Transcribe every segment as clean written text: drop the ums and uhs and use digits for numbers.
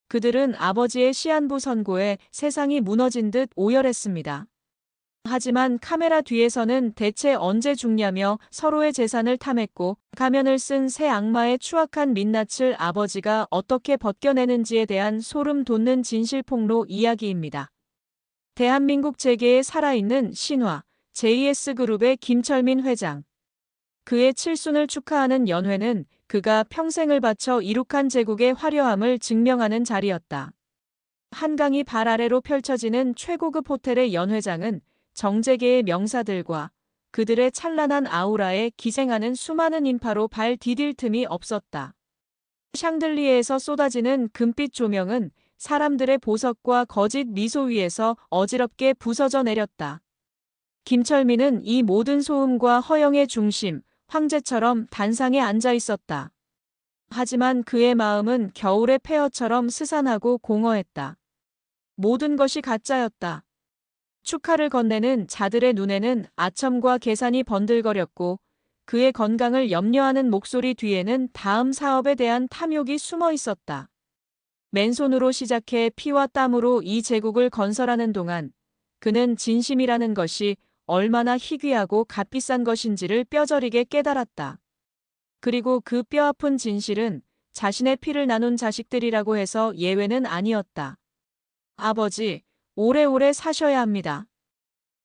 그들은 아버지의 시한부 선고에 세상이 무너진 듯 오열했습니다. 하지만 카메라 뒤에서는 대체 언제 죽냐며 서로의 재산을 탐했고 가면을 쓴 새 악마의 추악한 민낯을 아버지가 어떻게 벗겨내는지에 대한 소름 돋는 진실폭로 이야기입니다. 대한민국 재계에 살아있는 신화, JS그룹의 김철민 회장. 그의 칠순을 축하하는 연회는 그가 평생을 바쳐 이룩한 제국의 화려함을 증명하는 자리였다. 한강이 발 아래로 펼쳐지는 최고급 호텔의 연회장은 정재계의 명사들과 그들의 찬란한 아우라에 기생하는 수많은 인파로 발 디딜 틈이 없었다. 샹들리에에서 쏟아지는 금빛 조명은 사람들의 보석과 거짓 미소 위에서 어지럽게 부서져 내렸다. 김철민은 이 모든 소음과 허영의 중심, 황제처럼 단상에 앉아 있었다. 하지만 그의 마음은 겨울의 폐허처럼 스산하고 공허했다. 모든 것이 가짜였다. 축하를 건네는 자들의 눈에는 아첨과 계산이 번들거렸고 그의 건강을 염려하는 목소리 뒤에는 다음 사업에 대한 탐욕이 숨어 있었다. 맨손으로 시작해 피와 땀으로 이 제국을 건설하는 동안 그는 진심이라는 것이 얼마나 희귀하고 값비싼 것인지를 뼈저리게 깨달았다. 그리고 그 뼈아픈 진실은 자신의 피를 나눈 자식들이라고 해서 예외는 아니었다. 아버지, 오래오래 사셔야 합니다.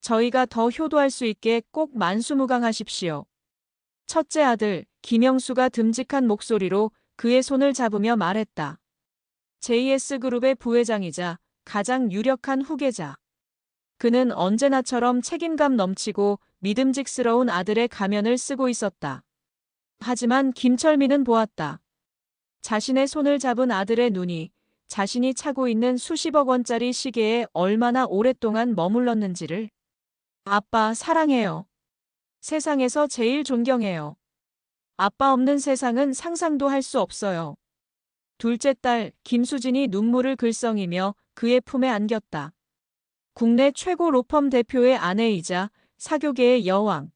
저희가 더 효도할 수 있게 꼭 만수무강하십시오. 첫째 아들, 김영수가 듬직한 목소리로 그의 손을 잡으며 말했다. JS그룹의 부회장이자 가장 유력한 후계자. 그는 언제나처럼 책임감 넘치고 믿음직스러운 아들의 가면을 쓰고 있었다. 하지만 김철민은 보았다. 자신의 손을 잡은 아들의 눈이 자신이 차고 있는 수십억 원짜리 시계에 얼마나 오랫동안 머물렀는지를. 아빠 사랑해요. 세상에서 제일 존경해요. 아빠 없는 세상은 상상도 할 수 없어요. 둘째 딸 김수진이 눈물을 글썽이며 그의 품에 안겼다. 국내 최고 로펌 대표의 아내이자 사교계의 여왕.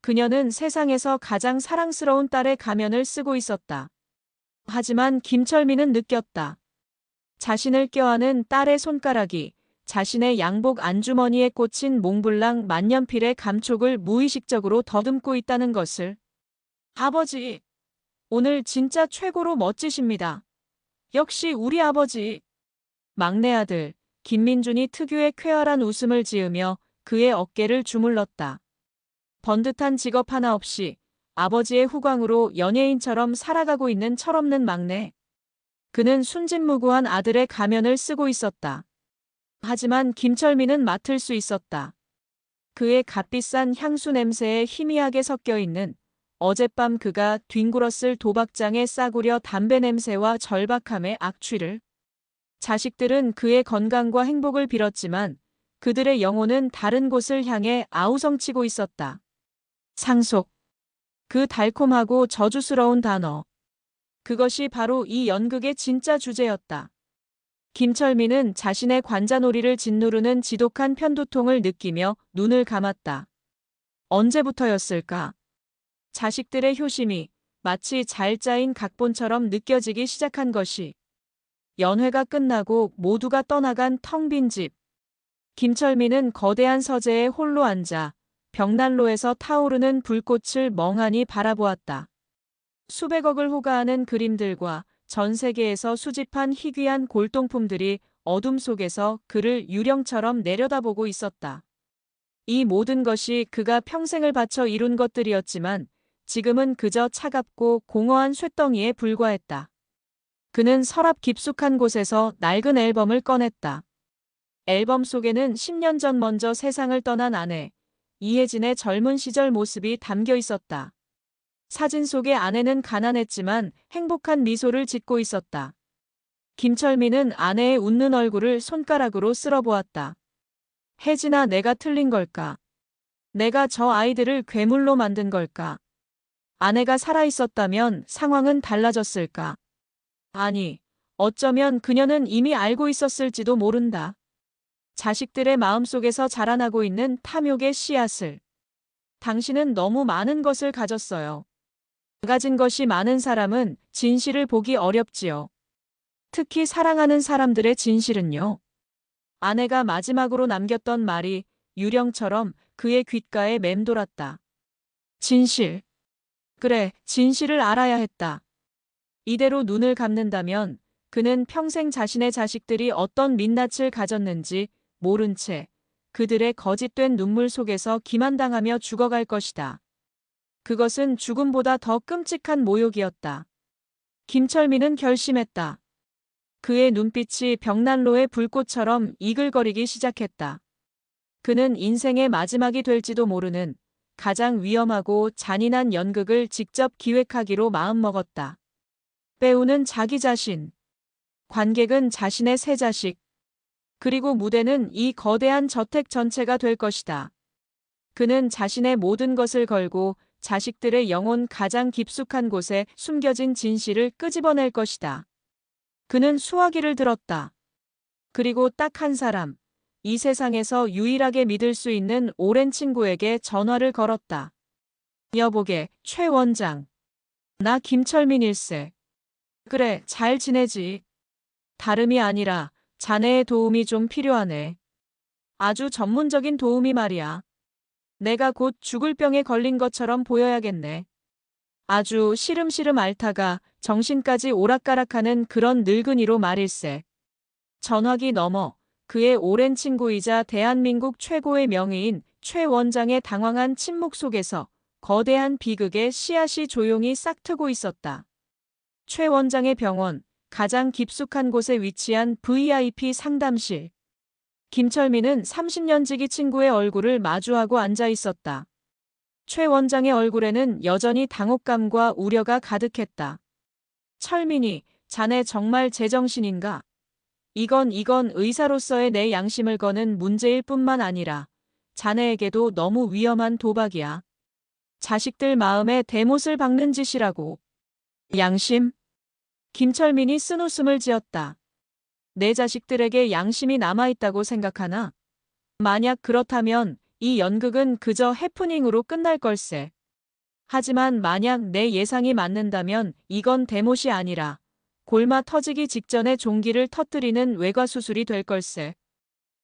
그녀는 세상에서 가장 사랑스러운 딸의 가면을 쓰고 있었다. 하지만 김철민은 느꼈다. 자신을 껴안은 딸의 손가락이 자신의 양복 안주머니에 꽂힌 몽블랑 만년필의 감촉을 무의식적으로 더듬고 있다는 것을. 아버지, 오늘 진짜 최고로 멋지십니다. 역시 우리 아버지. 막내 아들 김민준이 특유의 쾌활한 웃음을 지으며 그의 어깨를 주물렀다. 번듯한 직업 하나 없이 아버지의 후광으로 연예인처럼 살아가고 있는 철없는 막내. 그는 순진무구한 아들의 가면을 쓰고 있었다. 하지만 김철민은 맡을 수 있었다. 그의 값비싼 향수 냄새에 희미하게 섞여 있는 어젯밤 그가 뒹굴었을 도박장의 싸구려 담배 냄새와 절박함의 악취를. 자식들은 그의 건강과 행복을 빌었지만 그들의 영혼은 다른 곳을 향해 아우성치고 있었다. 상속. 그 달콤하고 저주스러운 단어. 그것이 바로 이 연극의 진짜 주제였다. 김철민은 자신의 관자놀이를 짓누르는 지독한 편두통을 느끼며 눈을 감았다. 언제부터였을까? 자식들의 효심이 마치 잘 짜인 각본처럼 느껴지기 시작한 것이. 연회가 끝나고 모두가 떠나간 텅 빈 집. 김철민은 거대한 서재에 홀로 앉아 벽난로에서 타오르는 불꽃을 멍하니 바라보았다. 수백억을 호가하는 그림들과 전 세계에서 수집한 희귀한 골동품들이 어둠 속에서 그를 유령처럼 내려다보고 있었다. 이 모든 것이 그가 평생을 바쳐 이룬 것들이었지만 지금은 그저 차갑고 공허한 쇳덩이에 불과했다. 그는 서랍 깊숙한 곳에서 낡은 앨범을 꺼냈다. 앨범 속에는 10년 전 먼저 세상을 떠난 아내, 이혜진의 젊은 시절 모습이 담겨 있었다. 사진 속의 아내는 가난했지만 행복한 미소를 짓고 있었다. 김철민은 아내의 웃는 얼굴을 손가락으로 쓸어보았다. 혜진아, 내가 틀린 걸까? 내가 저 아이들을 괴물로 만든 걸까? 아내가 살아있었다면 상황은 달라졌을까? 아니, 어쩌면 그녀는 이미 알고 있었을지도 모른다. 자식들의 마음속에서 자라나고 있는 탐욕의 씨앗을. 당신은 너무 많은 것을 가졌어요. 가진 것이 많은 사람은 진실을 보기 어렵지요. 특히 사랑하는 사람들의 진실은요. 아내가 마지막으로 남겼던 말이 유령처럼 그의 귓가에 맴돌았다. 진실. 그래, 진실을 알아야 했다. 이대로 눈을 감는다면 그는 평생 자신의 자식들이 어떤 민낯을 가졌는지 모른 채 그들의 거짓된 눈물 속에서 기만당하며 죽어갈 것이다. 그것은 죽음보다 더 끔찍한 모욕이었다. 김철민은 결심했다. 그의 눈빛이 벽난로의 불꽃처럼 이글거리기 시작했다. 그는 인생의 마지막이 될지도 모르는 가장 위험하고 잔인한 연극을 직접 기획하기로 마음먹었다. 배우는 자기 자신, 관객은 자신의 세 자식, 그리고 무대는 이 거대한 저택 전체가 될 것이다. 그는 자신의 모든 것을 걸고 자식들의 영혼 가장 깊숙한 곳에 숨겨진 진실을 끄집어낼 것이다. 그는 수화기를 들었다. 그리고 딱 한 사람, 이 세상에서 유일하게 믿을 수 있는 오랜 친구에게 전화를 걸었다. 여보게, 최 원장. 나 김철민 일세. 그래, 잘 지내지? 다름이 아니라 자네의 도움이 좀 필요하네. 아주 전문적인 도움이 말이야. 내가 곧 죽을 병에 걸린 것처럼 보여야겠네. 아주 시름시름 앓다가 정신까지 오락가락하는 그런 늙은이로 말일세. 전화기 너머 그의 오랜 친구이자 대한민국 최고의 명의인 최 원장의 당황한 침묵 속에서 거대한 비극의 씨앗이 조용히 싹트고 있었다. 최 원장의 병원, 가장 깊숙한 곳에 위치한 VIP 상담실. 김철민은 30년 지기 친구의 얼굴을 마주하고 앉아 있었다. 최 원장의 얼굴에는 여전히 당혹감과 우려가 가득했다. 철민이, 자네 정말 제정신인가? 이건 의사로서의 내 양심을 거는 문제일 뿐만 아니라 자네에게도 너무 위험한 도박이야. 자식들 마음에 대못을 박는 짓이라고. 양심? 김철민이 쓴웃음을 지었다. 내 자식들에게 양심이 남아있다고 생각하나? 만약 그렇다면 이 연극은 그저 해프닝으로 끝날 걸세. 하지만 만약 내 예상이 맞는다면 이건 대못이 아니라 골마 터지기 직전에 종기를 터뜨리는 외과 수술이 될 걸세.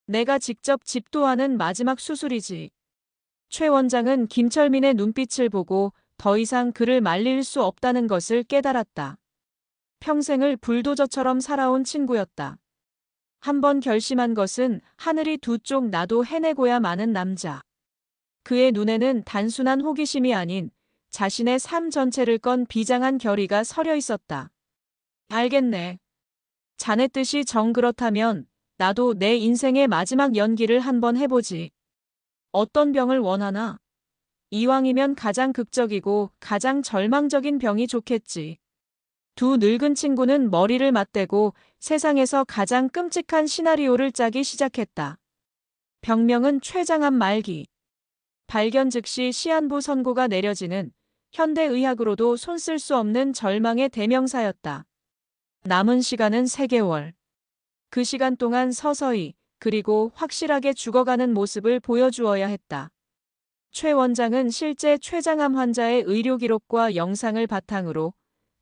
내가 직접 집도하는 마지막 수술이지. 최 원장은 김철민의 눈빛을 보고 더 이상 그를 말릴 수 없다는 것을 깨달았다. 평생을 불도저처럼 살아온 친구였다. 한번 결심한 것은 하늘이 두 쪽 나도 해내고야 마는 남자. 그의 눈에는 단순한 호기심이 아닌 자신의 삶 전체를 건 비장한 결의가 서려 있었다. 알겠네. 자네 뜻이 정 그렇다면 나도 내 인생의 마지막 연기를 한번 해보지. 어떤 병을 원하나? 이왕이면 가장 극적이고 가장 절망적인 병이 좋겠지. 두 늙은 친구는 머리를 맞대고 세상에서 가장 끔찍한 시나리오를 짜기 시작했다. 병명은 췌장암 말기. 발견 즉시 시한부 선고가 내려지는 현대의학으로도 손쓸 수 없는 절망의 대명사였다. 남은 시간은 3개월. 그 시간 동안 서서히 그리고 확실하게 죽어가는 모습을 보여주어야 했다. 최 원장은 실제 췌장암 환자의 의료 기록과 영상을 바탕으로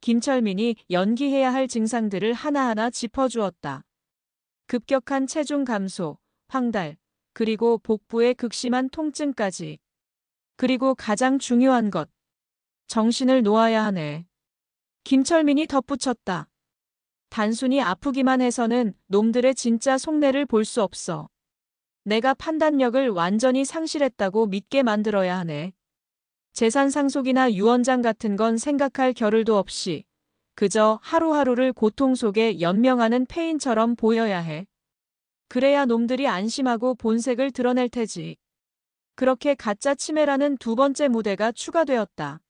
김철민이 연기해야 할 증상들을 하나하나 짚어주었다. 급격한 체중 감소, 황달, 그리고 복부의 극심한 통증까지. 그리고 가장 중요한 것. 정신을 놓아야 하네. 김철민이 덧붙였다. 단순히 아프기만 해서는 놈들의 진짜 속내를 볼 수 없어. 내가 판단력을 완전히 상실했다고 믿게 만들어야 하네. 재산 상속이나 유언장 같은 건 생각할 겨를도 없이 그저 하루하루를 고통 속에 연명하는 폐인처럼 보여야 해. 그래야 놈들이 안심하고 본색을 드러낼 테지. 그렇게 가짜 치매라는 두 번째 무대가 추가되었다.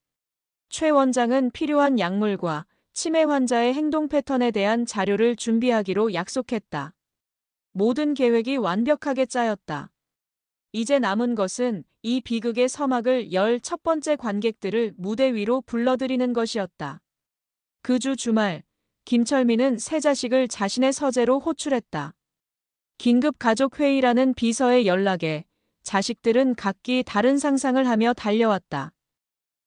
최 원장은 필요한 약물과 치매 환자의 행동 패턴에 대한 자료를 준비하기로 약속했다. 모든 계획이 완벽하게 짜였다. 이제 남은 것은 이 비극의 서막을 열 첫 번째 관객들을 무대 위로 불러들이는 것이었다. 그 주 주말, 김철민은 세 자식을 자신의 서재로 호출했다. 긴급 가족회의라는 비서의 연락에 자식들은 각기 다른 상상을 하며 달려왔다.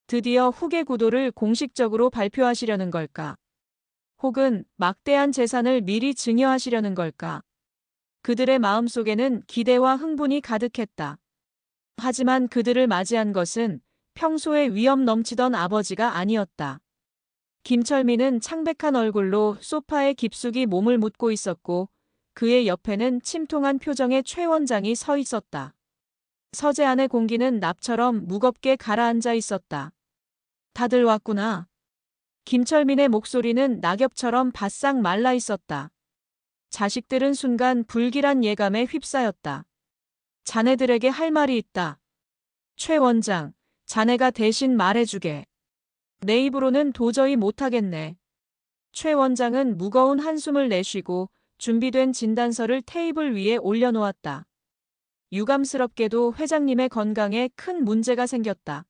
드디어 후계 구도를 공식적으로 발표하시려는 걸까? 혹은 막대한 재산을 미리 증여하시려는 걸까? 그들의 마음속에는 기대와 흥분이 가득했다. 하지만 그들을 맞이한 것은 평소에 위험 넘치던 아버지가 아니었다. 김철민은 창백한 얼굴로 소파에 깊숙이 몸을 묻고 있었고 그의 옆에는 침통한 표정의 최 원장이 서 있었다. 서재 안의 공기는 납처럼 무겁게 가라앉아 있었다. 다들 왔구나. 김철민의 목소리는 낙엽처럼 바싹 말라 있었다. 자식들은 순간 불길한 예감에 휩싸였다. 자네들에게 할 말이 있다. 최 원장, 자네가 대신 말해주게. 내 입으로는 도저히 못하겠네. 최 원장은 무거운 한숨을 내쉬고 준비된 진단서를 테이블 위에 올려놓았다. 유감스럽게도 회장님의 건강에 큰 문제가 생겼다.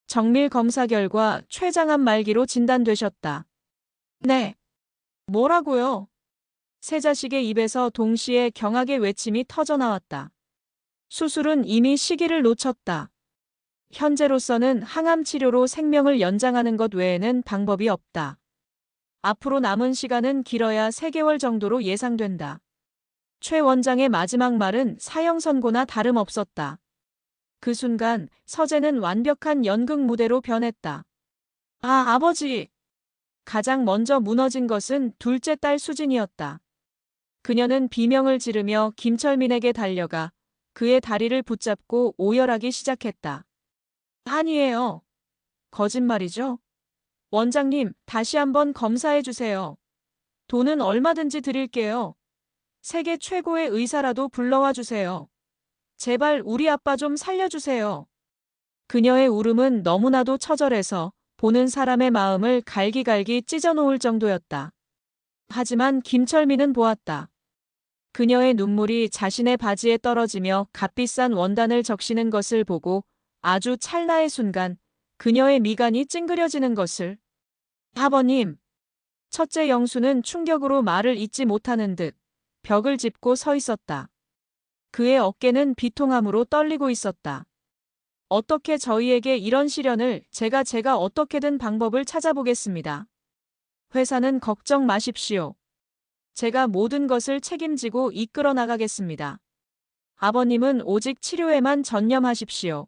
정밀 검사 결과 췌장암 말기로 진단되셨다. 네. 뭐라고요? 세 자식의 입에서 동시에 경악의 외침이 터져나왔다. 수술은 이미 시기를 놓쳤다. 현재로서는 항암 치료로 생명을 연장하는 것 외에는 방법이 없다. 앞으로 남은 시간은 길어야 3개월 정도로 예상된다. 최 원장의 마지막 말은 사형 선고나 다름없었다. 그 순간 서재는 완벽한 연극 무대로 변했다. 아, 아버지! 가장 먼저 무너진 것은 둘째 딸 수진이었다. 그녀는 비명을 지르며 김철민에게 달려가 그의 다리를 붙잡고 오열하기 시작했다. 아니에요. 거짓말이죠? 원장님, 다시 한번 검사해 주세요. 돈은 얼마든지 드릴게요. 세계 최고의 의사라도 불러와 주세요. 제발 우리 아빠 좀 살려주세요. 그녀의 울음은 너무나도 처절해서 보는 사람의 마음을 갈기갈기 찢어놓을 정도였다. 하지만 김철민은 보았다. 그녀의 눈물이 자신의 바지에 떨어지며 값비싼 원단을 적시는 것을 보고 아주 찰나의 순간 그녀의 미간이 찡그려지는 것을. 아버님. 첫째 영수는 충격으로 말을 잇지 못하는 듯 벽을 짚고 서 있었다. 그의 어깨는 비통함으로 떨리고 있었다. 어떻게 저희에게 이런 시련을 제가 어떻게든 방법을 찾아보겠습니다. 회사는 걱정 마십시오. 제가 모든 것을 책임지고 이끌어 나가겠습니다. 아버님은 오직 치료에만 전념하십시오.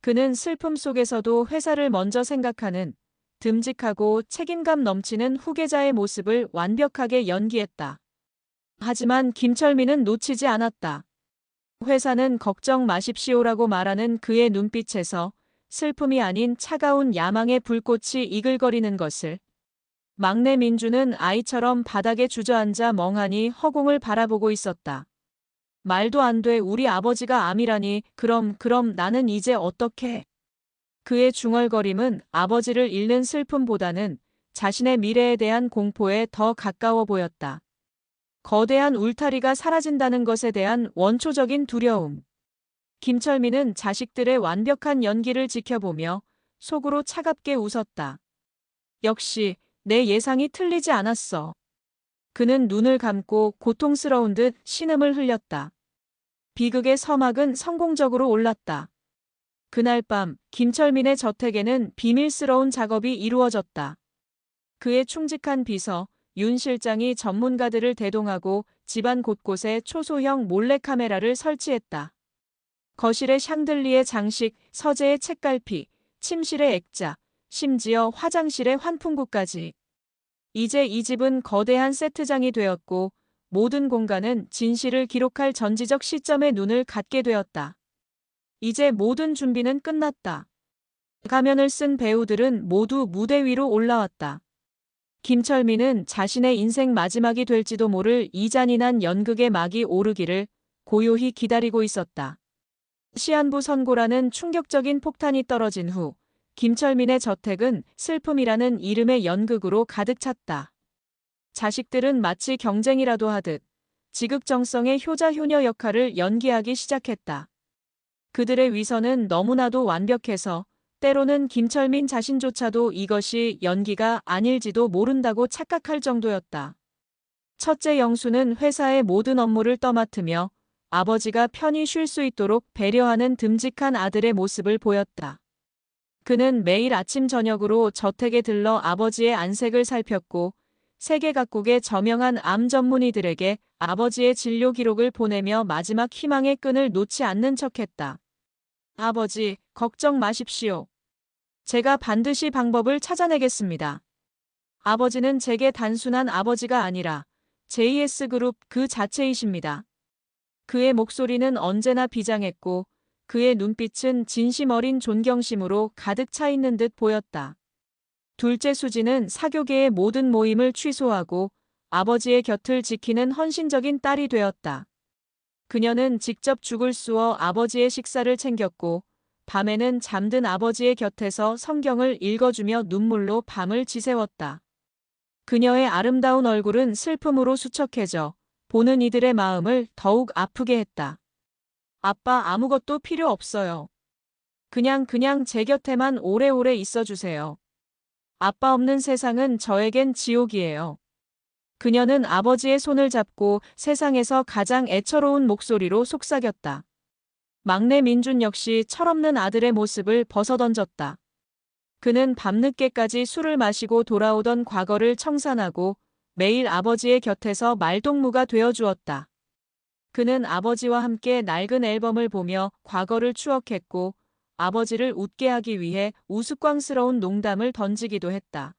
그는 슬픔 속에서도 회사를 먼저 생각하는 듬직하고 책임감 넘치는 후계자의 모습을 완벽하게 연기했다. 하지만 김철민은 놓치지 않았다. 회사는 걱정 마십시오라고 말하는 그의 눈빛에서 슬픔이 아닌 차가운 야망의 불꽃이 이글거리는 것을. 막내 민주는 아이처럼 바닥에 주저앉아 멍하니 허공을 바라보고 있었다. 말도 안 돼, 우리 아버지가 암이라니. 그럼 나는 이제 어떻게? 그의 중얼거림은 아버지를 잃는 슬픔보다는 자신의 미래에 대한 공포에 더 가까워 보였다. 거대한 울타리가 사라진다는 것에 대한 원초적인 두려움. 김철민은 자식들의 완벽한 연기를 지켜보며 속으로 차갑게 웃었다. 역시 내 예상이 틀리지 않았어. 그는 눈을 감고 고통스러운 듯 신음을 흘렸다. 비극의 서막은 성공적으로 올랐다. 그날 밤 김철민의 저택에는 비밀스러운 작업이 이루어졌다. 그의 충직한 비서 윤 실장이 전문가들을 대동하고 집안 곳곳에 초소형 몰래카메라를 설치했다. 거실의 샹들리에 장식, 서재의 책갈피, 침실의 액자, 심지어 화장실의 환풍구까지. 이제 이 집은 거대한 세트장이 되었고 모든 공간은 진실을 기록할 전지적 시점에 눈을 갖게 되었다. 이제 모든 준비는 끝났다. 가면을 쓴 배우들은 모두 무대 위로 올라왔다. 김철민은 자신의 인생 마지막이 될지도 모를 이 잔인한 연극의 막이 오르기를 고요히 기다리고 있었다. 시한부 선고라는 충격적인 폭탄이 떨어진 후 김철민의 저택은 슬픔이라는 이름의 연극으로 가득 찼다. 자식들은 마치 경쟁이라도 하듯 지극정성의 효자 효녀 역할을 연기하기 시작했다. 그들의 위선은 너무나도 완벽해서 때로는 김철민 자신조차도 이것이 연기가 아닐지도 모른다고 착각할 정도였다. 첫째 영수는 회사의 모든 업무를 떠맡으며 아버지가 편히 쉴 수 있도록 배려하는 듬직한 아들의 모습을 보였다. 그는 매일 아침 저녁으로 저택에 들러 아버지의 안색을 살폈고 세계 각국의 저명한 암 전문의들에게 아버지의 진료 기록을 보내며 마지막 희망의 끈을 놓지 않는 척했다. 아버지, 걱정 마십시오. 제가 반드시 방법을 찾아내겠습니다. 아버지는 제게 단순한 아버지가 아니라 JS그룹 그 자체이십니다. 그의 목소리는 언제나 비장했고 그의 눈빛은 진심 어린 존경심으로 가득 차 있는 듯 보였다. 둘째 수지는 사교계의 모든 모임을 취소하고 아버지의 곁을 지키는 헌신적인 딸이 되었다. 그녀는 직접 죽을 쑤어 아버지의 식사를 챙겼고 밤에는 잠든 아버지의 곁에서 성경을 읽어주며 눈물로 밤을 지새웠다. 그녀의 아름다운 얼굴은 슬픔으로 수척해져 보는 이들의 마음을 더욱 아프게 했다. 아빠 아무것도 필요 없어요. 그냥 제 곁에만 오래오래 있어주세요. 아빠 없는 세상은 저에겐 지옥이에요. 그녀는 아버지의 손을 잡고 세상에서 가장 애처로운 목소리로 속삭였다. 막내 민준 역시 철없는 아들의 모습을 벗어던졌다. 그는 밤늦게까지 술을 마시고 돌아오던 과거를 청산하고 매일 아버지의 곁에서 말동무가 되어주었다. 그는 아버지와 함께 낡은 앨범을 보며 과거를 추억했고 아버지를 웃게 하기 위해 우스꽝스러운 농담을 던지기도 했다.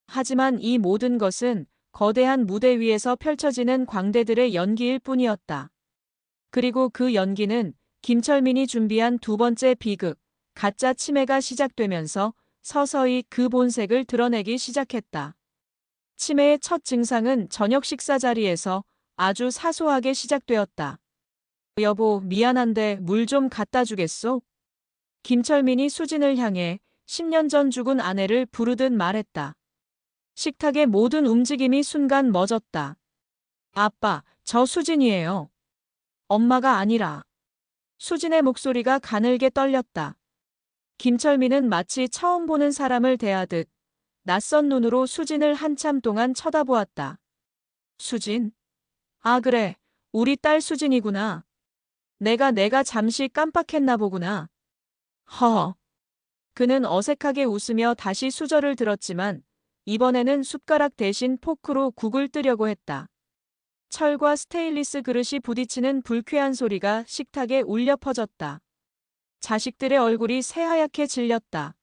하지만 이 모든 것은 거대한 무대 위에서 펼쳐지는 광대들의 연기일 뿐이었다. 그리고 그 연기는 김철민이 준비한 두 번째 비극, 가짜 치매가 시작되면서 서서히 그 본색을 드러내기 시작했다. 치매의 첫 증상은 저녁 식사 자리에서 아주 사소하게 시작되었다. 여보, 미안한데 물 좀 갖다 주겠소? 김철민이 수진을 향해 10년 전 죽은 아내를 부르듯 말했다. 식탁의 모든 움직임이 순간 멎었다. 아빠, 저 수진이에요. 엄마가 아니라. 수진의 목소리가 가늘게 떨렸다. 김철민은 마치 처음 보는 사람을 대하듯 낯선 눈으로 수진을 한참 동안 쳐다보았다. 수진? 아 그래, 우리 딸 수진이구나. 내가 잠시 깜빡했나 보구나. 허허. 그는 어색하게 웃으며 다시 수저를 들었지만 이번에는 숟가락 대신 포크로 국을 뜨려고 했다. 철과 스테인리스 그릇이 부딪히는 불쾌한 소리가 식탁에 울려 퍼졌다. 자식들의 얼굴이 새하얗게 질렸다.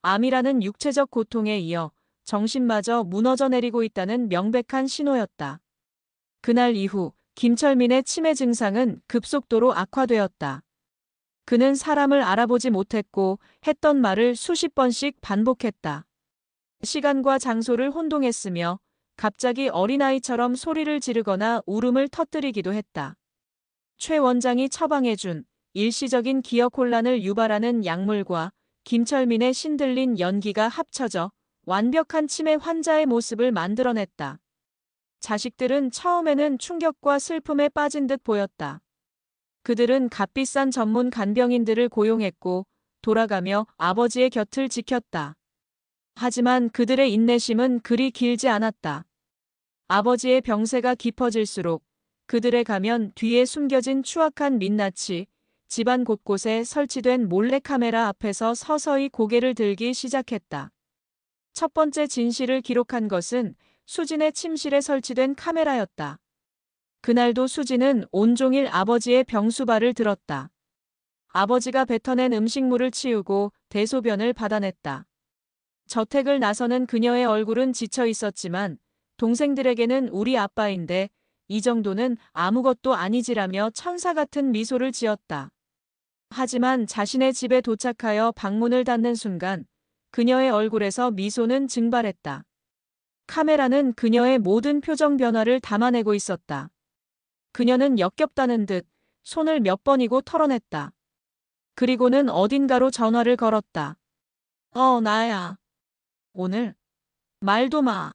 암이라는 육체적 고통에 이어 정신마저 무너져 내리고 있다는 명백한 신호였다. 그날 이후 김철민의 치매 증상은 급속도로 악화되었다. 그는 사람을 알아보지 못했고 했던 말을 수십 번씩 반복했다. 시간과 장소를 혼동했으며 갑자기 어린아이처럼 소리를 지르거나 울음을 터뜨리기도 했다. 최 원장이 처방해준 일시적인 기억 혼란을 유발하는 약물과 김철민의 신들린 연기가 합쳐져 완벽한 치매 환자의 모습을 만들어냈다. 자식들은 처음에는 충격과 슬픔에 빠진 듯 보였다. 그들은 값비싼 전문 간병인들을 고용했고 돌아가며 아버지의 곁을 지켰다. 하지만 그들의 인내심은 그리 길지 않았다. 아버지의 병세가 깊어질수록 그들의 가면 뒤에 숨겨진 추악한 민낯이 집안 곳곳에 설치된 몰래카메라 앞에서 서서히 고개를 들기 시작했다. 첫 번째 진실을 기록한 것은 수진의 침실에 설치된 카메라였다. 그날도 수진은 온종일 아버지의 병수발을 들었다. 아버지가 뱉어낸 음식물을 치우고 대소변을 받아냈다. 저택을 나서는 그녀의 얼굴은 지쳐 있었지만 동생들에게는 우리 아빠인데 이 정도는 아무것도 아니지라며 천사 같은 미소를 지었다. 하지만 자신의 집에 도착하여 방문을 닫는 순간 그녀의 얼굴에서 미소는 증발했다. 카메라는 그녀의 모든 표정 변화를 담아내고 있었다. 그녀는 역겹다는 듯 손을 몇 번이고 털어냈다. 그리고는 어딘가로 전화를 걸었다. 나야. 오늘? 말도 마.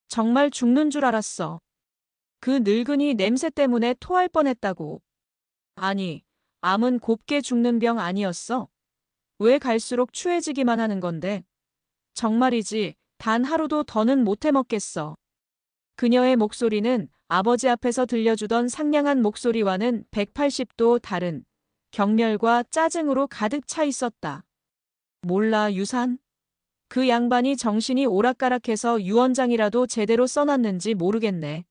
정말 죽는 줄 알았어. 그 늙은이 냄새 때문에 토할 뻔했다고. 아니, 암은 곱게 죽는 병 아니었어? 왜 갈수록 추해지기만 하는 건데? 정말이지, 단 하루도 더는 못 해먹겠어. 그녀의 목소리는 아버지 앞에서 들려주던 상냥한 목소리와는 180도 다른 경멸과 짜증으로 가득 차 있었다. 몰라, 유산? 그 양반이 정신이 오락가락해서 유언장이라도 제대로 써놨는지 모르겠네.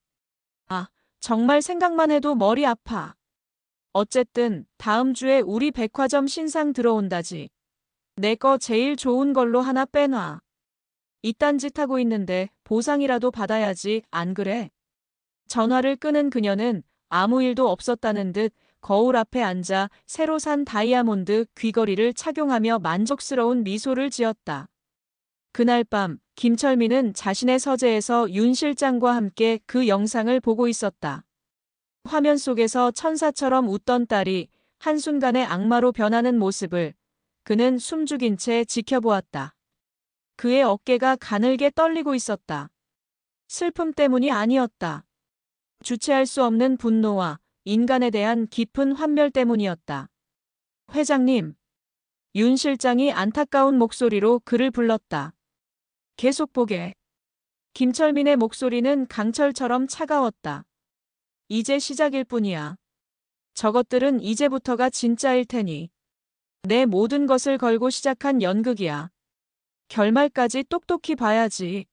아, 정말 생각만 해도 머리 아파. 어쨌든 다음 주에 우리 백화점 신상 들어온다지. 내 거 제일 좋은 걸로 하나 빼놔. 이딴 짓 하고 있는데 보상이라도 받아야지, 안 그래? 전화를 끊은 그녀는 아무 일도 없었다는 듯 거울 앞에 앉아 새로 산 다이아몬드 귀걸이를 착용하며 만족스러운 미소를 지었다. 그날 밤 김철민은 자신의 서재에서 윤 실장과 함께 그 영상을 보고 있었다. 화면 속에서 천사처럼 웃던 딸이 한순간에 악마로 변하는 모습을 그는 숨죽인 채 지켜보았다. 그의 어깨가 가늘게 떨리고 있었다. 슬픔 때문이 아니었다. 주체할 수 없는 분노와 인간에 대한 깊은 환멸 때문이었다. 회장님. 윤 실장이 안타까운 목소리로 그를 불렀다. 계속 보게. 김철민의 목소리는 강철처럼 차가웠다. 이제 시작일 뿐이야. 저것들은 이제부터가 진짜일 테니. 내 모든 것을 걸고 시작한 연극이야. 결말까지 똑똑히 봐야지.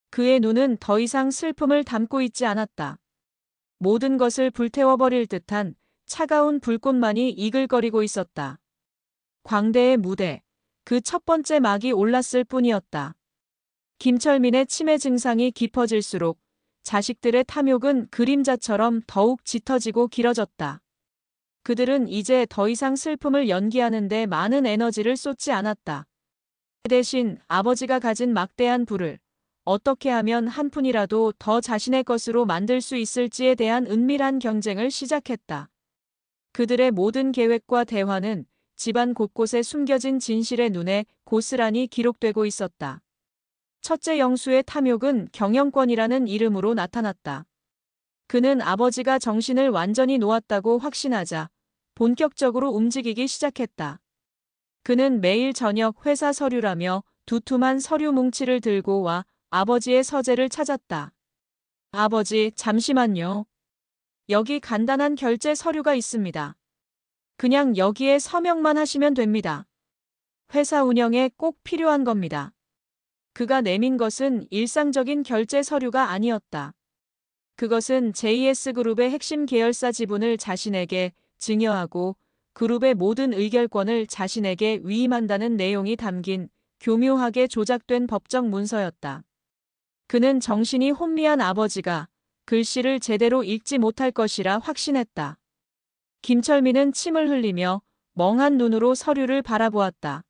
그의 눈은 더 이상 슬픔을 담고 있지 않았다. 모든 것을 불태워버릴 듯한 차가운 불꽃만이 이글거리고 있었다. 광대의 무대, 그 첫 번째 막이 올랐을 뿐이었다. 김철민의 치매 증상이 깊어질수록 자식들의 탐욕은 그림자처럼 더욱 짙어지고 길어졌다. 그들은 이제 더 이상 슬픔을 연기하는 데 많은 에너지를 쏟지 않았다. 대신 아버지가 가진 막대한 부를 어떻게 하면 한 푼이라도 더 자신의 것으로 만들 수 있을지에 대한 은밀한 경쟁을 시작했다. 그들의 모든 계획과 대화는 집안 곳곳에 숨겨진 진실의 눈에 고스란히 기록되고 있었다. 첫째 영수의 탐욕은 경영권이라는 이름으로 나타났다. 그는 아버지가 정신을 완전히 놓았다고 확신하자 본격적으로 움직이기 시작했다. 그는 매일 저녁 회사 서류라며 두툼한 서류 뭉치를 들고 와 아버지의 서재를 찾았다. 아버지, 잠시만요. 여기 간단한 결제 서류가 있습니다. 그냥 여기에 서명만 하시면 됩니다. 회사 운영에 꼭 필요한 겁니다. 그가 내민 것은 일상적인 결제 서류가 아니었다. 그것은 JS그룹의 핵심 계열사 지분을 자신에게 증여하고 그룹의 모든 의결권을 자신에게 위임한다는 내용이 담긴 교묘하게 조작된 법정 문서였다. 그는 정신이 혼미한 아버지가 글씨를 제대로 읽지 못할 것이라 확신했다. 김철민은 침을 흘리며 멍한 눈으로 서류를 바라보았다.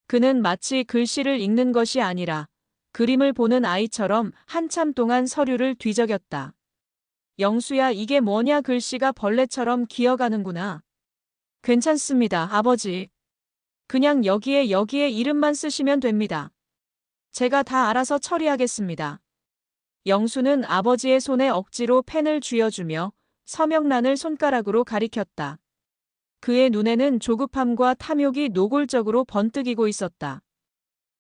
그는 마치 글씨를 읽는 것이 아니라 그림을 보는 아이처럼 한참 동안 서류를 뒤적였다. 영수야, 이게 뭐냐? 글씨가 벌레처럼 기어가는구나. 괜찮습니다, 아버지. 그냥 여기에 이름만 쓰시면 됩니다. 제가 다 알아서 처리하겠습니다. 영수는 아버지의 손에 억지로 펜을 쥐어주며 서명란을 손가락으로 가리켰다. 그의 눈에는 조급함과 탐욕이 노골적으로 번뜩이고 있었다.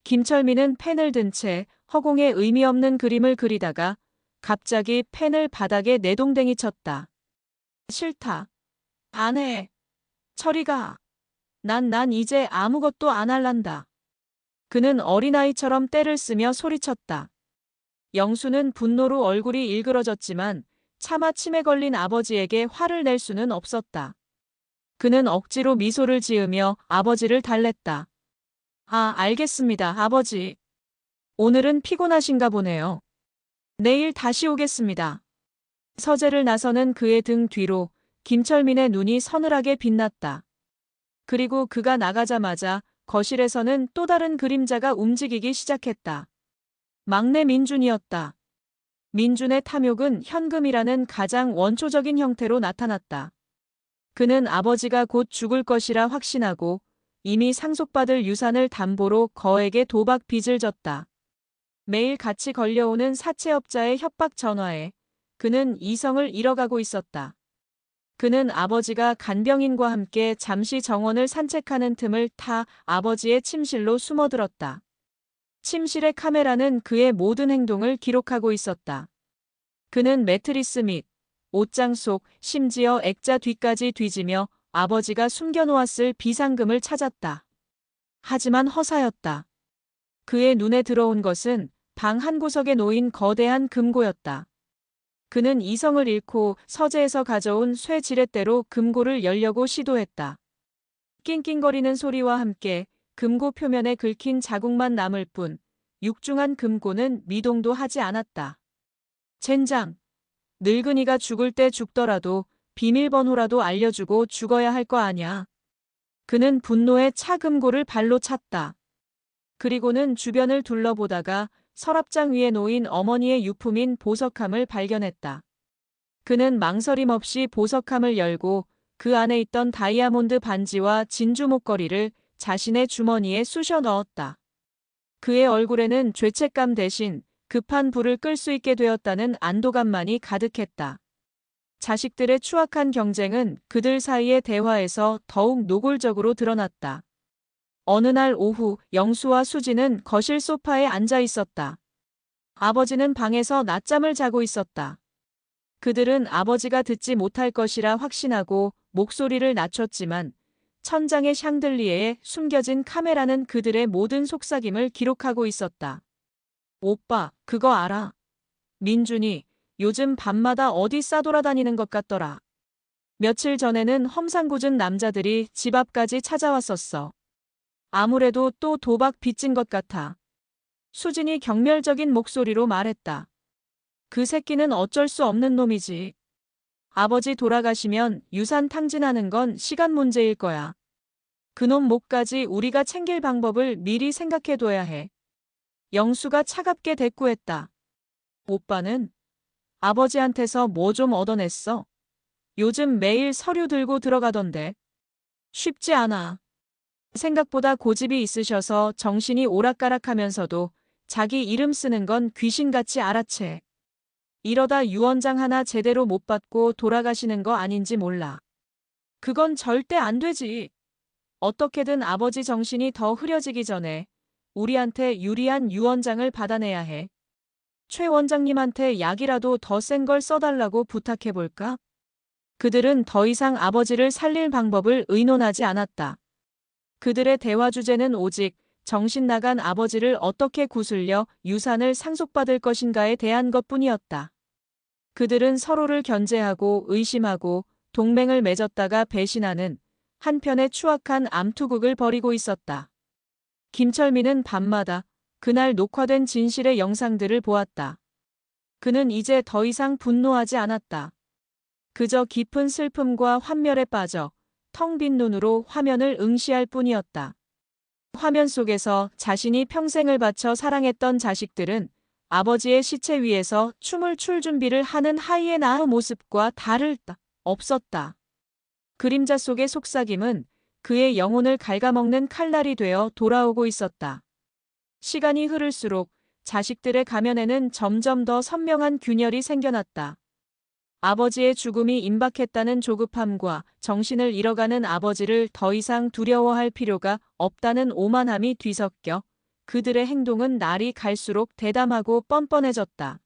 김철민은 펜을 든 채 허공에 의미 없는 그림을 그리다가 갑자기 펜을 바닥에 내동댕이 쳤다. 싫다. 안 해. 처리가. 난 이제 아무것도 안 할란다. 그는 어린아이처럼 떼를 쓰며 소리쳤다. 영수는 분노로 얼굴이 일그러졌지만 차마 침에 걸린 아버지에게 화를 낼 수는 없었다. 그는 억지로 미소를 지으며 아버지를 달랬다. 아, 알겠습니다, 아버지. 오늘은 피곤하신가 보네요. 내일 다시 오겠습니다. 서재를 나서는 그의 등 뒤로 김철민의 눈이 서늘하게 빛났다. 그리고 그가 나가자마자 거실에서는 또 다른 그림자가 움직이기 시작했다. 막내 민준이었다. 민준의 탐욕은 현금이라는 가장 원초적인 형태로 나타났다. 그는 아버지가 곧 죽을 것이라 확신하고 이미 상속받을 유산을 담보로 거액의 도박 빚을 졌다. 매일 같이 걸려오는 사채업자의 협박 전화에 그는 이성을 잃어가고 있었다. 그는 아버지가 간병인과 함께 잠시 정원을 산책하는 틈을 타 아버지의 침실로 숨어들었다. 침실의 카메라는 그의 모든 행동을 기록하고 있었다. 그는 매트리스 및 옷장 속, 심지어 액자 뒤까지 뒤지며 아버지가 숨겨놓았을 비상금을 찾았다. 하지만 허사였다. 그의 눈에 들어온 것은 방 한 구석에 놓인 거대한 금고였다. 그는 이성을 잃고 서재에서 가져온 쇠 지렛대로 금고를 열려고 시도했다. 낑낑거리는 소리와 함께 금고 표면에 긁힌 자국만 남을 뿐 육중한 금고는 미동도 하지 않았다. 젠장! 늙은이가 죽을 때 죽더라도 비밀번호라도 알려주고 죽어야 할 거 아냐. 그는 분노에 차 금고를 발로 찼다. 그리고는 주변을 둘러보다가 서랍장 위에 놓인 어머니의 유품인 보석함을 발견했다. 그는 망설임 없이 보석함을 열고 그 안에 있던 다이아몬드 반지와 진주 목걸이를 자신의 주머니에 쑤셔 넣었다. 그의 얼굴에는 죄책감 대신 급한 불을 끌 수 있게 되었다는 안도감만이 가득했다. 자식들의 추악한 경쟁은 그들 사이의 대화에서 더욱 노골적으로 드러났다. 어느 날 오후 영수와 수지는 거실 소파에 앉아 있었다. 아버지는 방에서 낮잠을 자고 있었다. 그들은 아버지가 듣지 못할 것이라 확신하고 목소리를 낮췄지만 천장의 샹들리에에 숨겨진 카메라는 그들의 모든 속삭임을 기록하고 있었다. 오빠, 그거 알아? 민준이 요즘 밤마다 어디 싸돌아다니는 것 같더라. 며칠 전에는 험상궂은 남자들이 집 앞까지 찾아왔었어. 아무래도 또 도박 빚진 것 같아. 수진이 경멸적인 목소리로 말했다. 그 새끼는 어쩔 수 없는 놈이지. 아버지 돌아가시면 유산 탕진하는 건 시간 문제일 거야. 그놈 목까지 우리가 챙길 방법을 미리 생각해둬야 해. 영수가 차갑게 대꾸했다. 오빠는 아버지한테서 뭐 좀 얻어냈어? 요즘 매일 서류 들고 들어가던데. 쉽지 않아. 생각보다 고집이 있으셔서 정신이 오락가락하면서도 자기 이름 쓰는 건 귀신같이 알아채. 이러다 유언장 하나 제대로 못 받고 돌아가시는 거 아닌지 몰라. 그건 절대 안 되지. 어떻게든 아버지 정신이 더 흐려지기 전에 우리한테 유리한 유언장을 받아내야 해. 최 원장님한테 약이라도 더 센 걸 써달라고 부탁해볼까? 그들은 더 이상 아버지를 살릴 방법을 의논하지 않았다. 그들의 대화 주제는 오직 정신 나간 아버지를 어떻게 구슬려 유산을 상속받을 것인가에 대한 것뿐이었다. 그들은 서로를 견제하고 의심하고 동맹을 맺었다가 배신하는 한편의 추악한 암투극을 벌이고 있었다. 김철민은 밤마다 그날 녹화된 진실의 영상들을 보았다. 그는 이제 더 이상 분노하지 않았다. 그저 깊은 슬픔과 환멸에 빠져 텅 빈 눈으로 화면을 응시할 뿐이었다. 화면 속에서 자신이 평생을 바쳐 사랑했던 자식들은 아버지의 시체 위에서 춤을 출 준비를 하는 하이에나의 모습과 다를 바 없었다. 그림자 속의 속삭임은 그의 영혼을 갉아먹는 칼날이 되어 돌아오고 있었다. 시간이 흐를수록 자식들의 가면에는 점점 더 선명한 균열이 생겨났다. 아버지의 죽음이 임박했다는 조급함과 정신을 잃어가는 아버지를 더 이상 두려워할 필요가 없다는 오만함이 뒤섞여 그들의 행동은 날이 갈수록 대담하고 뻔뻔해졌다.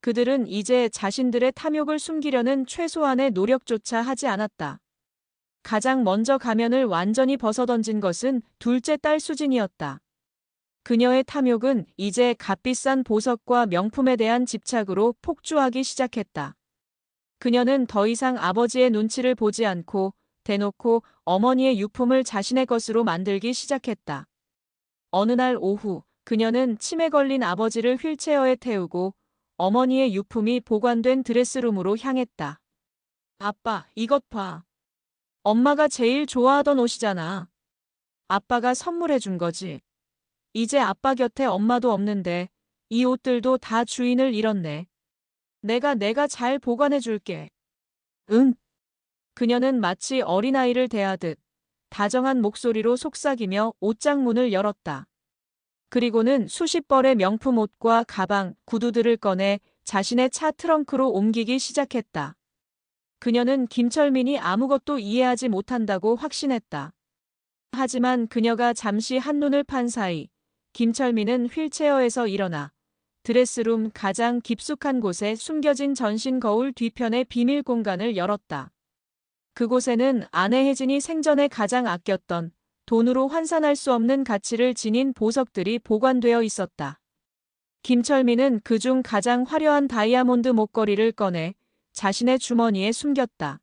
그들은 이제 자신들의 탐욕을 숨기려는 최소한의 노력조차 하지 않았다. 가장 먼저 가면을 완전히 벗어던진 것은 둘째 딸 수진이었다. 그녀의 탐욕은 이제 값비싼 보석과 명품에 대한 집착으로 폭주하기 시작했다. 그녀는 더 이상 아버지의 눈치를 보지 않고 대놓고 어머니의 유품을 자신의 것으로 만들기 시작했다. 어느 날 오후 그녀는 치매 걸린 아버지를 휠체어에 태우고 어머니의 유품이 보관된 드레스룸으로 향했다. 아빠, 이것 봐. 엄마가 제일 좋아하던 옷이잖아. 아빠가 선물해 준 거지. 이제 아빠 곁에 엄마도 없는데 이 옷들도 다 주인을 잃었네. 내가 잘 보관해 줄게. 응. 그녀는 마치 어린아이를 대하듯 다정한 목소리로 속삭이며 옷장 문을 열었다. 그리고는 수십 벌의 명품 옷과 가방, 구두들을 꺼내 자신의 차 트렁크로 옮기기 시작했다. 그녀는 김철민이 아무것도 이해하지 못한다고 확신했다. 하지만 그녀가 잠시 한눈을 판 사이 김철민은 휠체어에서 일어나 드레스룸 가장 깊숙한 곳에 숨겨진 전신 거울 뒤편의 비밀 공간을 열었다. 그곳에는 아내 혜진이 생전에 가장 아꼈던 돈으로 환산할 수 없는 가치를 지닌 보석들이 보관되어 있었다. 김철민은 그중 가장 화려한 다이아몬드 목걸이를 꺼내 자신의 주머니에 숨겼다.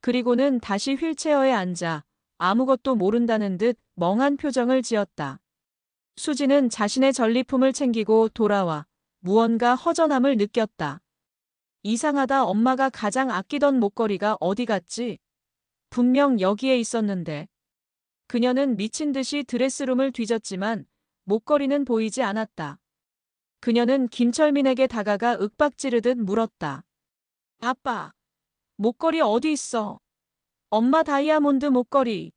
그리고는 다시 휠체어에 앉아 아무것도 모른다는 듯 멍한 표정을 지었다. 수지는 자신의 전리품을 챙기고 돌아와 무언가 허전함을 느꼈다. 이상하다. 엄마가 가장 아끼던 목걸이가 어디 갔지? 분명 여기에 있었는데. 그녀는 미친 듯이 드레스룸을 뒤졌지만 목걸이는 보이지 않았다. 그녀는 김철민에게 다가가 윽박지르듯 물었다. 아빠, 목걸이 어디 있어? 엄마 다이아몬드 목걸이.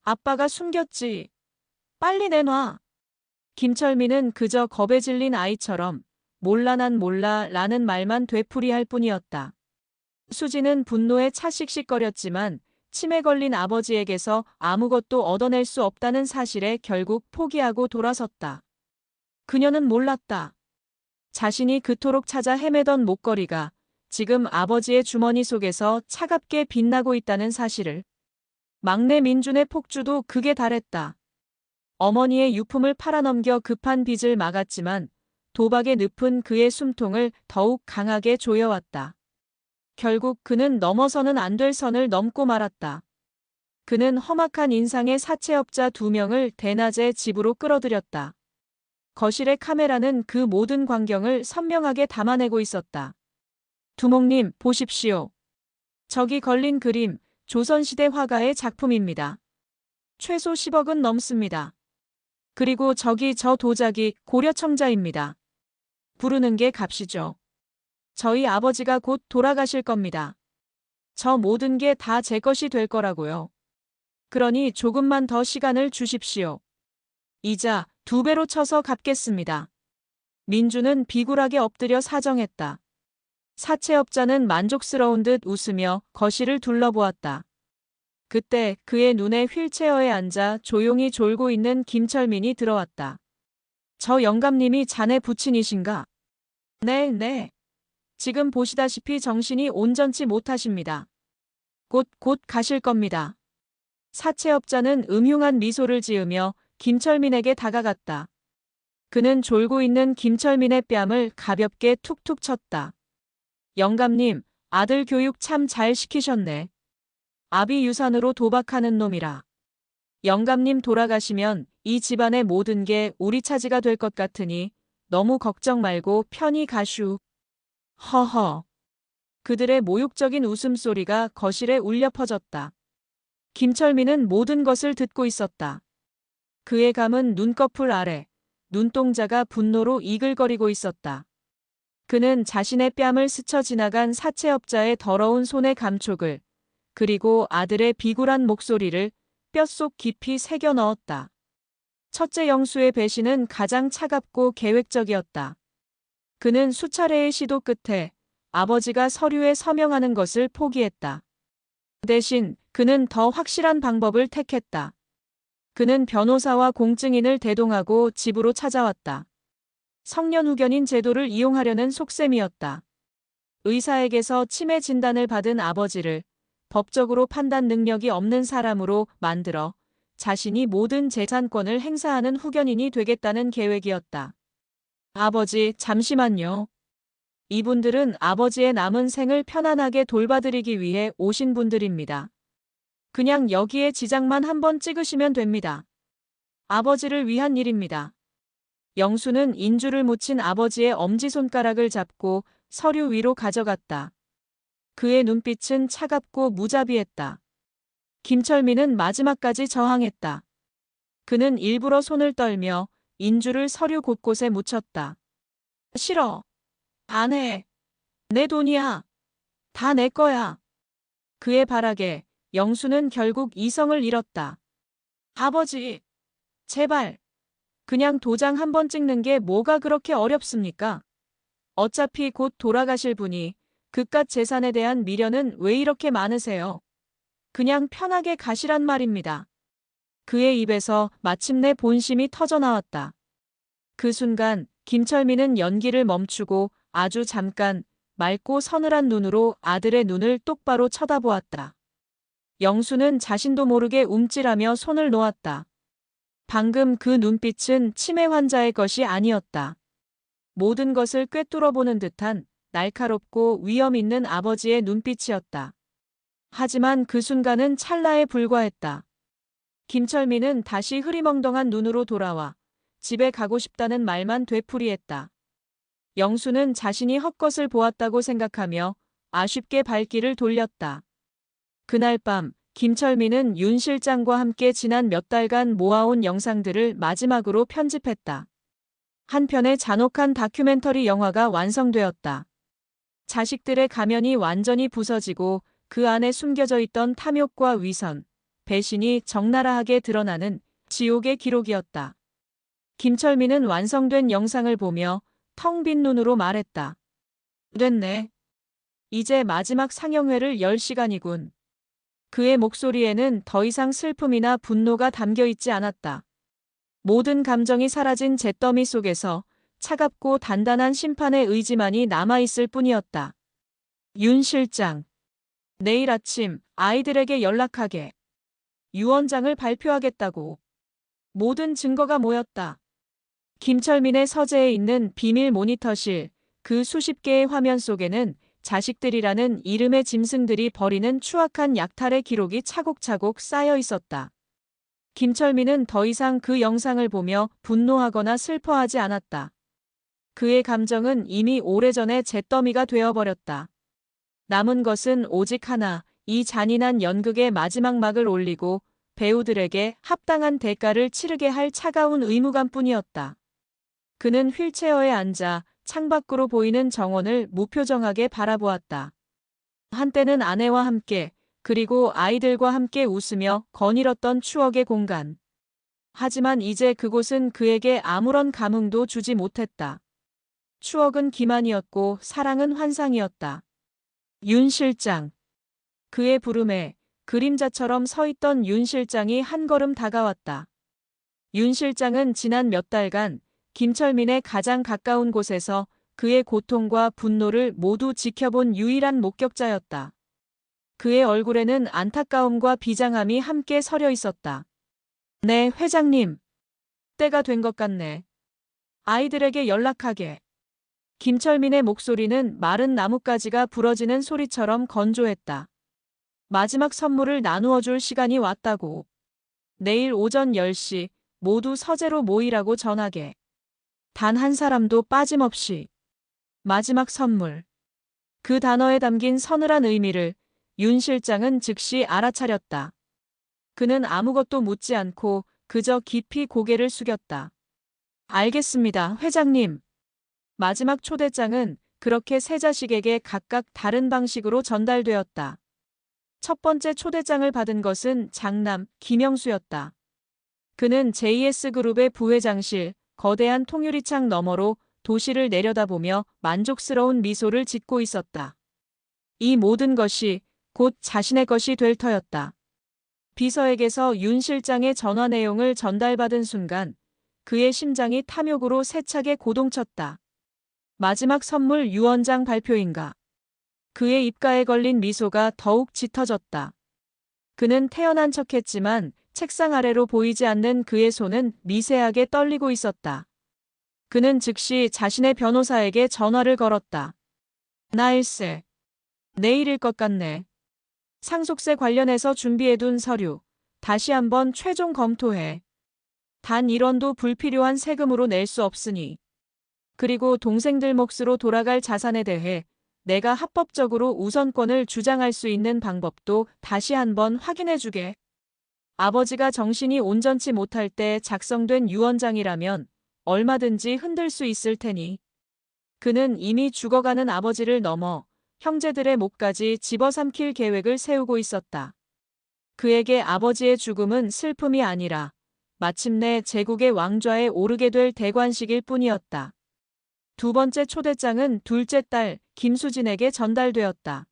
아빠가 숨겼지. 빨리 내놔. 김철민은 그저 겁에 질린 아이처럼 몰라 난 몰라 라는 말만 되풀이할 뿐이었다. 수지는 분노에 차씩씩거렸지만 치매 걸린 아버지에게서 아무것도 얻어낼 수 없다는 사실에 결국 포기하고 돌아섰다. 그녀는 몰랐다. 자신이 그토록 찾아 헤매던 목걸이가 지금 아버지의 주머니 속에서 차갑게 빛나고 있다는 사실을. 막내 민준의 폭주도 극에 달했다. 어머니의 유품을 팔아넘겨 급한 빚을 막았지만 도박의 늪은 그의 숨통을 더욱 강하게 조여왔다. 결국 그는 넘어서는 안 될 선을 넘고 말았다. 그는 험악한 인상의 사채업자 2명을 대낮에 집으로 끌어들였다. 거실의 카메라는 그 모든 광경을 선명하게 담아내고 있었다. 두목님, 보십시오. 저기 걸린 그림, 조선시대 화가의 작품입니다. 최소 10억은 넘습니다. 그리고 저기 저 도자기 고려청자입니다. 부르는 게 값이죠. 저희 아버지가 곧 돌아가실 겁니다. 저 모든 게 다 제 것이 될 거라고요. 그러니 조금만 더 시간을 주십시오. 이자 2배로 쳐서 갚겠습니다. 민주는 비굴하게 엎드려 사정했다. 사채업자는 만족스러운 듯 웃으며 거실을 둘러보았다. 그때 그의 눈에 휠체어에 앉아 조용히 졸고 있는 김철민이 들어왔다. 저 영감님이 자네 부친이신가? 네. 지금 보시다시피 정신이 온전치 못하십니다. 곧 가실 겁니다. 사채업자는 음흉한 미소를 지으며 김철민에게 다가갔다. 그는 졸고 있는 김철민의 뺨을 가볍게 툭툭 쳤다. 영감님, 아들 교육 참 잘 시키셨네. 아비 유산으로 도박하는 놈이라. 영감님 돌아가시면 이 집안의 모든 게 우리 차지가 될 것 같으니 너무 걱정 말고 편히 가슈. 허허. 그들의 모욕적인 웃음소리가 거실에 울려 퍼졌다. 김철민은 모든 것을 듣고 있었다. 그의 감은 눈꺼풀 아래, 눈동자가 분노로 이글거리고 있었다. 그는 자신의 뺨을 스쳐 지나간 사채업자의 더러운 손의 감촉을, 그리고 아들의 비굴한 목소리를 뼛속 깊이 새겨 넣었다. 첫째 영수의 배신은 가장 차갑고 계획적이었다. 그는 수차례의 시도 끝에 아버지가 서류에 서명하는 것을 포기했다. 대신 그는 더 확실한 방법을 택했다. 그는 변호사와 공증인을 대동하고 집으로 찾아왔다. 성년후견인 제도를 이용하려는 속셈이었다. 의사에게서 치매 진단을 받은 아버지를 법적으로 판단 능력이 없는 사람으로 만들어 자신이 모든 재산권을 행사하는 후견인이 되겠다는 계획이었다. 아버지, 잠시만요. 이분들은 아버지의 남은 생을 편안하게 돌봐드리기 위해 오신 분들입니다. 그냥 여기에 지장만 한번 찍으시면 됩니다. 아버지를 위한 일입니다. 영수는 인주를 묻힌 아버지의 엄지손가락을 잡고 서류 위로 가져갔다. 그의 눈빛은 차갑고 무자비했다. 김철민은 마지막까지 저항했다. 그는 일부러 손을 떨며 인주를 서류 곳곳에 묻혔다. 싫어. 안 해. 내 돈이야. 다 내 거야. 그의 발악에 영수는 결국 이성을 잃었다. 아버지, 제발. 그냥 도장 한 번 찍는 게 뭐가 그렇게 어렵습니까? 어차피 곧 돌아가실 분이 그깟 재산에 대한 미련은 왜 이렇게 많으세요? 그냥 편하게 가시란 말입니다. 그의 입에서 마침내 본심이 터져나왔다. 그 순간 김철민은 연기를 멈추고 아주 잠깐 맑고 서늘한 눈으로 아들의 눈을 똑바로 쳐다보았다. 영수는 자신도 모르게 움찔하며 손을 놓았다. 방금 그 눈빛은 치매 환자의 것이 아니었다. 모든 것을 꿰뚫어보는 듯한 날카롭고 위험 있는 아버지의 눈빛이었다. 하지만 그 순간은 찰나에 불과했다. 김철민은 다시 흐리멍덩한 눈으로 돌아와 집에 가고 싶다는 말만 되풀이했다. 영수는 자신이 헛것을 보았다고 생각하며 아쉽게 발길을 돌렸다. 그날 밤 김철민은 윤 실장과 함께 지난 몇 달간 모아온 영상들을 마지막으로 편집했다. 한 편의 잔혹한 다큐멘터리 영화가 완성되었다. 자식들의 가면이 완전히 부서지고 그 안에 숨겨져 있던 탐욕과 위선, 배신이 적나라하게 드러나는 지옥의 기록이었다. 김철민은 완성된 영상을 보며 텅 빈 눈으로 말했다. 됐네. 이제 마지막 상영회를 열 시간이군. 그의 목소리에는 더 이상 슬픔이나 분노가 담겨 있지 않았다. 모든 감정이 사라진 잿더미 속에서 차갑고 단단한 심판의 의지만이 남아있을 뿐이었다. 윤 실장. 내일 아침 아이들에게 연락하게. 유언장을 발표하겠다고. 모든 증거가 모였다. 김철민의 서재에 있는 비밀 모니터실, 그 수십 개의 화면 속에는 자식들이라는 이름의 짐승들이 벌이는 추악한 약탈의 기록이 차곡차곡 쌓여 있었다. 김철민은 더 이상 그 영상을 보며 분노하거나 슬퍼하지 않았다. 그의 감정은 이미 오래전에 잿더미가 되어버렸다. 남은 것은 오직 하나, 이 잔인한 연극의 마지막 막을 올리고 배우들에게 합당한 대가를 치르게 할 차가운 의무감뿐이었다. 그는 휠체어에 앉아 창밖으로 보이는 정원을 무표정하게 바라보았다. 한때는 아내와 함께, 그리고 아이들과 함께 웃으며 거닐었던 추억의 공간. 하지만 이제 그곳은 그에게 아무런 감흥도 주지 못했다. 추억은 기만이었고 사랑은 환상이었다. 윤 실장. 그의 부름에 그림자처럼 서 있던 윤 실장이 한 걸음 다가왔다. 윤 실장은 지난 몇 달간 김철민의 가장 가까운 곳에서 그의 고통과 분노를 모두 지켜본 유일한 목격자였다. 그의 얼굴에는 안타까움과 비장함이 함께 서려 있었다. 네, 회장님. 때가 된 것 같네. 아이들에게 연락하게. 김철민의 목소리는 마른 나뭇가지가 부러지는 소리처럼 건조했다. 마지막 선물을 나누어 줄 시간이 왔다고. 내일 오전 10시 모두 서재로 모이라고 전하게. 단 한 사람도 빠짐없이. 마지막 선물. 그 단어에 담긴 서늘한 의미를 윤 실장은 즉시 알아차렸다. 그는 아무것도 묻지 않고 그저 깊이 고개를 숙였다. 알겠습니다, 회장님. 마지막 초대장은 그렇게 세 자식에게 각각 다른 방식으로 전달되었다. 첫 번째 초대장을 받은 것은 장남 김영수였다. 그는 JS그룹의 부회장실, 거대한 통유리창 너머로 도시를 내려다보며 만족스러운 미소를 짓고 있었다. 이 모든 것이 곧 자신의 것이 될 터였다. 비서에게서 윤 실장의 전화 내용을 전달받은 순간 그의 심장이 탐욕으로 세차게 고동쳤다. 마지막 선물 유언장 발표인가. 그의 입가에 걸린 미소가 더욱 짙어졌다. 그는 태연한 척했지만 책상 아래로 보이지 않는 그의 손은 미세하게 떨리고 있었다. 그는 즉시 자신의 변호사에게 전화를 걸었다. 나일세. 내일일 것 같네. 상속세 관련해서 준비해둔 서류. 다시 한번 최종 검토해. 단 1원도 불필요한 세금으로 낼 수 없으니. 그리고 동생들 몫으로 돌아갈 자산에 대해 내가 합법적으로 우선권을 주장할 수 있는 방법도 다시 한번 확인해주게. 아버지가 정신이 온전치 못할 때 작성된 유언장이라면 얼마든지 흔들 수 있을 테니. 그는 이미 죽어가는 아버지를 넘어 형제들의 목까지 집어삼킬 계획을 세우고 있었다. 그에게 아버지의 죽음은 슬픔이 아니라 마침내 제국의 왕좌에 오르게 될 대관식일 뿐이었다. 두 번째 초대장은 둘째 딸 김수진에게 전달되었다.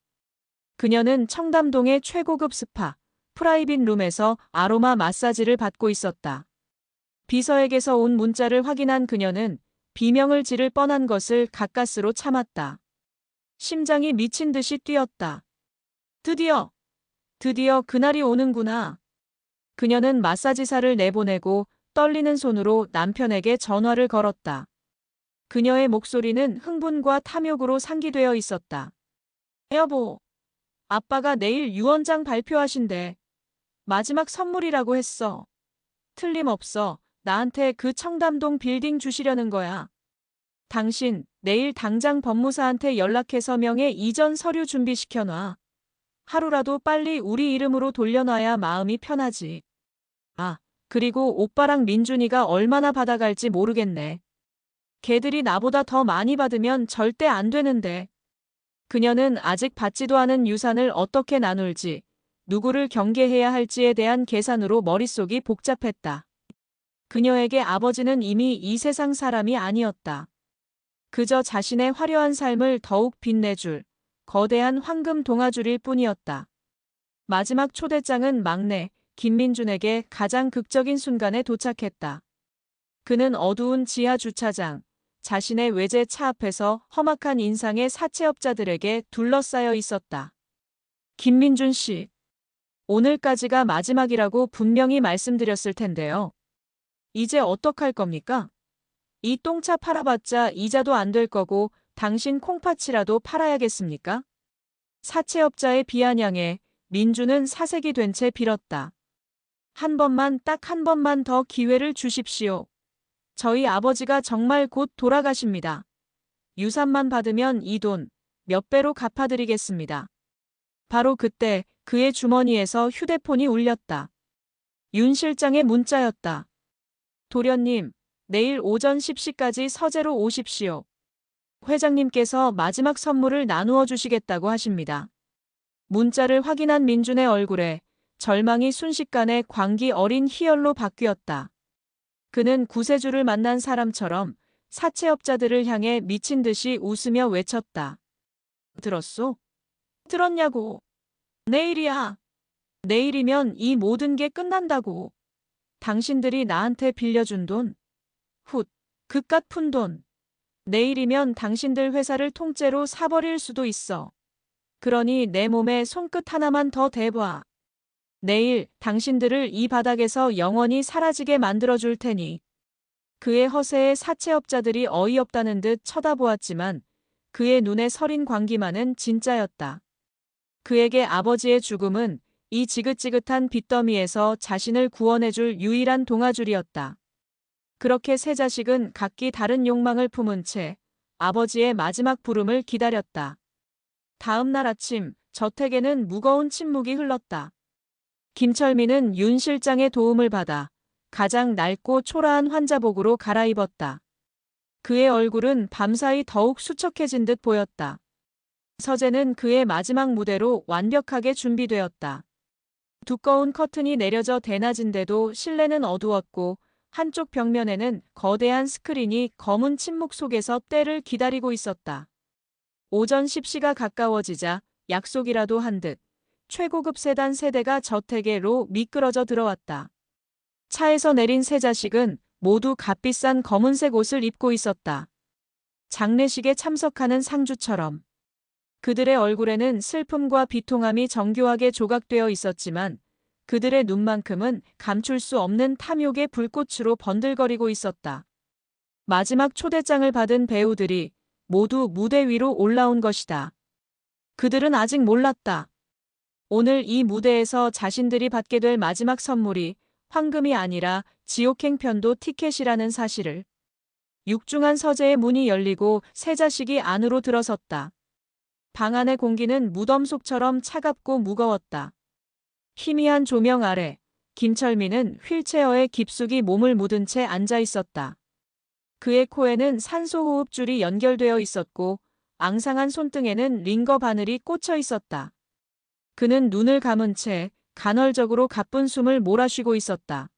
그녀는 청담동의 최고급 스파, 프라이빗 룸에서 아로마 마사지를 받고 있었다. 비서에게서 온 문자를 확인한 그녀는 비명을 지를 뻔한 것을 가까스로 참았다. 심장이 미친 듯이 뛰었다. 드디어 드디어 그날이 오는구나. 그녀는 마사지사를 내보내고 떨리는 손으로 남편에게 전화를 걸었다. 그녀의 목소리는 흥분과 탐욕으로 상기되어 있었다. 여보, 아빠가 내일 유언장 발표하신대. 마지막 선물이라고 했어. 틀림없어. 나한테 그 청담동 빌딩 주시려는 거야. 당신, 내일 당장 법무사한테 연락해서 명예 이전 서류 준비시켜놔. 하루라도 빨리 우리 이름으로 돌려놔야 마음이 편하지. 아, 그리고 오빠랑 민준이가 얼마나 받아갈지 모르겠네. 걔들이 나보다 더 많이 받으면 절대 안 되는데. 그녀는 아직 받지도 않은 유산을 어떻게 나눌지, 누구를 경계해야 할지에 대한 계산으로 머릿속이 복잡했다. 그녀에게 아버지는 이미 이 세상 사람이 아니었다. 그저 자신의 화려한 삶을 더욱 빛내줄 거대한 황금 동아줄일 뿐이었다. 마지막 초대장은 막내 김민준에게 가장 극적인 순간에 도착했다. 그는 어두운 지하 주차장, 자신의 외제차 앞에서 험악한 인상의 사채업자들에게 둘러싸여 있었다. 김민준 씨, 오늘까지가 마지막이라고 분명히 말씀드렸을 텐데요. 이제 어떡할 겁니까? 이 똥차 팔아봤자 이자도 안 될 거고 당신 콩팥이라도 팔아야겠습니까? 사채업자의 비아냥에 민주는 사색이 된 채 빌었다. 한 번만, 딱 한 번만 더 기회를 주십시오. 저희 아버지가 정말 곧 돌아가십니다. 유산만 받으면 이 돈 몇 배로 갚아드리겠습니다. 바로 그때 그의 주머니에서 휴대폰이 울렸다. 윤 실장의 문자였다. 도련님, 내일 오전 10시까지 서재로 오십시오. 회장님께서 마지막 선물을 나누어 주시겠다고 하십니다. 문자를 확인한 민준의 얼굴에 절망이 순식간에 광기 어린 희열로 바뀌었다. 그는 구세주를 만난 사람처럼 사채업자들을 향해 미친 듯이 웃으며 외쳤다. 들었소? 들었냐고. 내일이야. 내일이면 이 모든 게 끝난다고. 당신들이 나한테 빌려준 돈. 훗, 그깟 푼 돈. 내일이면 당신들 회사를 통째로 사버릴 수도 있어. 그러니 내 몸에 손끝 하나만 더 대봐. 내일 당신들을 이 바닥에서 영원히 사라지게 만들어줄 테니. 그의 허세에 사채업자들이 어이없다는 듯 쳐다보았지만 그의 눈에 서린 광기만은 진짜였다. 그에게 아버지의 죽음은 이 지긋지긋한 빚더미에서 자신을 구원해줄 유일한 동아줄이었다. 그렇게 세 자식은 각기 다른 욕망을 품은 채 아버지의 마지막 부름을 기다렸다. 다음 날 아침 저택에는 무거운 침묵이 흘렀다. 김철민은 윤 실장의 도움을 받아 가장 낡고 초라한 환자복으로 갈아입었다. 그의 얼굴은 밤사이 더욱 수척해진 듯 보였다. 서재는 그의 마지막 무대로 완벽하게 준비되었다. 두꺼운 커튼이 내려져 대낮인데도 실내는 어두웠고 한쪽 벽면에는 거대한 스크린이 검은 침묵 속에서 때를 기다리고 있었다. 오전 10시가 가까워지자 약속이라도 한 듯 최고급 세단 세대가 저택에로 미끄러져 들어왔다. 차에서 내린 세 자식은 모두 값비싼 검은색 옷을 입고 있었다. 장례식에 참석하는 상주처럼. 그들의 얼굴에는 슬픔과 비통함이 정교하게 조각되어 있었지만 그들의 눈만큼은 감출 수 없는 탐욕의 불꽃으로 번들거리고 있었다. 마지막 초대장을 받은 배우들이 모두 무대 위로 올라온 것이다. 그들은 아직 몰랐다. 오늘 이 무대에서 자신들이 받게 될 마지막 선물이 황금이 아니라 지옥행편도 티켓이라는 사실을. 육중한 서재의 문이 열리고 세 자식이 안으로 들어섰다. 방 안의 공기는 무덤 속처럼 차갑고 무거웠다. 희미한 조명 아래 김철민은 휠체어에 깊숙이 몸을 묻은 채 앉아 있었다. 그의 코에는 산소호흡줄이 연결되어 있었고 앙상한 손등에는 링거 바늘이 꽂혀 있었다. 그는 눈을 감은 채 간헐적으로 가쁜 숨을 몰아쉬고 있었다.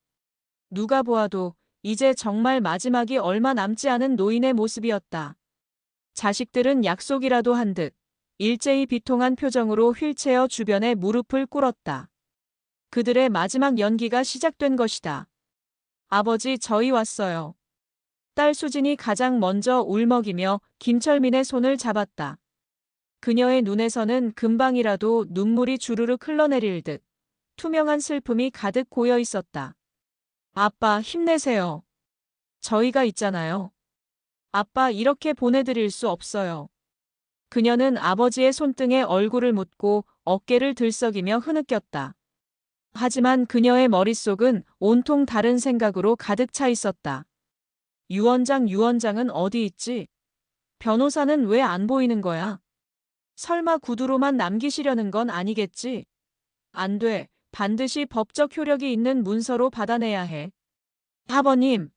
누가 보아도 이제 정말 마지막이 얼마 남지 않은 노인의 모습이었다. 자식들은 약속이라도 한 듯 일제히 비통한 표정으로 휠체어 주변에 무릎을 꿇었다. 그들의 마지막 연기가 시작된 것이다. 아버지, 저희 왔어요. 딸 수진이 가장 먼저 울먹이며 김철민의 손을 잡았다. 그녀의 눈에서는 금방이라도 눈물이 주르륵 흘러내릴 듯 투명한 슬픔이 가득 고여 있었다. 아빠, 힘내세요. 저희가 있잖아요. 아빠, 이렇게 보내드릴 수 없어요. 그녀는 아버지의 손등에 얼굴을 묻고 어깨를 들썩이며 흐느꼈다. 하지만 그녀의 머릿속은 온통 다른 생각으로 가득 차 있었다. 유원장은 어디 있지? 변호사는 왜 안 보이는 거야? 설마 구두로만 남기시려는 건 아니겠지? 안 돼. 반드시 법적 효력이 있는 문서로 받아내야 해. 아버님.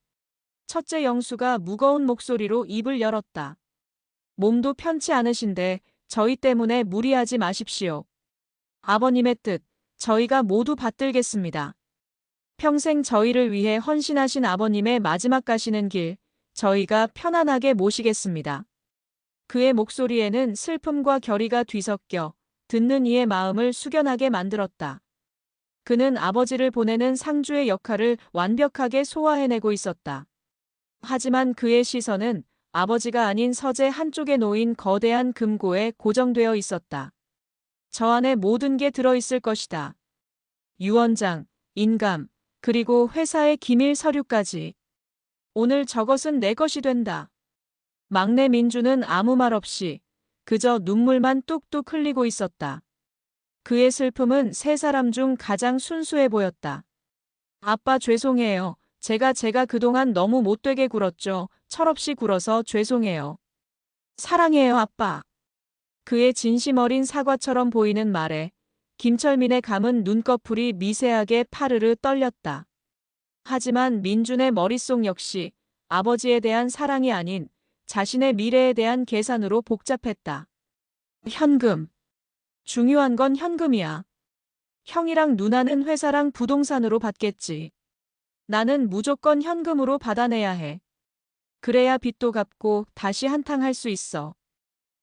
첫째 영수가 무거운 목소리로 입을 열었다. 몸도 편치 않으신데 저희 때문에 무리하지 마십시오. 아버님의 뜻, 저희가 모두 받들겠습니다. 평생 저희를 위해 헌신하신 아버님의 마지막 가시는 길, 저희가 편안하게 모시겠습니다. 그의 목소리에는 슬픔과 결의가 뒤섞여 듣는 이의 마음을 숙연하게 만들었다. 그는 아버지를 보내는 상주의 역할을 완벽하게 소화해내고 있었다. 하지만 그의 시선은 아버지가 아닌 서재 한쪽에 놓인 거대한 금고에 고정되어 있었다. 저 안에 모든 게 들어있을 것이다. 유원장, 인감, 그리고 회사의 기밀 서류까지. 오늘 저것은 내 것이 된다. 막내 민주는 아무 말 없이 그저 눈물만 뚝뚝 흘리고 있었다. 그의 슬픔은 세 사람 중 가장 순수해 보였다. 아빠 죄송해요. 제가 그동안 너무 못되게 굴었죠. 철없이 굴어서 죄송해요. 사랑해요, 아빠. 그의 진심 어린 사과처럼 보이는 말에 김철민의 감은 눈꺼풀이 미세하게 파르르 떨렸다. 하지만 민준의 머릿속 역시 아버지에 대한 사랑이 아닌 자신의 미래에 대한 계산으로 복잡했다. 현금. 중요한 건 현금이야. 형이랑 누나는 회사랑 부동산으로 받겠지. 나는 무조건 현금으로 받아내야 해. 그래야 빚도 갚고 다시 한탕할 수 있어.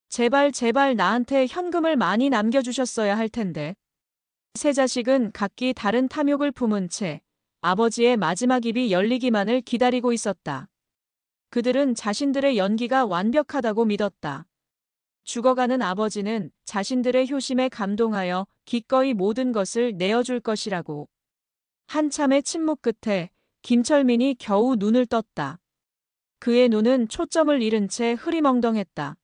제발 나한테 현금을 많이 남겨주셨어야 할 텐데. 세 자식은 각기 다른 탐욕을 품은 채 아버지의 마지막 입이 열리기만을 기다리고 있었다. 그들은 자신들의 연기가 완벽하다고 믿었다. 죽어가는 아버지는 자신들의 효심에 감동하여 기꺼이 모든 것을 내어줄 것이라고. 한참의 침묵 끝에 김철민이 겨우 눈을 떴다. 그의 눈은 초점을 잃은 채 흐리멍덩했다.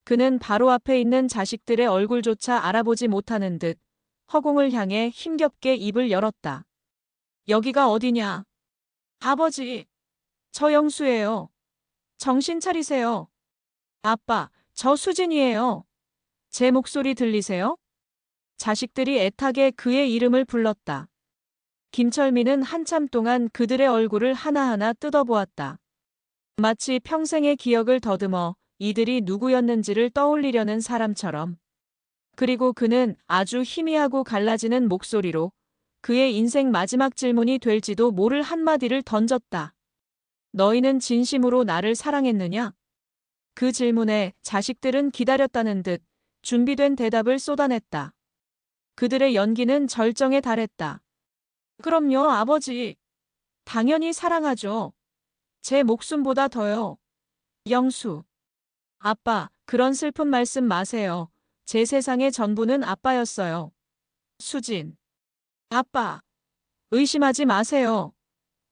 그는 바로 앞에 있는 자식들의 얼굴조차 알아보지 못하는 듯 허공을 향해 힘겹게 입을 열었다. 여기가 어디냐? 아버지, 저 영수예요. 정신 차리세요. 아빠, 저 수진이에요. 제 목소리 들리세요? 자식들이 애타게 그의 이름을 불렀다. 김철민은 한참 동안 그들의 얼굴을 하나하나 뜯어보았다. 마치 평생의 기억을 더듬어 이들이 누구였는지를 떠올리려는 사람처럼. 그리고 그는 아주 희미하고 갈라지는 목소리로 그의 인생 마지막 질문이 될지도 모를 한마디를 던졌다. 너희는 진심으로 나를 사랑했느냐? 그 질문에 자식들은 기다렸다는 듯 준비된 대답을 쏟아냈다. 그들의 연기는 절정에 달했다. 그럼요, 아버지. 당연히 사랑하죠. 제 목숨보다 더요. 영수. 아빠, 그런 슬픈 말씀 마세요. 제 세상의 전부는 아빠였어요. 수진. 아빠. 의심하지 마세요.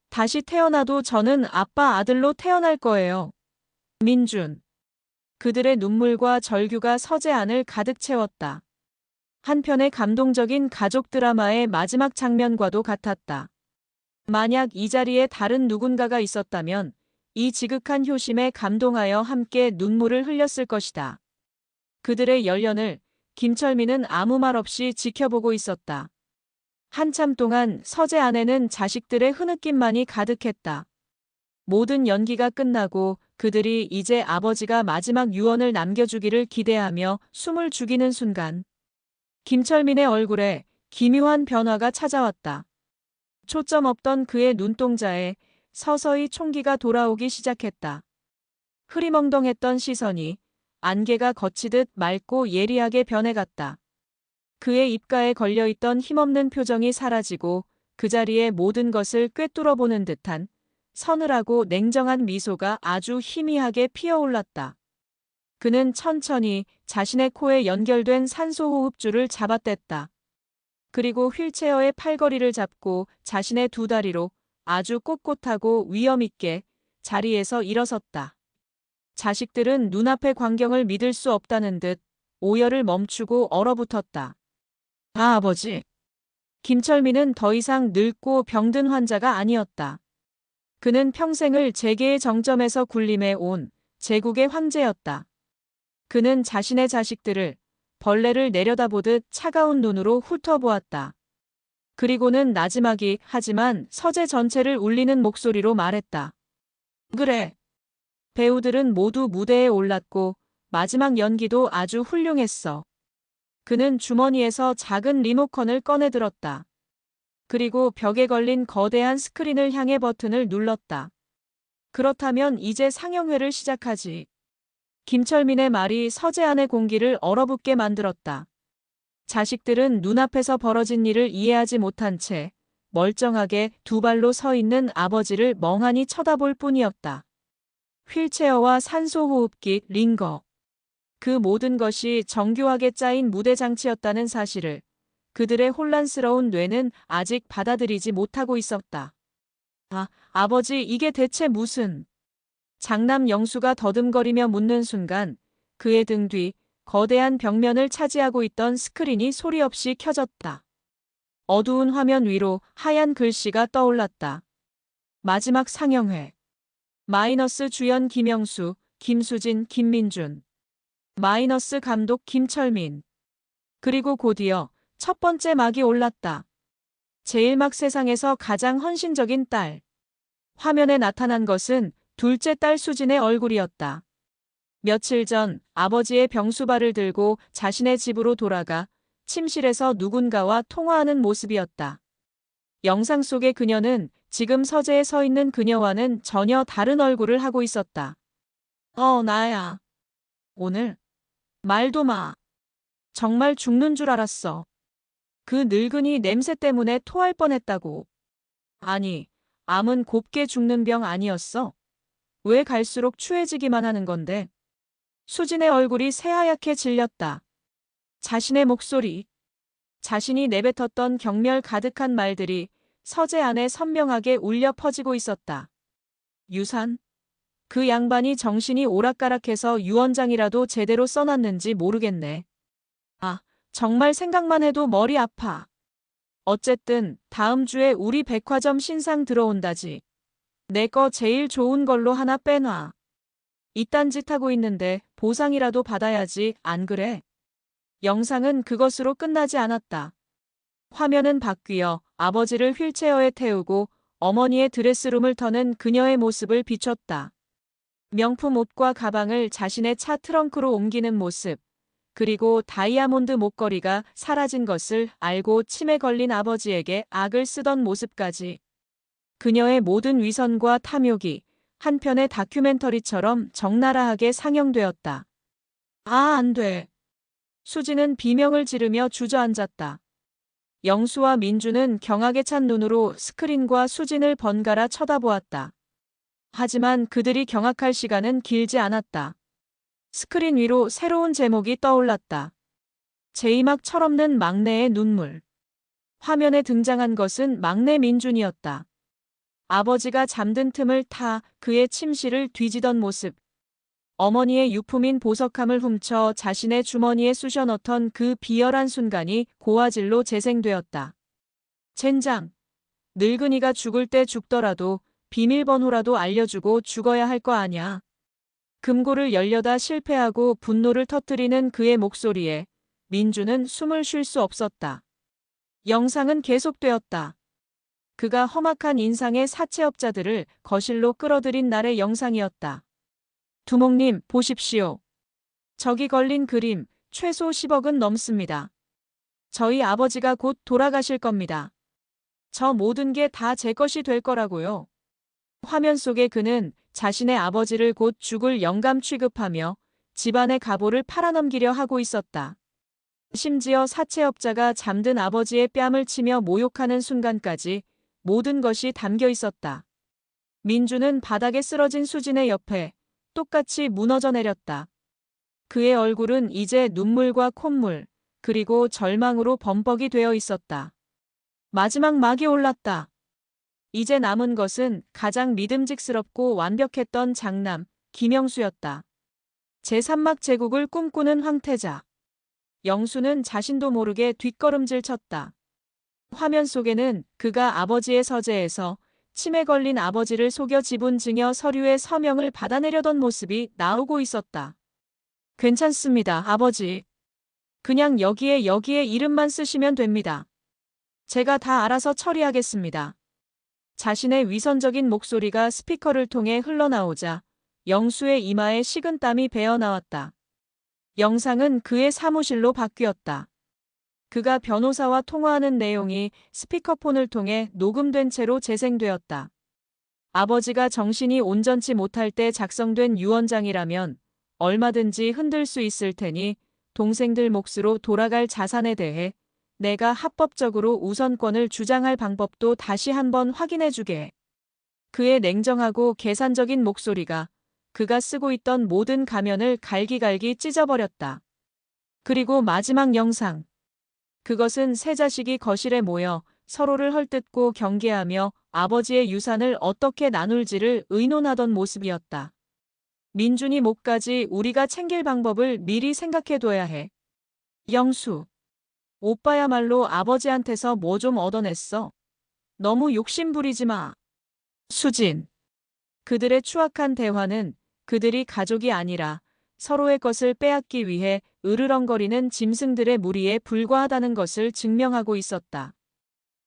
다시 태어나도 저는 아빠 아들로 태어날 거예요. 민준. 그들의 눈물과 절규가 서재 안을 가득 채웠다. 한편의 감동적인 가족 드라마의 마지막 장면과도 같았다. 만약 이 자리에 다른 누군가가 있었다면 이 지극한 효심에 감동하여 함께 눈물을 흘렸을 것이다. 그들의 열연을 김철민은 아무 말 없이 지켜보고 있었다. 한참 동안 서재 안에는 자식들의 흐느낌만이 가득했다. 모든 연기가 끝나고 그들이 이제 아버지가 마지막 유언을 남겨주기를 기대하며 숨을 죽이는 순간 김철민의 얼굴에 기묘한 변화가 찾아왔다. 초점 없던 그의 눈동자에 서서히 총기가 돌아오기 시작했다. 흐리멍덩했던 시선이 안개가 거치듯 맑고 예리하게 변해갔다. 그의 입가에 걸려있던 힘없는 표정이 사라지고 그 자리에 모든 것을 꿰뚫어보는 듯한 서늘하고 냉정한 미소가 아주 희미하게 피어올랐다. 그는 천천히 자신의 코에 연결된 산소호흡줄을 잡아뗐다. 그리고 휠체어의 팔걸이를 잡고 자신의 두 다리로 아주 꼿꼿하고 위엄있게 자리에서 일어섰다. 자식들은 눈앞의 광경을 믿을 수 없다는 듯 오열을 멈추고 얼어붙었다. 아, 아버지. 김철민은 더 이상 늙고 병든 환자가 아니었다. 그는 평생을 재계의 정점에서 군림해 온 제국의 황제였다. 그는 자신의 자식들을 벌레를 내려다보듯 차가운 눈으로 훑어보았다. 그리고는 나지막이 하지만 서재 전체를 울리는 목소리로 말했다. 그래. 배우들은 모두 무대에 올랐고 마지막 연기도 아주 훌륭했어. 그는 주머니에서 작은 리모컨을 꺼내들었다. 그리고 벽에 걸린 거대한 스크린을 향해 버튼을 눌렀다. 그렇다면 이제 상영회를 시작하지. 김철민의 말이 서재 안의 공기를 얼어붙게 만들었다. 자식들은 눈앞에서 벌어진 일을 이해하지 못한 채 멀쩡하게 두 발로 서 있는 아버지를 멍하니 쳐다볼 뿐이었다. 휠체어와 산소호흡기, 링거. 그 모든 것이 정교하게 짜인 무대 장치였다는 사실을 그들의 혼란스러운 뇌는 아직 받아들이지 못하고 있었다. 아, 아버지, 이게 대체 무슨... 장남 영수가 더듬거리며 묻는 순간 그의 등 뒤 거대한 벽면을 차지하고 있던 스크린이 소리 없이 켜졌다. 어두운 화면 위로 하얀 글씨가 떠올랐다. 마지막 상영회. 마이너스 주연 김영수, 김수진, 김민준. 마이너스 감독 김철민. 그리고 곧이어 첫 번째 막이 올랐다. 제1막 세상에서 가장 헌신적인 딸. 화면에 나타난 것은 둘째 딸 수진의 얼굴이었다. 며칠 전 아버지의 병수발을 들고 자신의 집으로 돌아가 침실에서 누군가와 통화하는 모습이었다. 영상 속의 그녀는 지금 서재에 서 있는 그녀와는 전혀 다른 얼굴을 하고 있었다. 나야. 오늘? 말도 마. 정말 죽는 줄 알았어. 그 늙은이 냄새 때문에 토할 뻔했다고. 아니, 암은 곱게 죽는 병 아니었어? 왜 갈수록 추해지기만 하는 건데? 수진의 얼굴이 새하얗게 질렸다. 자신의 목소리, 자신이 내뱉었던 경멸 가득한 말들이 서재 안에 선명하게 울려 퍼지고 있었다. 유산? 그 양반이 정신이 오락가락해서 유언장이라도 제대로 써놨는지 모르겠네. 아, 정말 생각만 해도 머리 아파. 어쨌든 다음 주에 우리 백화점 신상 들어온다지. 내 거 제일 좋은 걸로 하나 빼놔. 이딴 짓 하고 있는데 보상이라도 받아야지, 안 그래? 영상은 그것으로 끝나지 않았다. 화면은 바뀌어 아버지를 휠체어에 태우고 어머니의 드레스룸을 터는 그녀의 모습을 비췄다. 명품 옷과 가방을 자신의 차 트렁크로 옮기는 모습, 그리고 다이아몬드 목걸이가 사라진 것을 알고 침에 걸린 아버지에게 악을 쓰던 모습까지. 그녀의 모든 위선과 탐욕이 한 편의 다큐멘터리처럼 적나라하게 상영되었다. 아, 안 돼. 수지는 비명을 지르며 주저앉았다. 영수와 민주는 경악에 찬 눈으로 스크린과 수진을 번갈아 쳐다보았다. 하지만 그들이 경악할 시간은 길지 않았다. 스크린 위로 새로운 제목이 떠올랐다. 제2막 철없는 막내의 눈물. 화면에 등장한 것은 막내 민준이었다. 아버지가 잠든 틈을 타 그의 침실을 뒤지던 모습. 어머니의 유품인 보석함을 훔쳐 자신의 주머니에 쑤셔 넣던 그 비열한 순간이 고화질로 재생되었다. 젠장. 늙은이가 죽을 때 죽더라도 비밀번호라도 알려주고 죽어야 할 거 아냐. 금고를 열려다 실패하고 분노를 터뜨리는 그의 목소리에 민주는 숨을 쉴 수 없었다. 영상은 계속되었다. 그가 험악한 인상의 사채업자들을 거실로 끌어들인 날의 영상이었다. 두목님, 보십시오. 저기 걸린 그림, 최소 10억은 넘습니다. 저희 아버지가 곧 돌아가실 겁니다. 저 모든 게 다 제 것이 될 거라고요. 화면 속에 그는 자신의 아버지를 곧 죽을 영감 취급하며 집안의 가보를 팔아넘기려 하고 있었다. 심지어 사채업자가 잠든 아버지의 뺨을 치며 모욕하는 순간까지 모든 것이 담겨 있었다. 민주는 바닥에 쓰러진 수진의 옆에 똑같이 무너져 내렸다. 그의 얼굴은 이제 눈물과 콧물, 그리고 절망으로 범벅이 되어 있었다. 마지막 막이 올랐다. 이제 남은 것은 가장 믿음직스럽고 완벽했던 장남, 김영수였다. 제3막 제국을 꿈꾸는 황태자. 영수는 자신도 모르게 뒷걸음질 쳤다. 화면 속에는 그가 아버지의 서재에서 치매 걸린 아버지를 속여 지분 증여 서류에 서명을 받아내려던 모습이 나오고 있었다. 괜찮습니다, 아버지. 그냥 여기에 이름만 쓰시면 됩니다. 제가 다 알아서 처리하겠습니다. 자신의 위선적인 목소리가 스피커를 통해 흘러나오자 영수의 이마에 식은땀이 배어나왔다. 영상은 그의 사무실로 바뀌었다. 그가 변호사와 통화하는 내용이 스피커폰을 통해 녹음된 채로 재생되었다. 아버지가 정신이 온전치 못할 때 작성된 유언장이라면 얼마든지 흔들 수 있을 테니 동생들 몫으로 돌아갈 자산에 대해 내가 합법적으로 우선권을 주장할 방법도 다시 한번 확인해주게. 그의 냉정하고 계산적인 목소리가 그가 쓰고 있던 모든 가면을 갈기갈기 찢어버렸다. 그리고 마지막 영상. 그것은 세 자식이 거실에 모여 서로를 헐뜯고 경계하며 아버지의 유산을 어떻게 나눌지를 의논하던 모습이었다. 민준이 목까지 우리가 챙길 방법을 미리 생각해둬야 해. 영수. 오빠야말로 아버지한테서 뭐 좀 얻어냈어. 너무 욕심 부리지 마. 수진. 그들의 추악한 대화는 그들이 가족이 아니라 서로의 것을 빼앗기 위해 으르렁거리는 짐승들의 무리에 불과하다는 것을 증명하고 있었다.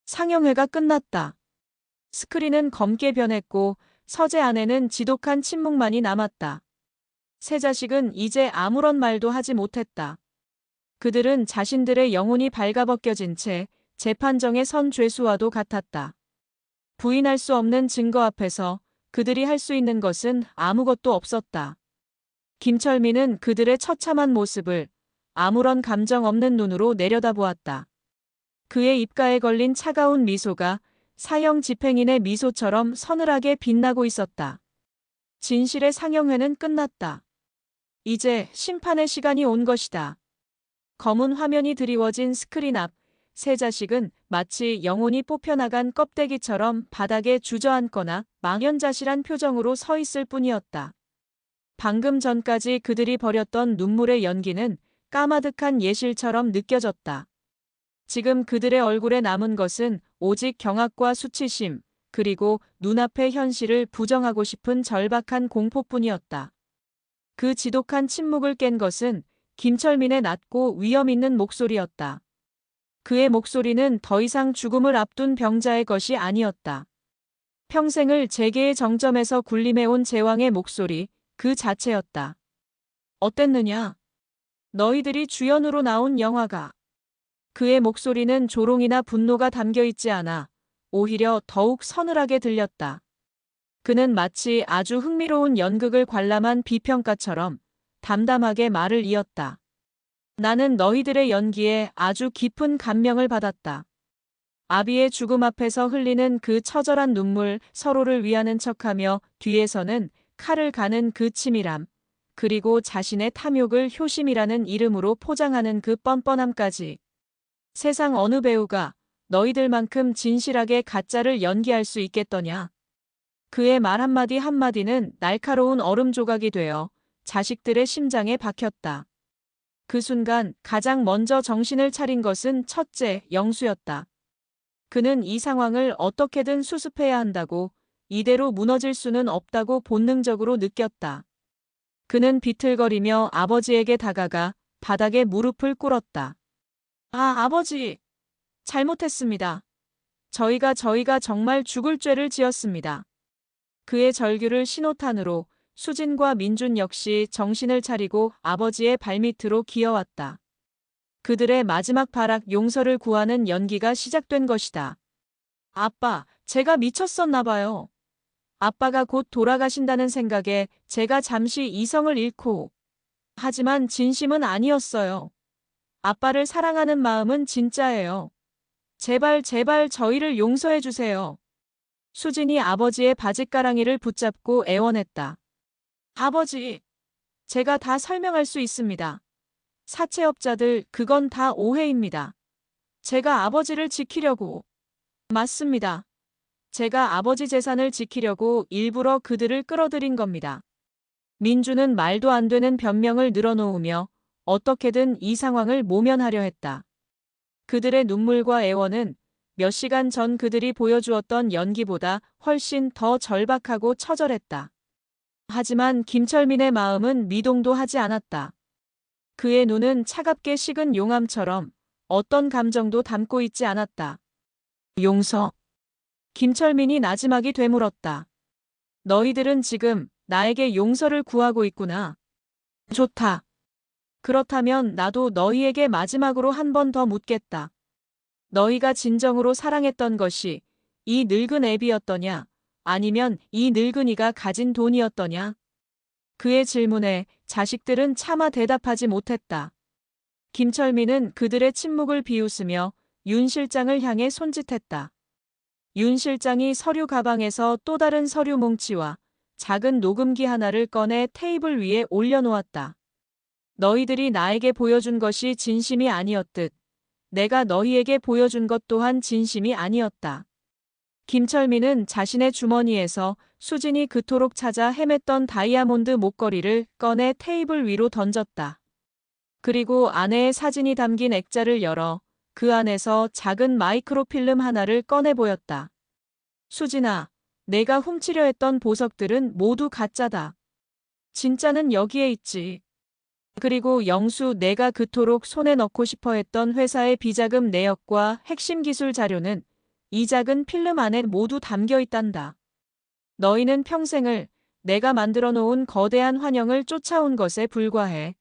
상영회가 끝났다. 스크린은 검게 변했고 서재 안에는 지독한 침묵만이 남았다. 세 자식은 이제 아무런 말도 하지 못했다. 그들은 자신들의 영혼이 발가벗겨진 채 재판정에 선 죄수와도 같았다. 부인할 수 없는 증거 앞에서 그들이 할 수 있는 것은 아무것도 없었다. 김철민은 그들의 처참한 모습을 아무런 감정 없는 눈으로 내려다보았다. 그의 입가에 걸린 차가운 미소가 사형 집행인의 미소처럼 서늘하게 빛나고 있었다. 진실의 상영회는 끝났다. 이제 심판의 시간이 온 것이다. 검은 화면이 드리워진 스크린 앞, 세 자식은 마치 영혼이 뽑혀나간 껍데기처럼 바닥에 주저앉거나 망연자실한 표정으로 서 있을 뿐이었다. 방금 전까지 그들이 벌였던 눈물의 연기는 까마득한 예실처럼 느껴졌다. 지금 그들의 얼굴에 남은 것은 오직 경악과 수치심, 그리고 눈앞의 현실을 부정하고 싶은 절박한 공포뿐이었다. 그 지독한 침묵을 깬 것은 김철민의 낮고 위험 있는 목소리였다. 그의 목소리는 더 이상 죽음을 앞둔 병자의 것이 아니었다. 평생을 재계의 정점에서 군림해온 제왕의 목소리, 그 자체였다. 어땠느냐? 너희들이 주연으로 나온 영화가. 그의 목소리는 조롱이나 분노가 담겨 있지 않아 오히려 더욱 서늘하게 들렸다. 그는 마치 아주 흥미로운 연극을 관람한 비평가처럼 담담하게 말을 이었다. 나는 너희들의 연기에 아주 깊은 감명을 받았다. 아비의 죽음 앞에서 흘리는 그 처절한 눈물, 서로를 위하는 척하며 뒤에서는 칼을 가는 그 치밀함, 그리고 자신의 탐욕을 효심이라는 이름으로 포장하는 그 뻔뻔함까지. 세상 어느 배우가 너희들만큼 진실하게 가짜를 연기할 수 있겠더냐. 그의 말 한마디 한마디는 날카로운 얼음 조각이 되어 자식들의 심장에 박혔다. 그 순간 가장 먼저 정신을 차린 것은 첫째, 영수였다. 그는 이 상황을 어떻게든 수습해야 한다고, 이대로 무너질 수는 없다고 본능적으로 느꼈다. 그는 비틀거리며 아버지에게 다가가 바닥에 무릎을 꿇었다. 아버지. 잘못했습니다. 저희가 정말 죽을 죄를 지었습니다. 그의 절규를 신호탄으로 수진과 민준 역시 정신을 차리고 아버지의 발밑으로 기어왔다. 그들의 마지막 발악 용서를 구하는 연기가 시작된 것이다. 아빠, 제가 미쳤었나 봐요. 아빠가 곧 돌아가신다는 생각에 제가 잠시 이성을 잃고. 하지만 진심은 아니었어요. 아빠를 사랑하는 마음은 진짜예요. 제발 저희를 용서해 주세요. 수진이 아버지의 바짓가랑이를 붙잡고 애원했다. 아버지, 제가 다 설명할 수 있습니다. 사채업자들, 그건 다 오해입니다. 제가 아버지를 지키려고. 맞습니다. 제가 아버지 재산을 지키려고 일부러 그들을 끌어들인 겁니다. 민주는 말도 안 되는 변명을 늘어놓으며 어떻게든 이 상황을 모면하려 했다. 그들의 눈물과 애원은 몇 시간 전 그들이 보여주었던 연기보다 훨씬 더 절박하고 처절했다. 하지만 김철민의 마음은 미동도 하지 않았다. 그의 눈은 차갑게 식은 용암처럼 어떤 감정도 담고 있지 않았다. 용서. 김철민이 나지막이 되물었다. 너희들은 지금 나에게 용서를 구하고 있구나. 좋다. 그렇다면 나도 너희에게 마지막으로 한 번 더 묻겠다. 너희가 진정으로 사랑했던 것이 이 늙은 애비였더냐? 아니면 이 늙은이가 가진 돈이었더냐? 그의 질문에 자식들은 차마 대답하지 못했다. 김철민은 그들의 침묵을 비웃으며 윤 실장을 향해 손짓했다. 윤 실장이 서류 가방에서 또 다른 서류 뭉치와 작은 녹음기 하나를 꺼내 테이블 위에 올려놓았다. 너희들이 나에게 보여준 것이 진심이 아니었듯 내가 너희에게 보여준 것 또한 진심이 아니었다. 김철민은 자신의 주머니에서 수진이 그토록 찾아 헤맸던 다이아몬드 목걸이를 꺼내 테이블 위로 던졌다. 그리고 아내의 사진이 담긴 액자를 열어 그 안에서 작은 마이크로필름 하나를 꺼내 보였다. 수진아, 내가 훔치려 했던 보석들은 모두 가짜다. 진짜는 여기에 있지. 그리고 영수, 내가 그토록 손에 넣고 싶어 했던 회사의 비자금 내역과 핵심 기술 자료는 이 작은 필름 안에 모두 담겨 있단다. 너희는 평생을 내가 만들어 놓은 거대한 환영을 쫓아온 것에 불과해.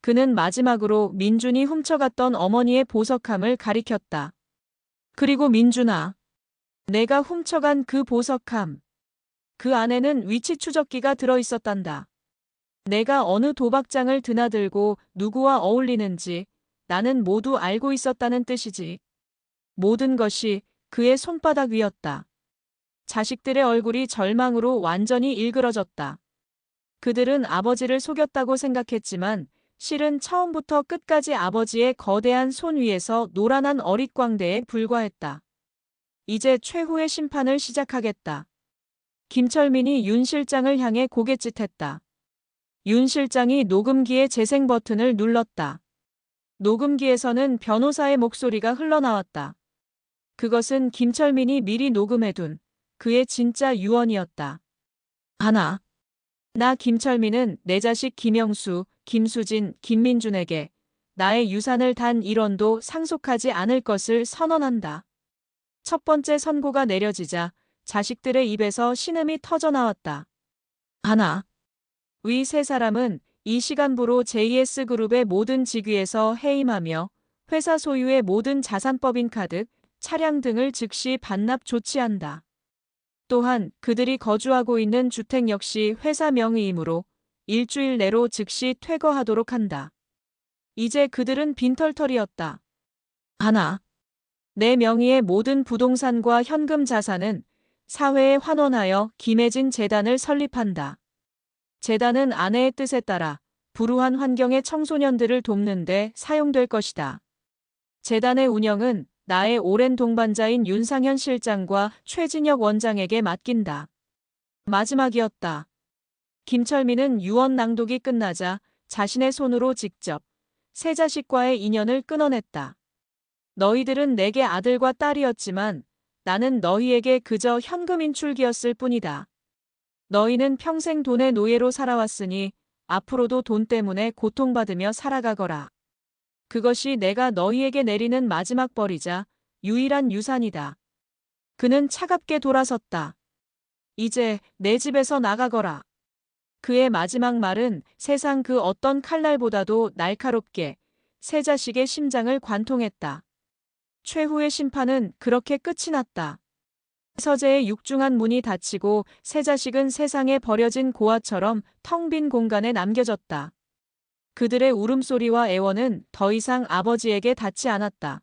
그는 마지막으로 민준이 훔쳐갔던 어머니의 보석함을 가리켰다. 그리고 민준아, 내가 훔쳐간 그 보석함. 그 안에는 위치 추적기가 들어 있었단다. 내가 어느 도박장을 드나들고 누구와 어울리는지 나는 모두 알고 있었다는 뜻이지. 모든 것이 그의 손바닥 위였다. 자식들의 얼굴이 절망으로 완전히 일그러졌다. 그들은 아버지를 속였다고 생각했지만 실은 처음부터 끝까지 아버지의 거대한 손 위에서 노란한 어릿광대에 불과했다. 이제 최후의 심판을 시작하겠다. 김철민이 윤 실장을 향해 고갯짓했다. 윤 실장이 녹음기의 재생 버튼을 눌렀다. 녹음기에서는 변호사의 목소리가 흘러나왔다. 그것은 김철민이 미리 녹음해둔 그의 진짜 유언이었다. 하나. 나 김철민은 내 자식 김영수, 김수진, 김민준에게 나의 유산을 단 1원도 상속하지 않을 것을 선언한다. 첫 번째 선고가 내려지자 자식들의 입에서 신음이 터져나왔다. 하나. 위 세 사람은 이 시간부로 JS그룹의 모든 직위에서 해임하며 회사 소유의 모든 자산법인 카드, 차량 등을 즉시 반납 조치한다. 또한 그들이 거주하고 있는 주택 역시 회사 명의이므로 일주일 내로 즉시 퇴거하도록 한다. 이제 그들은 빈털털이었다. 하나. 내 명의의 모든 부동산과 현금 자산은 사회에 환원하여 김혜진 재단을 설립한다. 재단은 아내의 뜻에 따라 불우한 환경의 청소년들을 돕는 데 사용될 것이다. 재단의 운영은 나의 오랜 동반자인 윤상현 실장과 최진혁 원장에게 맡긴다. 마지막이었다. 김철민은 유언 낭독이 끝나자 자신의 손으로 직접 세 자식과의 인연을 끊어냈다. 너희들은 내게 아들과 딸이었지만 나는 너희에게 그저 현금 인출기였을 뿐이다. 너희는 평생 돈의 노예로 살아왔으니 앞으로도 돈 때문에 고통받으며 살아가거라. 그것이 내가 너희에게 내리는 마지막 벌이자 유일한 유산이다. 그는 차갑게 돌아섰다. 이제 내 집에서 나가거라. 그의 마지막 말은 세상 그 어떤 칼날보다도 날카롭게 세 자식의 심장을 관통했다. 최후의 심판은 그렇게 끝이 났다. 서재의 육중한 문이 닫히고 세 자식은 세상에 버려진 고아처럼 텅 빈 공간에 남겨졌다. 그들의 울음소리와 애원은 더 이상 아버지에게 닿지 않았다.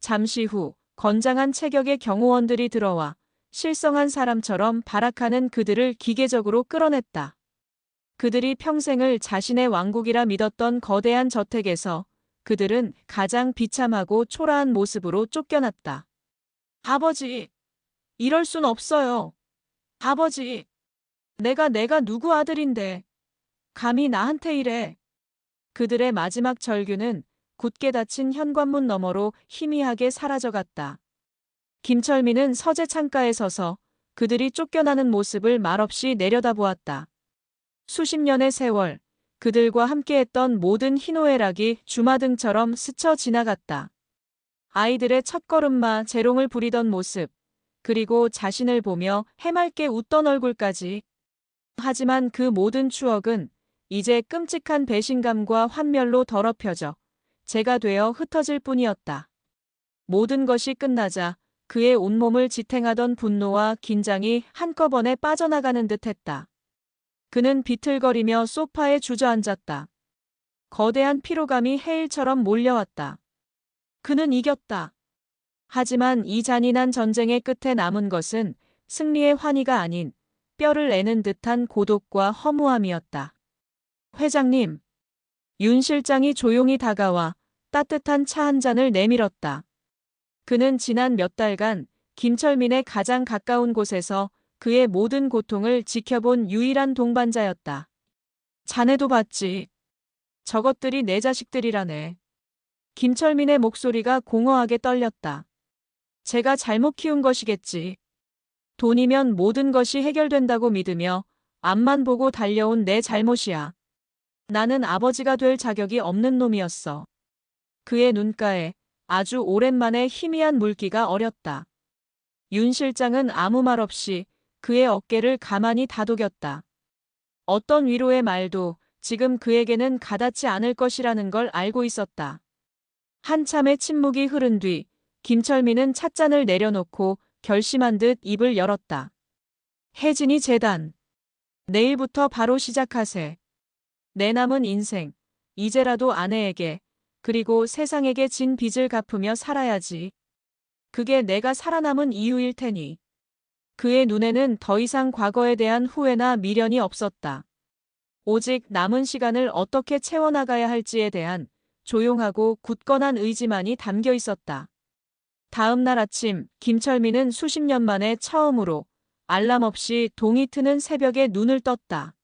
잠시 후 건장한 체격의 경호원들이 들어와 실성한 사람처럼 발악하는 그들을 기계적으로 끌어냈다. 그들이 평생을 자신의 왕국이라 믿었던 거대한 저택에서 그들은 가장 비참하고 초라한 모습으로 쫓겨났다. 아버지, 이럴 순 없어요. 아버지, 내가 누구 아들인데 감히 나한테 이래. 그들의 마지막 절규는 굳게 닫힌 현관문 너머로 희미하게 사라져갔다. 김철민은 서재 창가에 서서 그들이 쫓겨나는 모습을 말없이 내려다보았다. 수십 년의 세월, 그들과 함께했던 모든 희노애락이 주마등처럼 스쳐 지나갔다. 아이들의 첫걸음마 재롱을 부리던 모습, 그리고 자신을 보며 해맑게 웃던 얼굴까지. 하지만 그 모든 추억은 이제 끔찍한 배신감과 환멸로 더럽혀져 재가 되어 흩어질 뿐이었다. 모든 것이 끝나자 그의 온몸을 지탱하던 분노와 긴장이 한꺼번에 빠져나가는 듯했다. 그는 비틀거리며 소파에 주저앉았다. 거대한 피로감이 해일처럼 몰려왔다. 그는 이겼다. 하지만 이 잔인한 전쟁의 끝에 남은 것은 승리의 환희가 아닌 뼈를 애는 듯한 고독과 허무함이었다. 회장님, 윤 실장이 조용히 다가와 따뜻한 차 한 잔을 내밀었다. 그는 지난 몇 달간 김철민의 가장 가까운 곳에서 그의 모든 고통을 지켜본 유일한 동반자였다. 자네도 봤지. 저것들이 내 자식들이라네. 김철민의 목소리가 공허하게 떨렸다. 제가 잘못 키운 것이겠지. 돈이면 모든 것이 해결된다고 믿으며 앞만 보고 달려온 내 잘못이야. 나는 아버지가 될 자격이 없는 놈이었어. 그의 눈가에 아주 오랜만에 희미한 물기가 어렸다. 윤 실장은 아무 말 없이 그의 어깨를 가만히 다독였다. 어떤 위로의 말도 지금 그에게는 가닿지 않을 것이라는 걸 알고 있었다. 한참의 침묵이 흐른 뒤 김철민은 찻잔을 내려놓고 결심한 듯 입을 열었다. 혜진이 재단. 내일부터 바로 시작하세. 내 남은 인생, 이제라도 아내에게, 그리고 세상에게 진 빚을 갚으며 살아야지. 그게 내가 살아남은 이유일 테니. 그의 눈에는 더 이상 과거에 대한 후회나 미련이 없었다. 오직 남은 시간을 어떻게 채워나가야 할지에 대한 조용하고 굳건한 의지만이 담겨 있었다. 다음 날 아침, 김철민은 수십 년 만에 처음으로 알람 없이 동이 트는 새벽에 눈을 떴다.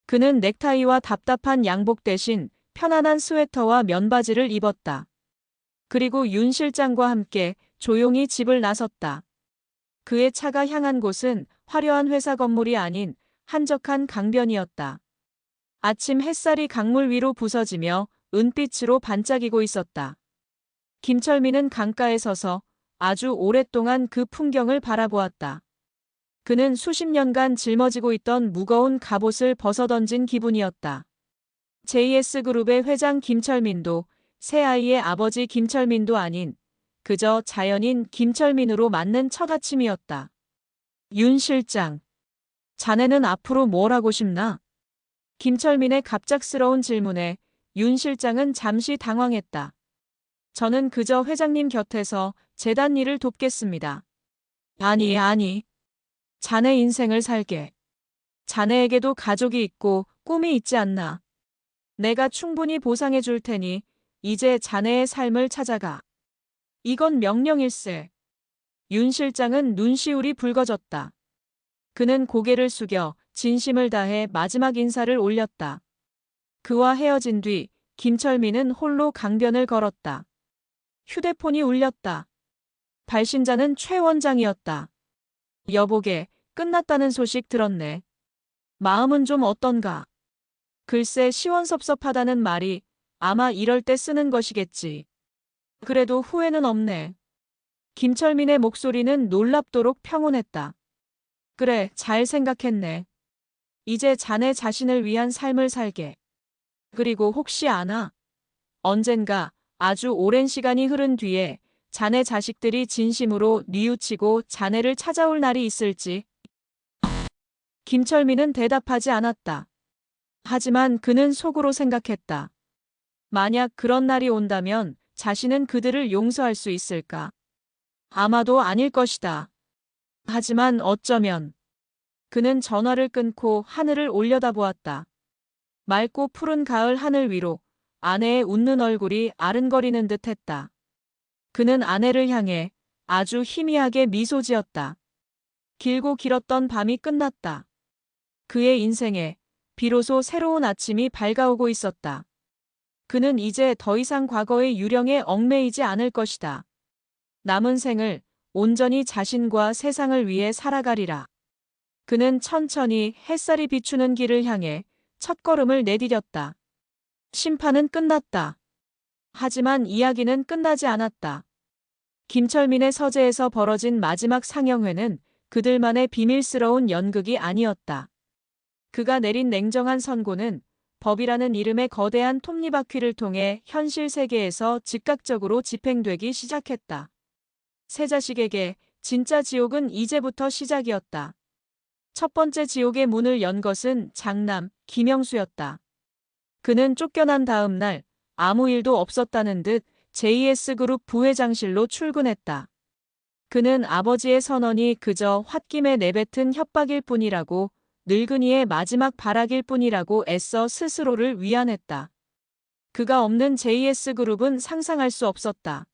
그는 넥타이와 답답한 양복 대신 편안한 스웨터와 면바지를 입었다. 그리고 윤 실장과 함께 조용히 집을 나섰다. 그의 차가 향한 곳은 화려한 회사 건물이 아닌 한적한 강변이었다. 아침 햇살이 강물 위로 부서지며 은빛으로 반짝이고 있었다. 김철민은 강가에 서서 아주 오랫동안 그 풍경을 바라보았다. 그는 수십 년간 짊어지고 있던 무거운 갑옷을 벗어던진 기분이었다. JS그룹의 회장 김철민도 새 아이의 아버지 김철민도 아닌 그저 자연인 김철민으로 맞는 첫 아침이었다. 윤 실장, 자네는 앞으로 뭘 하고 싶나? 김철민의 갑작스러운 질문에 윤 실장은 잠시 당황했다. 저는 그저 회장님 곁에서 재단 일을 돕겠습니다. 아니. 자네 인생을 살게. 자네에게도 가족이 있고 꿈이 있지 않나. 내가 충분히 보상해 줄 테니 이제 자네의 삶을 찾아가. 이건 명령일세. 윤 실장은 눈시울이 붉어졌다. 그는 고개를 숙여 진심을 다해 마지막 인사를 올렸다. 그와 헤어진 뒤 김철민은 홀로 강변을 걸었다. 휴대폰이 울렸다. 발신자는 최 원장이었다. 여보게, 끝났다는 소식 들었네. 마음은 좀 어떤가? 글쎄 시원섭섭하다는 말이 아마 이럴 때 쓰는 것이겠지. 그래도 후회는 없네. 김철민의 목소리는 놀랍도록 평온했다. 그래, 잘 생각했네. 이제 자네 자신을 위한 삶을 살게. 그리고 혹시 아나? 언젠가 아주 오랜 시간이 흐른 뒤에 자네 자식들이 진심으로 뉘우치고 자네를 찾아올 날이 있을지. 김철민은 대답하지 않았다. 하지만 그는 속으로 생각했다. 만약 그런 날이 온다면 자신은 그들을 용서할 수 있을까? 아마도 아닐 것이다. 하지만 어쩌면. 그는 전화를 끊고 하늘을 올려다보았다. 맑고 푸른 가을 하늘 위로 아내의 웃는 얼굴이 아른거리는 듯 했다. 그는 아내를 향해 아주 희미하게 미소 지었다. 길고 길었던 밤이 끝났다. 그의 인생에 비로소 새로운 아침이 밝아오고 있었다. 그는 이제 더 이상 과거의 유령에 얽매이지 않을 것이다. 남은 생을 온전히 자신과 세상을 위해 살아가리라. 그는 천천히 햇살이 비추는 길을 향해 첫걸음을 내디뎠다. 심판은 끝났다. 하지만 이야기는 끝나지 않았다. 김철민의 서재에서 벌어진 마지막 상영회는 그들만의 비밀스러운 연극이 아니었다. 그가 내린 냉정한 선고는 법이라는 이름의 거대한 톱니바퀴를 통해 현실 세계에서 즉각적으로 집행되기 시작했다. 세 자식에게 진짜 지옥은 이제부터 시작이었다. 첫 번째 지옥의 문을 연 것은 장남 김영수였다. 그는 쫓겨난 다음 날 아무 일도 없었다는 듯 JS그룹 부회장실로 출근했다. 그는 아버지의 선언이 그저 홧김에 내뱉은 협박일 뿐이라고, 늙은이의 마지막 발악일 뿐이라고 애써 스스로를 위안했다. 그가 없는 JS그룹은 상상할 수 없었다.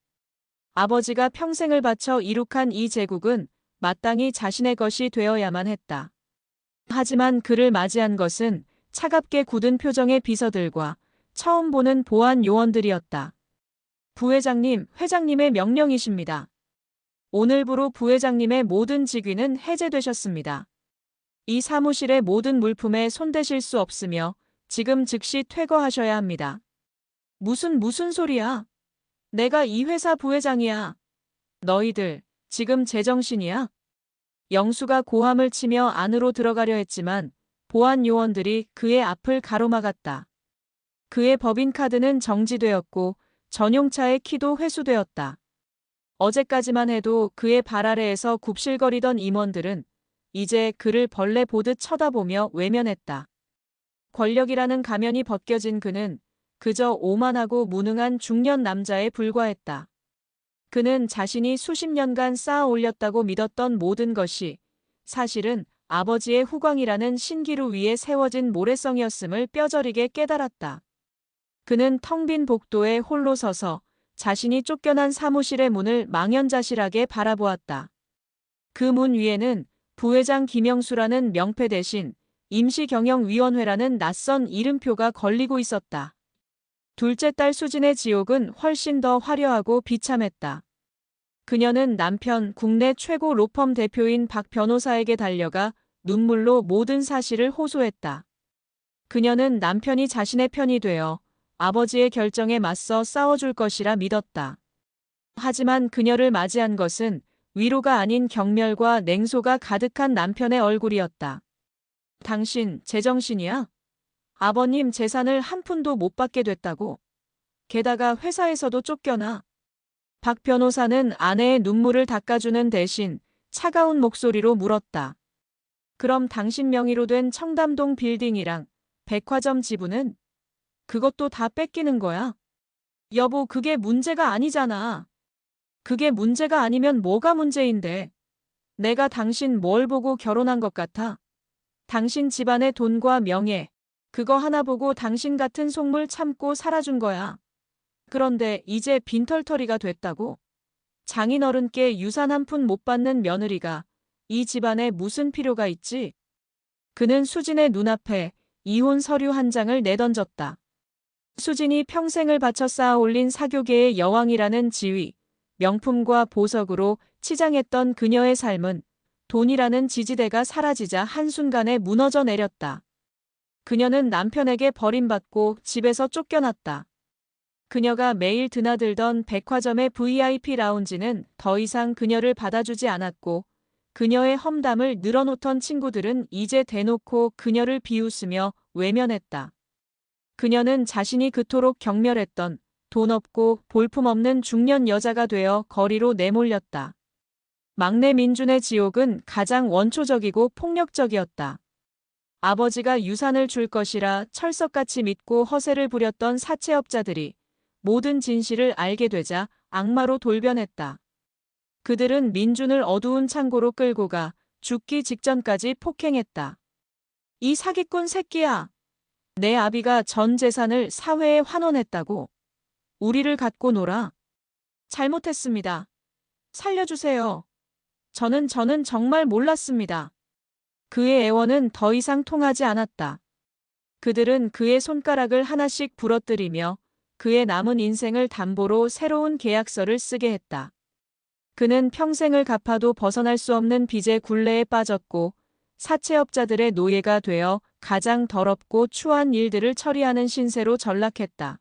아버지가 평생을 바쳐 이룩한 이 제국은 마땅히 자신의 것이 되어야만 했다. 하지만 그를 맞이한 것은 차갑게 굳은 표정의 비서들과 처음 보는 보안 요원들이었다. 부회장님, 회장님의 명령이십니다. 오늘부로 부회장님의 모든 직위는 해제되셨습니다. 이 사무실의 모든 물품에 손대실 수 없으며 지금 즉시 퇴거하셔야 합니다. 무슨 소리야? 내가 이 회사 부회장이야. 너희들 지금 제정신이야? 영수가 고함을 치며 안으로 들어가려 했지만 보안 요원들이 그의 앞을 가로막았다. 그의 법인카드는 정지되었고 전용차의 키도 회수되었다. 어제까지만 해도 그의 발 아래에서 굽실거리던 임원들은 이제 그를 벌레 보듯 쳐다보며 외면했다. 권력이라는 가면이 벗겨진 그는 그저 오만하고 무능한 중년 남자에 불과했다. 그는 자신이 수십 년간 쌓아 올렸다고 믿었던 모든 것이 사실은 아버지의 후광이라는 신기루 위에 세워진 모래성이었음을 뼈저리게 깨달았다. 그는 텅 빈 복도에 홀로 서서 자신이 쫓겨난 사무실의 문을 망연자실하게 바라보았다. 그 문 위에는 부회장 김영수라는 명패 대신 임시경영위원회라는 낯선 이름표가 걸리고 있었다. 둘째 딸 수진의 지옥은 훨씬 더 화려하고 비참했다. 그녀는 남편 국내 최고 로펌 대표인 박 변호사에게 달려가 눈물로 모든 사실을 호소했다. 그녀는 남편이 자신의 편이 되어 아버지의 결정에 맞서 싸워줄 것이라 믿었다. 하지만 그녀를 맞이한 것은 위로가 아닌 경멸과 냉소가 가득한 남편의 얼굴이었다. 당신 제정신이야? 아버님 재산을 한 푼도 못 받게 됐다고. 게다가 회사에서도 쫓겨나. 박 변호사는 아내의 눈물을 닦아주는 대신 차가운 목소리로 물었다. 그럼 당신 명의로 된 청담동 빌딩이랑 백화점 지분은? 그것도 다 뺏기는 거야? 여보, 그게 문제가 아니잖아. 그게 문제가 아니면 뭐가 문제인데? 내가 당신 뭘 보고 결혼한 것 같아? 당신 집안의 돈과 명예, 그거 하나 보고 당신 같은 속물 참고 살아준 거야. 그런데 이제 빈털터리가 됐다고? 장인어른께 유산 한 푼 못 받는 며느리가 이 집안에 무슨 필요가 있지? 그는 수진의 눈앞에 이혼 서류 한 장을 내던졌다. 수진이 평생을 바쳐 쌓아 올린 사교계의 여왕이라는 지위, 명품과 보석으로 치장했던 그녀의 삶은 돈이라는 지지대가 사라지자 한순간에 무너져 내렸다. 그녀는 남편에게 버림받고 집에서 쫓겨났다. 그녀가 매일 드나들던 백화점의 VIP 라운지는 더 이상 그녀를 받아주지 않았고 그녀의 험담을 늘어놓던 친구들은 이제 대놓고 그녀를 비웃으며 외면했다. 그녀는 자신이 그토록 경멸했던 돈 없고 볼품없는 중년 여자가 되어 거리로 내몰렸다. 막내 민준의 지옥은 가장 원초적이고 폭력적이었다. 아버지가 유산을 줄 것이라 철석같이 믿고 허세를 부렸던 사채업자들이 모든 진실을 알게 되자 악마로 돌변했다. 그들은 민준을 어두운 창고로 끌고 가 죽기 직전까지 폭행했다. 이 사기꾼 새끼야! 내 아비가 전 재산을 사회에 환원했다고. 우리를 갖고 놀아. 잘못했습니다. 살려주세요. 저는 정말 몰랐습니다. 그의 애원은 더 이상 통하지 않았다. 그들은 그의 손가락을 하나씩 부러뜨리며 그의 남은 인생을 담보로 새로운 계약서를 쓰게 했다. 그는 평생을 갚아도 벗어날 수 없는 빚의 굴레에 빠졌고 사채업자들의 노예가 되어 가장 더럽고 추한 일들을 처리하는 신세로 전락했다.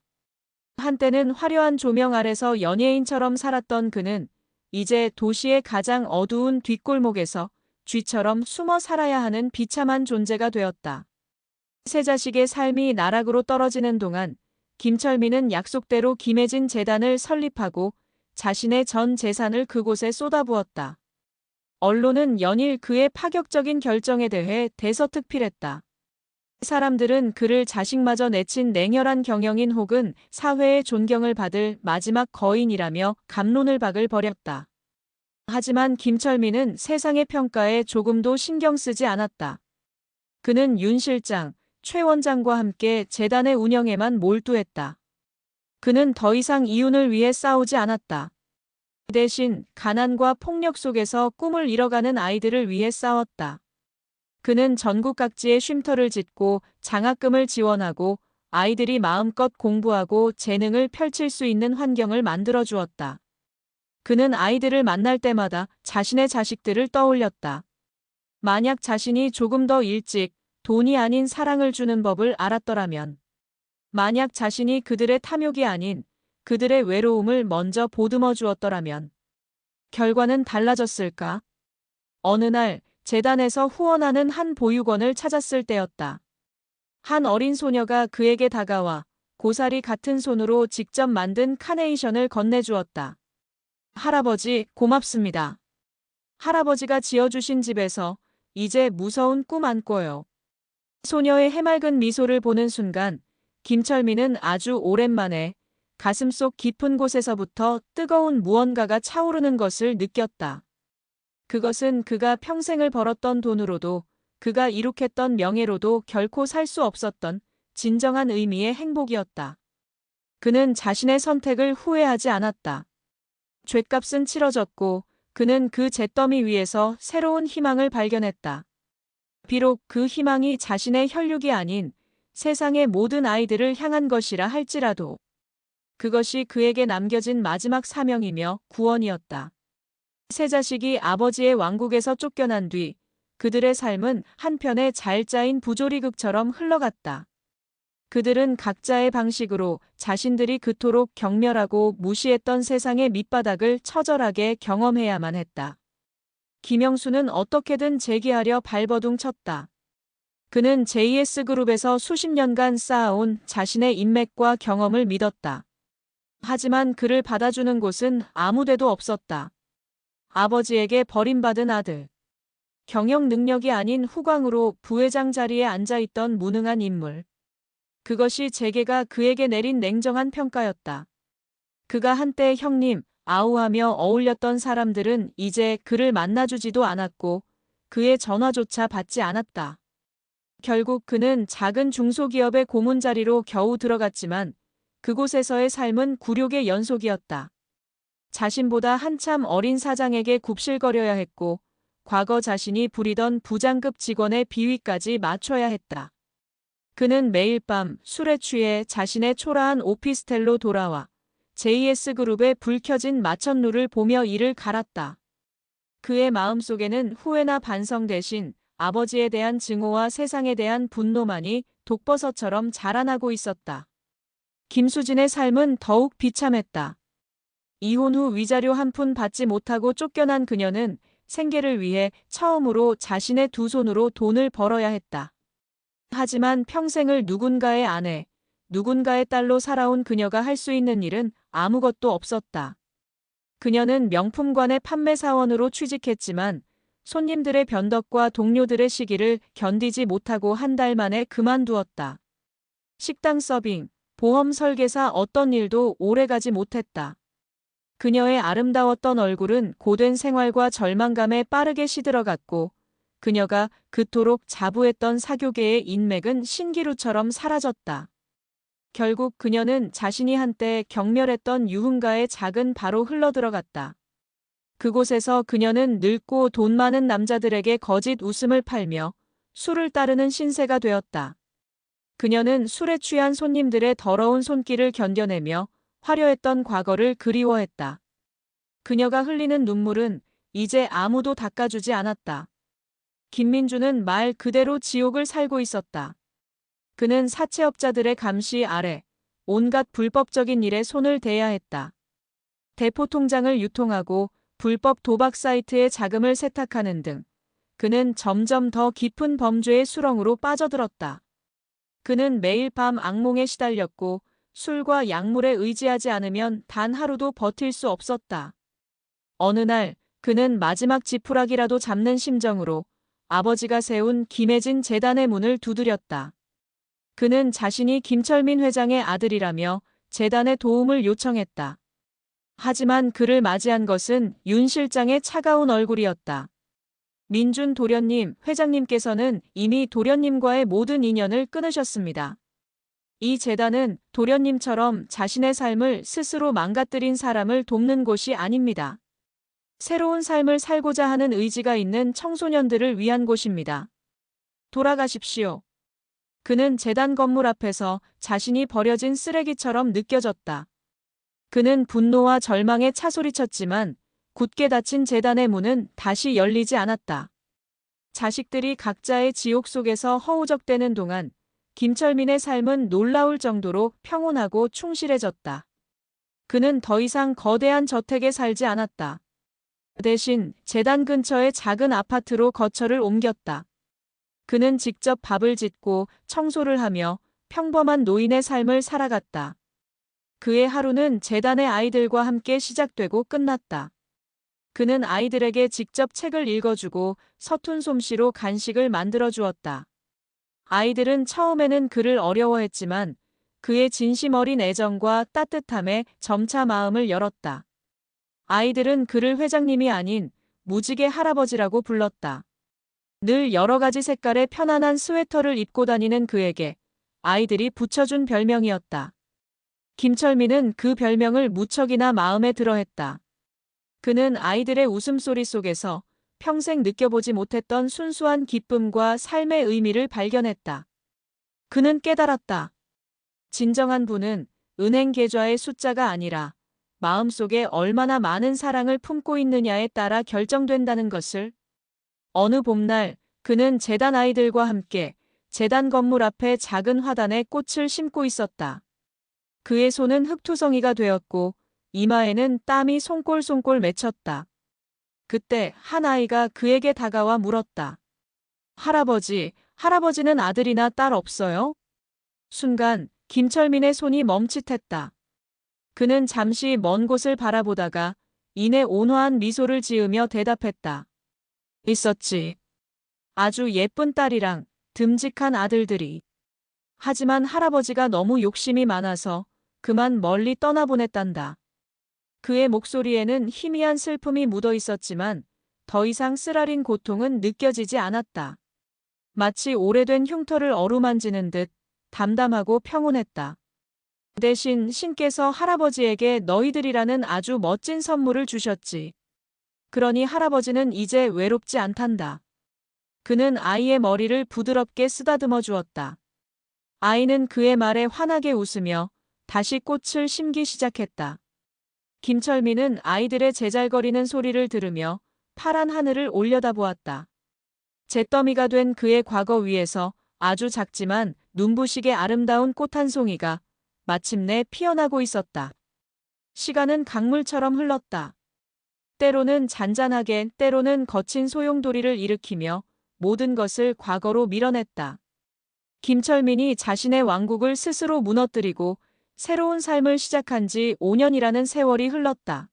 한때는 화려한 조명 아래서 연예인처럼 살았던 그는 이제 도시의 가장 어두운 뒷골목에서 쥐처럼 숨어 살아야 하는 비참한 존재가 되었다. 세 자식의 삶이 나락으로 떨어지는 동안 김철민은 약속대로 김혜진 재단을 설립하고 자신의 전 재산을 그곳에 쏟아부었다. 언론은 연일 그의 파격적인 결정에 대해 대서특필했다. 사람들은 그를 자식마저 내친 냉혈한 경영인 혹은 사회의 존경을 받을 마지막 거인이라며 갑론을 박을 벌였다. 하지만 김철민은 세상의 평가에 조금도 신경 쓰지 않았다. 그는 윤 실장, 최 원장과 함께 재단의 운영에만 몰두했다. 그는 더 이상 이윤을 위해 싸우지 않았다. 대신 가난과 폭력 속에서 꿈을 잃어가는 아이들을 위해 싸웠다. 그는 전국 각지에 쉼터를 짓고 장학금을 지원하고 아이들이 마음껏 공부하고 재능을 펼칠 수 있는 환경을 만들어 주었다. 그는 아이들을 만날 때마다 자신의 자식들을 떠올렸다. 만약 자신이 조금 더 일찍 돈이 아닌 사랑을 주는 법을 알았더라면, 만약 자신이 그들의 탐욕이 아닌 그들의 외로움을 먼저 보듬어 주었더라면, 결과는 달라졌을까? 어느 날 재단에서 후원하는 한 보육원을 찾았을 때였다. 한 어린 소녀가 그에게 다가와 고사리 같은 손으로 직접 만든 카네이션을 건네주었다. 할아버지, 고맙습니다. 할아버지가 지어주신 집에서 이제 무서운 꿈 안 꿔요. 소녀의 해맑은 미소를 보는 순간 김철민은 아주 오랜만에 가슴속 깊은 곳에서부터 뜨거운 무언가가 차오르는 것을 느꼈다. 그것은 그가 평생을 벌었던 돈으로도 그가 이룩했던 명예로도 결코 살 수 없었던 진정한 의미의 행복이었다. 그는 자신의 선택을 후회하지 않았다. 죗값은 치러졌고 그는 그 잿더미 위에서 새로운 희망을 발견했다. 비록 그 희망이 자신의 혈육이 아닌 세상의 모든 아이들을 향한 것이라 할지라도 그것이 그에게 남겨진 마지막 사명이며 구원이었다. 세 자식이 아버지의 왕국에서 쫓겨난 뒤 그들의 삶은 한편의 잘 짜인 부조리극처럼 흘러갔다. 그들은 각자의 방식으로 자신들이 그토록 경멸하고 무시했던 세상의 밑바닥을 처절하게 경험해야만 했다. 김영수는 어떻게든 재기하려 발버둥 쳤다. 그는 JS그룹에서 수십 년간 쌓아온 자신의 인맥과 경험을 믿었다. 하지만 그를 받아주는 곳은 아무데도 없었다. 아버지에게 버림받은 아들. 경영 능력이 아닌 후광으로 부회장 자리에 앉아있던 무능한 인물. 그것이 재계가 그에게 내린 냉정한 평가였다. 그가 한때 형님, 아우하며 어울렸던 사람들은 이제 그를 만나주지도 않았고 그의 전화조차 받지 않았다. 결국 그는 작은 중소기업의 고문 자리로 겨우 들어갔지만 그곳에서의 삶은 굴욕의 연속이었다. 자신보다 한참 어린 사장에게 굽실거려야 했고 과거 자신이 부리던 부장급 직원의 비위까지 맞춰야 했다. 그는 매일 밤 술에 취해 자신의 초라한 오피스텔로 돌아와 JS그룹의 불 켜진 마천루를 보며 이를 갈았다. 그의 마음속에는 후회나 반성 대신 아버지에 대한 증오와 세상에 대한 분노만이 독버섯처럼 자라나고 있었다. 김수진의 삶은 더욱 비참했다. 이혼 후 위자료 한 푼 받지 못하고 쫓겨난 그녀는 생계를 위해 처음으로 자신의 두 손으로 돈을 벌어야 했다. 하지만 평생을 누군가의 아내, 누군가의 딸로 살아온 그녀가 할 수 있는 일은 아무것도 없었다. 그녀는 명품관의 판매사원으로 취직했지만 손님들의 변덕과 동료들의 시기를 견디지 못하고 한 달 만에 그만두었다. 식당 서빙, 보험 설계사 어떤 일도 오래가지 못했다. 그녀의 아름다웠던 얼굴은 고된 생활과 절망감에 빠르게 시들어갔고 그녀가 그토록 자부했던 사교계의 인맥은 신기루처럼 사라졌다. 결국 그녀는 자신이 한때 경멸했던 유흥가의 작은 바로 흘러들어갔다. 그곳에서 그녀는 늙고 돈 많은 남자들에게 거짓 웃음을 팔며 술을 따르는 신세가 되었다. 그녀는 술에 취한 손님들의 더러운 손길을 견뎌내며 화려했던 과거를 그리워했다. 그녀가 흘리는 눈물은 이제 아무도 닦아주지 않았다. 김민주는 말 그대로 지옥을 살고 있었다. 그는 사채업자들의 감시 아래 온갖 불법적인 일에 손을 대야 했다. 대포 통장을 유통하고 불법 도박 사이트에 자금을 세탁하는 등 그는 점점 더 깊은 범죄의 수렁으로 빠져들었다. 그는 매일 밤 악몽에 시달렸고 술과 약물에 의지하지 않으면 단 하루도 버틸 수 없었다. 어느 날 그는 마지막 지푸라기라도 잡는 심정으로 아버지가 세운 김혜진 재단의 문을 두드렸다. 그는 자신이 김철민 회장의 아들이라며 재단의 도움을 요청했다. 하지만 그를 맞이한 것은 윤 실장의 차가운 얼굴이었다. 민준 도련님, 회장님께서는 이미 도련님과의 모든 인연을 끊으셨습니다. 이 재단은 도련님처럼 자신의 삶을 스스로 망가뜨린 사람을 돕는 곳이 아닙니다. 새로운 삶을 살고자 하는 의지가 있는 청소년들을 위한 곳입니다. 돌아가십시오. 그는 재단 건물 앞에서 자신이 버려진 쓰레기처럼 느껴졌다. 그는 분노와 절망에 차소리쳤지만 굳게 닫힌 재단의 문은 다시 열리지 않았다. 자식들이 각자의 지옥 속에서 허우적대는 동안 김철민의 삶은 놀라울 정도로 평온하고 충실해졌다. 그는 더 이상 거대한 저택에 살지 않았다. 대신 재단 근처의 작은 아파트로 거처를 옮겼다. 그는 직접 밥을 짓고 청소를 하며 평범한 노인의 삶을 살아갔다. 그의 하루는 재단의 아이들과 함께 시작되고 끝났다. 그는 아이들에게 직접 책을 읽어주고 서툰 솜씨로 간식을 만들어 주었다. 아이들은 처음에는 그를 어려워했지만 그의 진심 어린 애정과 따뜻함에 점차 마음을 열었다. 아이들은 그를 회장님이 아닌 무지개 할아버지라고 불렀다. 늘 여러 가지 색깔의 편안한 스웨터를 입고 다니는 그에게 아이들이 붙여준 별명이었다. 김철민은 그 별명을 무척이나 마음에 들어했다. 그는 아이들의 웃음소리 속에서 평생 느껴보지 못했던 순수한 기쁨과 삶의 의미를 발견했다. 그는 깨달았다. 진정한 부는 은행 계좌의 숫자가 아니라 마음속에 얼마나 많은 사랑을 품고 있느냐에 따라 결정된다는 것을. 어느 봄날 그는 재단 아이들과 함께 재단 건물 앞에 작은 화단에 꽃을 심고 있었다. 그의 손은 흙투성이가 되었고 이마에는 땀이 송골송골 맺혔다. 그때 한 아이가 그에게 다가와 물었다. 할아버지, 할아버지는 아들이나 딸 없어요? 순간 김철민의 손이 멈칫했다. 그는 잠시 먼 곳을 바라보다가 이내 온화한 미소를 지으며 대답했다. 있었지. 아주 예쁜 딸이랑 듬직한 아들들이. 하지만 할아버지가 너무 욕심이 많아서 그만 멀리 떠나보냈단다. 그의 목소리에는 희미한 슬픔이 묻어 있었지만 더 이상 쓰라린 고통은 느껴지지 않았다. 마치 오래된 흉터를 어루만지는 듯 담담하고 평온했다. 대신 신께서 할아버지에게 너희들이라는 아주 멋진 선물을 주셨지. 그러니 할아버지는 이제 외롭지 않단다. 그는 아이의 머리를 부드럽게 쓰다듬어 주었다. 아이는 그의 말에 환하게 웃으며 다시 꽃을 심기 시작했다. 김철민은 아이들의 제잘거리는 소리를 들으며 파란 하늘을 올려다보았다. 잿더미가 된 그의 과거 위에서 아주 작지만 눈부시게 아름다운 꽃 한 송이가 마침내 피어나고 있었다. 시간은 강물처럼 흘렀다. 때로는 잔잔하게, 때로는 거친 소용돌이를 일으키며 모든 것을 과거로 밀어냈다. 김철민이 자신의 왕국을 스스로 무너뜨리고 새로운 삶을 시작한 지 5년이라는 세월이 흘렀다.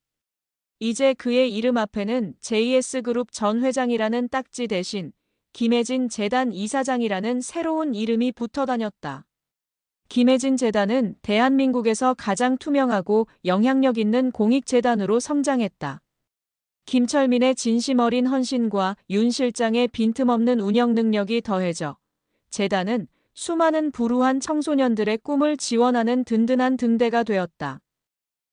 이제 그의 이름 앞에는 JS그룹 전 회장이라는 딱지 대신 김혜진 재단 이사장이라는 새로운 이름이 붙어 다녔다. 김혜진 재단은 대한민국에서 가장 투명하고 영향력 있는 공익재단으로 성장했다. 김철민의 진심 어린 헌신과 윤 실장의 빈틈없는 운영 능력이 더해져 재단은 수많은 불우한 청소년들의 꿈을 지원하는 든든한 등대가 되었다.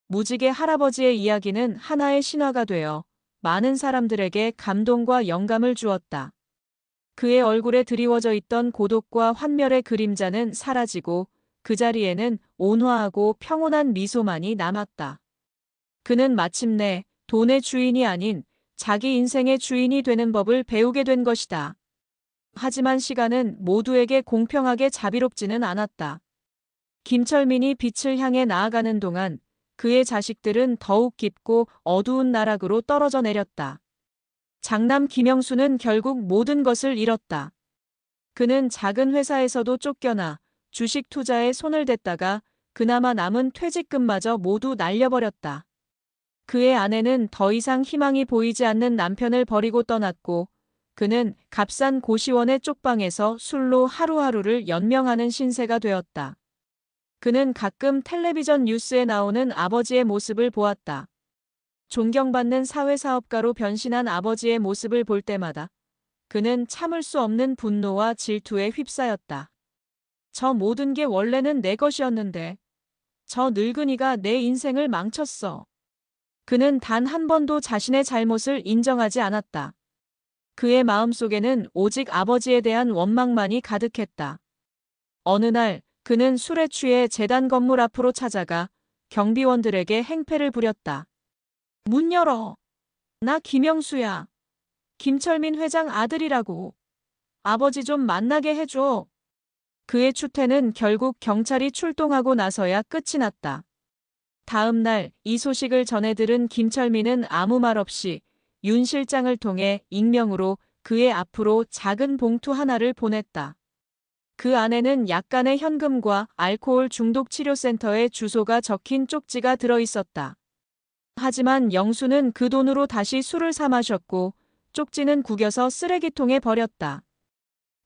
무지개 할아버지의 이야기는 하나의 신화가 되어 많은 사람들에게 감동과 영감을 주었다. 그의 얼굴에 드리워져 있던 고독과 환멸의 그림자는 사라지고 그 자리에는 온화하고 평온한 미소만이 남았다. 그는 마침내 돈의 주인이 아닌 자기 인생의 주인이 되는 법을 배우게 된 것이다. 하지만 시간은 모두에게 공평하게 자비롭지는 않았다. 김철민이 빛을 향해 나아가는 동안 그의 자식들은 더욱 깊고 어두운 나락으로 떨어져 내렸다. 장남 김영수는 결국 모든 것을 잃었다. 그는 작은 회사에서도 쫓겨나 주식 투자에 손을 댔다가 그나마 남은 퇴직금마저 모두 날려버렸다. 그의 아내는 더 이상 희망이 보이지 않는 남편을 버리고 떠났고 그는 값싼 고시원의 쪽방에서 술로 하루하루를 연명하는 신세가 되었다. 그는 가끔 텔레비전 뉴스에 나오는 아버지의 모습을 보았다. 존경받는 사회사업가로 변신한 아버지의 모습을 볼 때마다 그는 참을 수 없는 분노와 질투에 휩싸였다. 저 모든 게 원래는 내 것이었는데 저 늙은이가 내 인생을 망쳤어. 그는 단 한 번도 자신의 잘못을 인정하지 않았다. 그의 마음속에는 오직 아버지에 대한 원망만이 가득했다. 어느 날 그는 술에 취해 재단 건물 앞으로 찾아가 경비원들에게 행패를 부렸다. 문 열어. 나 김영수야. 김철민 회장 아들이라고. 아버지 좀 만나게 해줘. 그의 추태는 결국 경찰이 출동하고 나서야 끝이 났다. 다음 날 이 소식을 전해 들은 김철민은 아무 말 없이 윤 실장을 통해 익명으로 그의 앞으로 작은 봉투 하나를 보냈다. 그 안에는 약간의 현금과 알코올 중독 치료센터의 주소가 적힌 쪽지가 들어 있었다. 하지만 영수는 그 돈으로 다시 술을 사 마셨고 쪽지는 구겨서 쓰레기통에 버렸다.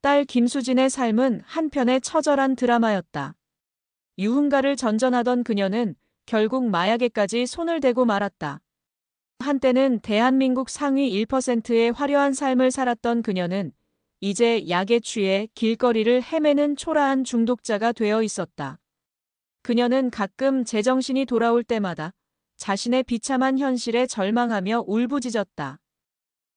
딸 김수진의 삶은 한편의 처절한 드라마였다. 유흥가를 전전하던 그녀는 결국 마약에까지 손을 대고 말았다. 한때는 대한민국 상위 1%의 화려한 삶을 살았던 그녀는 이제 약에 취해 길거리를 헤매는 초라한 중독자가 되어 있었다. 그녀는 가끔 제정신이 돌아올 때마다 자신의 비참한 현실에 절망하며 울부짖었다.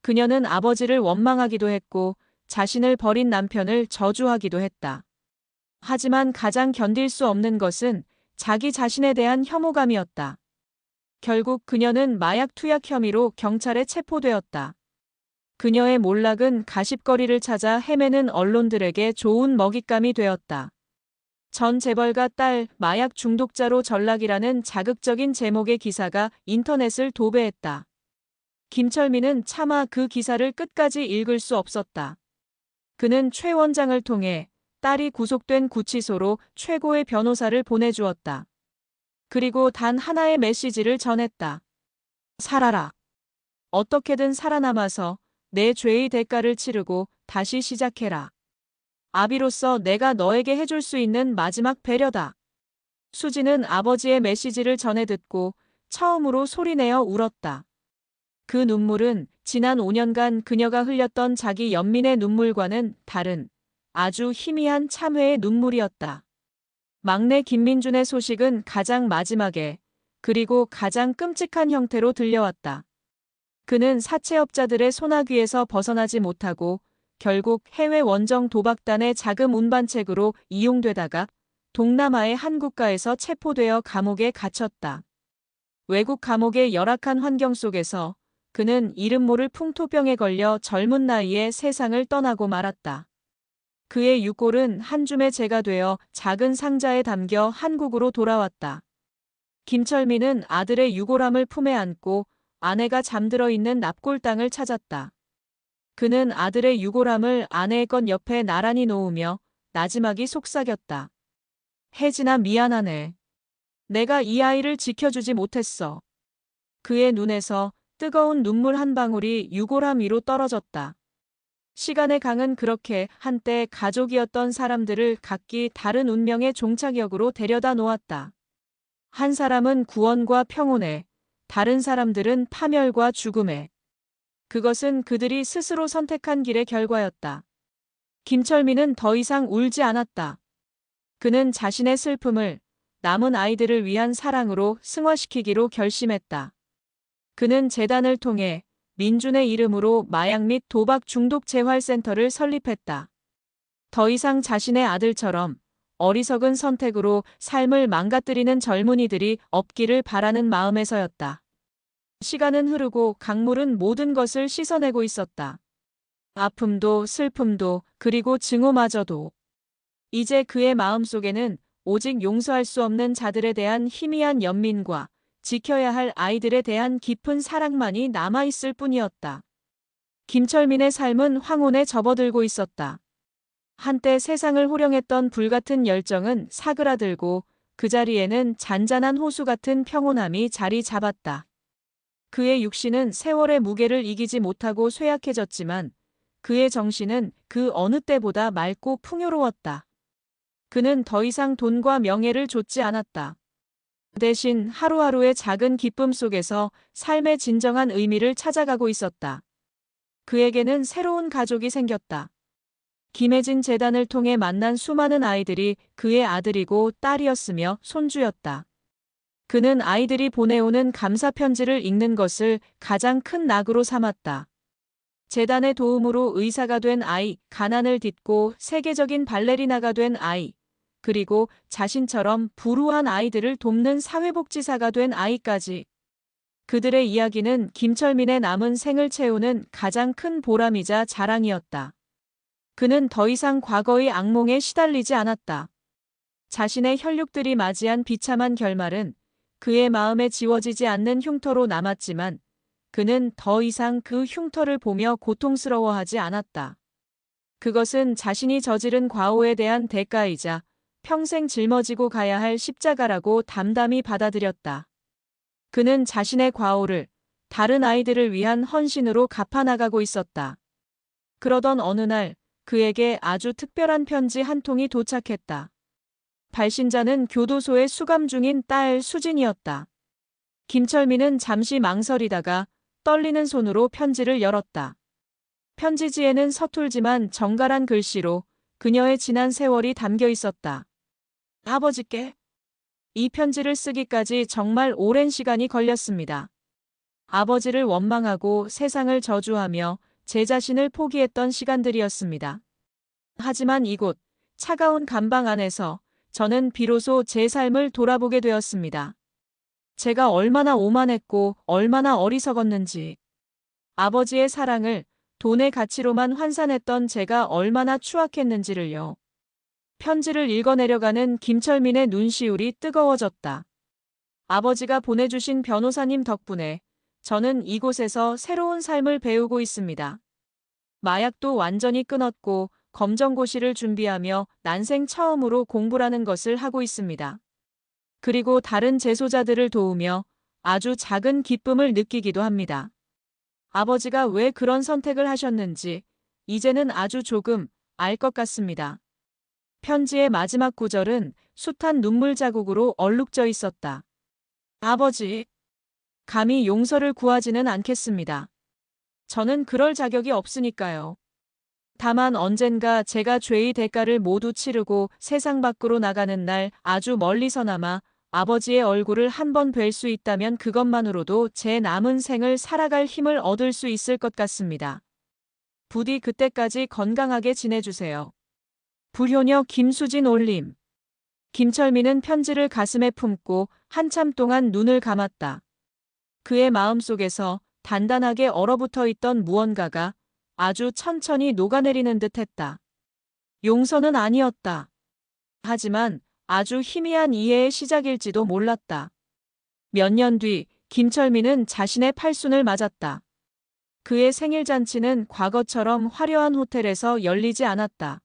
그녀는 아버지를 원망하기도 했고 자신을 버린 남편을 저주하기도 했다. 하지만 가장 견딜 수 없는 것은 자기 자신에 대한 혐오감이었다. 결국 그녀는 마약 투약 혐의로 경찰에 체포되었다. 그녀의 몰락은 가십거리를 찾아 헤매는 언론들에게 좋은 먹잇감이 되었다. 전 재벌가 딸 마약 중독자로 전락이라는 자극적인 제목의 기사가 인터넷을 도배했다. 김철민은 차마 그 기사를 끝까지 읽을 수 없었다. 그는 최 원장을 통해 딸이 구속된 구치소로 최고의 변호사를 보내주었다. 그리고 단 하나의 메시지를 전했다. 살아라. 어떻게든 살아남아서 내 죄의 대가를 치르고 다시 시작해라. 아비로서 내가 너에게 해줄 수 있는 마지막 배려다. 수지는 아버지의 메시지를 전해 듣고 처음으로 소리내어 울었다. 그 눈물은 지난 5년간 그녀가 흘렸던 자기 연민의 눈물과는 다른 아주 희미한 참회의 눈물이었다. 막내 김민준의 소식은 가장 마지막에 그리고 가장 끔찍한 형태로 들려왔다. 그는 사채업자들의 소나귀에서 벗어나지 못하고 결국 해외 원정 도박단의 자금 운반책으로 이용되다가 동남아의 한 국가에서 체포되어 감옥에 갇혔다. 외국 감옥의 열악한 환경 속에서 그는 이름 모를 풍토병에 걸려 젊은 나이에 세상을 떠나고 말았다. 그의 유골은 한 줌의 재가 되어 작은 상자에 담겨 한국으로 돌아왔다. 김철민은 아들의 유골함을 품에 안고 아내가 잠들어 있는 납골당을 찾았다. 그는 아들의 유골함을 아내의 것 옆에 나란히 놓으며 나지막이 속삭였다. 혜진아 미안하네. 내가 이 아이를 지켜주지 못했어. 그의 눈에서 뜨거운 눈물 한 방울이 유골함 위로 떨어졌다. 시간의 강은 그렇게 한때 가족이었던 사람들을 각기 다른 운명의 종착역으로 데려다 놓았다. 한 사람은 구원과 평온에, 다른 사람들은 파멸과 죽음에. 그것은 그들이 스스로 선택한 길의 결과였다. 김철민은 더 이상 울지 않았다. 그는 자신의 슬픔을 남은 아이들을 위한 사랑으로 승화시키기로 결심했다. 그는 재단을 통해 민준의 이름으로 마약 및 도박 중독 재활센터를 설립했다. 더 이상 자신의 아들처럼 어리석은 선택으로 삶을 망가뜨리는 젊은이들이 없기를 바라는 마음에서였다. 시간은 흐르고 강물은 모든 것을 씻어내고 있었다. 아픔도 슬픔도 그리고 증오마저도. 이제 그의 마음속에는 오직 용서할 수 없는 자들에 대한 희미한 연민과 지켜야 할 아이들에 대한 깊은 사랑만이 남아있을 뿐이었다. 김철민의 삶은 황혼에 접어들고 있었다. 한때 세상을 호령했던 불같은 열정은 사그라들고 그 자리에는 잔잔한 호수 같은 평온함이 자리 잡았다. 그의 육신은 세월의 무게를 이기지 못하고 쇠약해졌지만 그의 정신은 그 어느 때보다 맑고 풍요로웠다. 그는 더 이상 돈과 명예를 좇지 않았다. 대신 하루하루의 작은 기쁨 속에서 삶의 진정한 의미를 찾아가고 있었다. 그에게는 새로운 가족이 생겼다. 김혜진 재단을 통해 만난 수많은 아이들이 그의 아들이고 딸이었으며 손주였다. 그는 아이들이 보내오는 감사 편지를 읽는 것을 가장 큰 낙으로 삼았다. 재단의 도움으로 의사가 된 아이, 가난을 딛고 세계적인 발레리나가 된 아이, 그리고 자신처럼 불우한 아이들을 돕는 사회복지사가 된 아이까지. 그들의 이야기는 김철민의 남은 생을 채우는 가장 큰 보람이자 자랑이었다. 그는 더 이상 과거의 악몽에 시달리지 않았다. 자신의 혈육들이 맞이한 비참한 결말은 그의 마음에 지워지지 않는 흉터로 남았지만 그는 더 이상 그 흉터를 보며 고통스러워하지 않았다. 그것은 자신이 저지른 과오에 대한 대가이자 평생 짊어지고 가야 할 십자가라고 담담히 받아들였다. 그는 자신의 과오를 다른 아이들을 위한 헌신으로 갚아나가고 있었다. 그러던 어느 날 그에게 아주 특별한 편지 한 통이 도착했다. 발신자는 교도소에 수감 중인 딸 수진이었다. 김철민은 잠시 망설이다가 떨리는 손으로 편지를 열었다. 편지지에는 서툴지만 정갈한 글씨로 그녀의 지난 세월이 담겨 있었다. 아버지께. 이 편지를 쓰기까지 정말 오랜 시간이 걸렸습니다. 아버지를 원망하고 세상을 저주하며 제 자신을 포기했던 시간들이었습니다. 하지만 이곳 차가운 감방 안에서 저는 비로소 제 삶을 돌아보게 되었습니다. 제가 얼마나 오만했고 얼마나 어리석었는지, 아버지의 사랑을 돈의 가치로만 환산했던 제가 얼마나 추악했는지를요. 편지를 읽어내려가는 김철민의 눈시울이 뜨거워졌다. 아버지가 보내주신 변호사님 덕분에 저는 이곳에서 새로운 삶을 배우고 있습니다. 마약도 완전히 끊었고 검정고시를 준비하며 난생 처음으로 공부라는 것을 하고 있습니다. 그리고 다른 재소자들을 도우며 아주 작은 기쁨을 느끼기도 합니다. 아버지가 왜 그런 선택을 하셨는지 이제는 아주 조금 알 것 같습니다. 편지의 마지막 구절은 숱한 눈물 자국으로 얼룩져 있었다. 아버지, 감히 용서를 구하지는 않겠습니다. 저는 그럴 자격이 없으니까요. 다만 언젠가 제가 죄의 대가를 모두 치르고 세상 밖으로 나가는 날 아주 멀리서나마 아버지의 얼굴을 한 번 뵐 수 있다면 그것만으로도 제 남은 생을 살아갈 힘을 얻을 수 있을 것 같습니다. 부디 그때까지 건강하게 지내주세요. 불효녀 김수진 올림. 김철민은 편지를 가슴에 품고 한참 동안 눈을 감았다. 그의 마음속에서 단단하게 얼어붙어 있던 무언가가 아주 천천히 녹아내리는 듯했다. 용서는 아니었다. 하지만 아주 희미한 이해의 시작일지도 몰랐다. 몇 년 뒤 김철민은 자신의 팔순을 맞았다. 그의 생일 잔치는 과거처럼 화려한 호텔에서 열리지 않았다.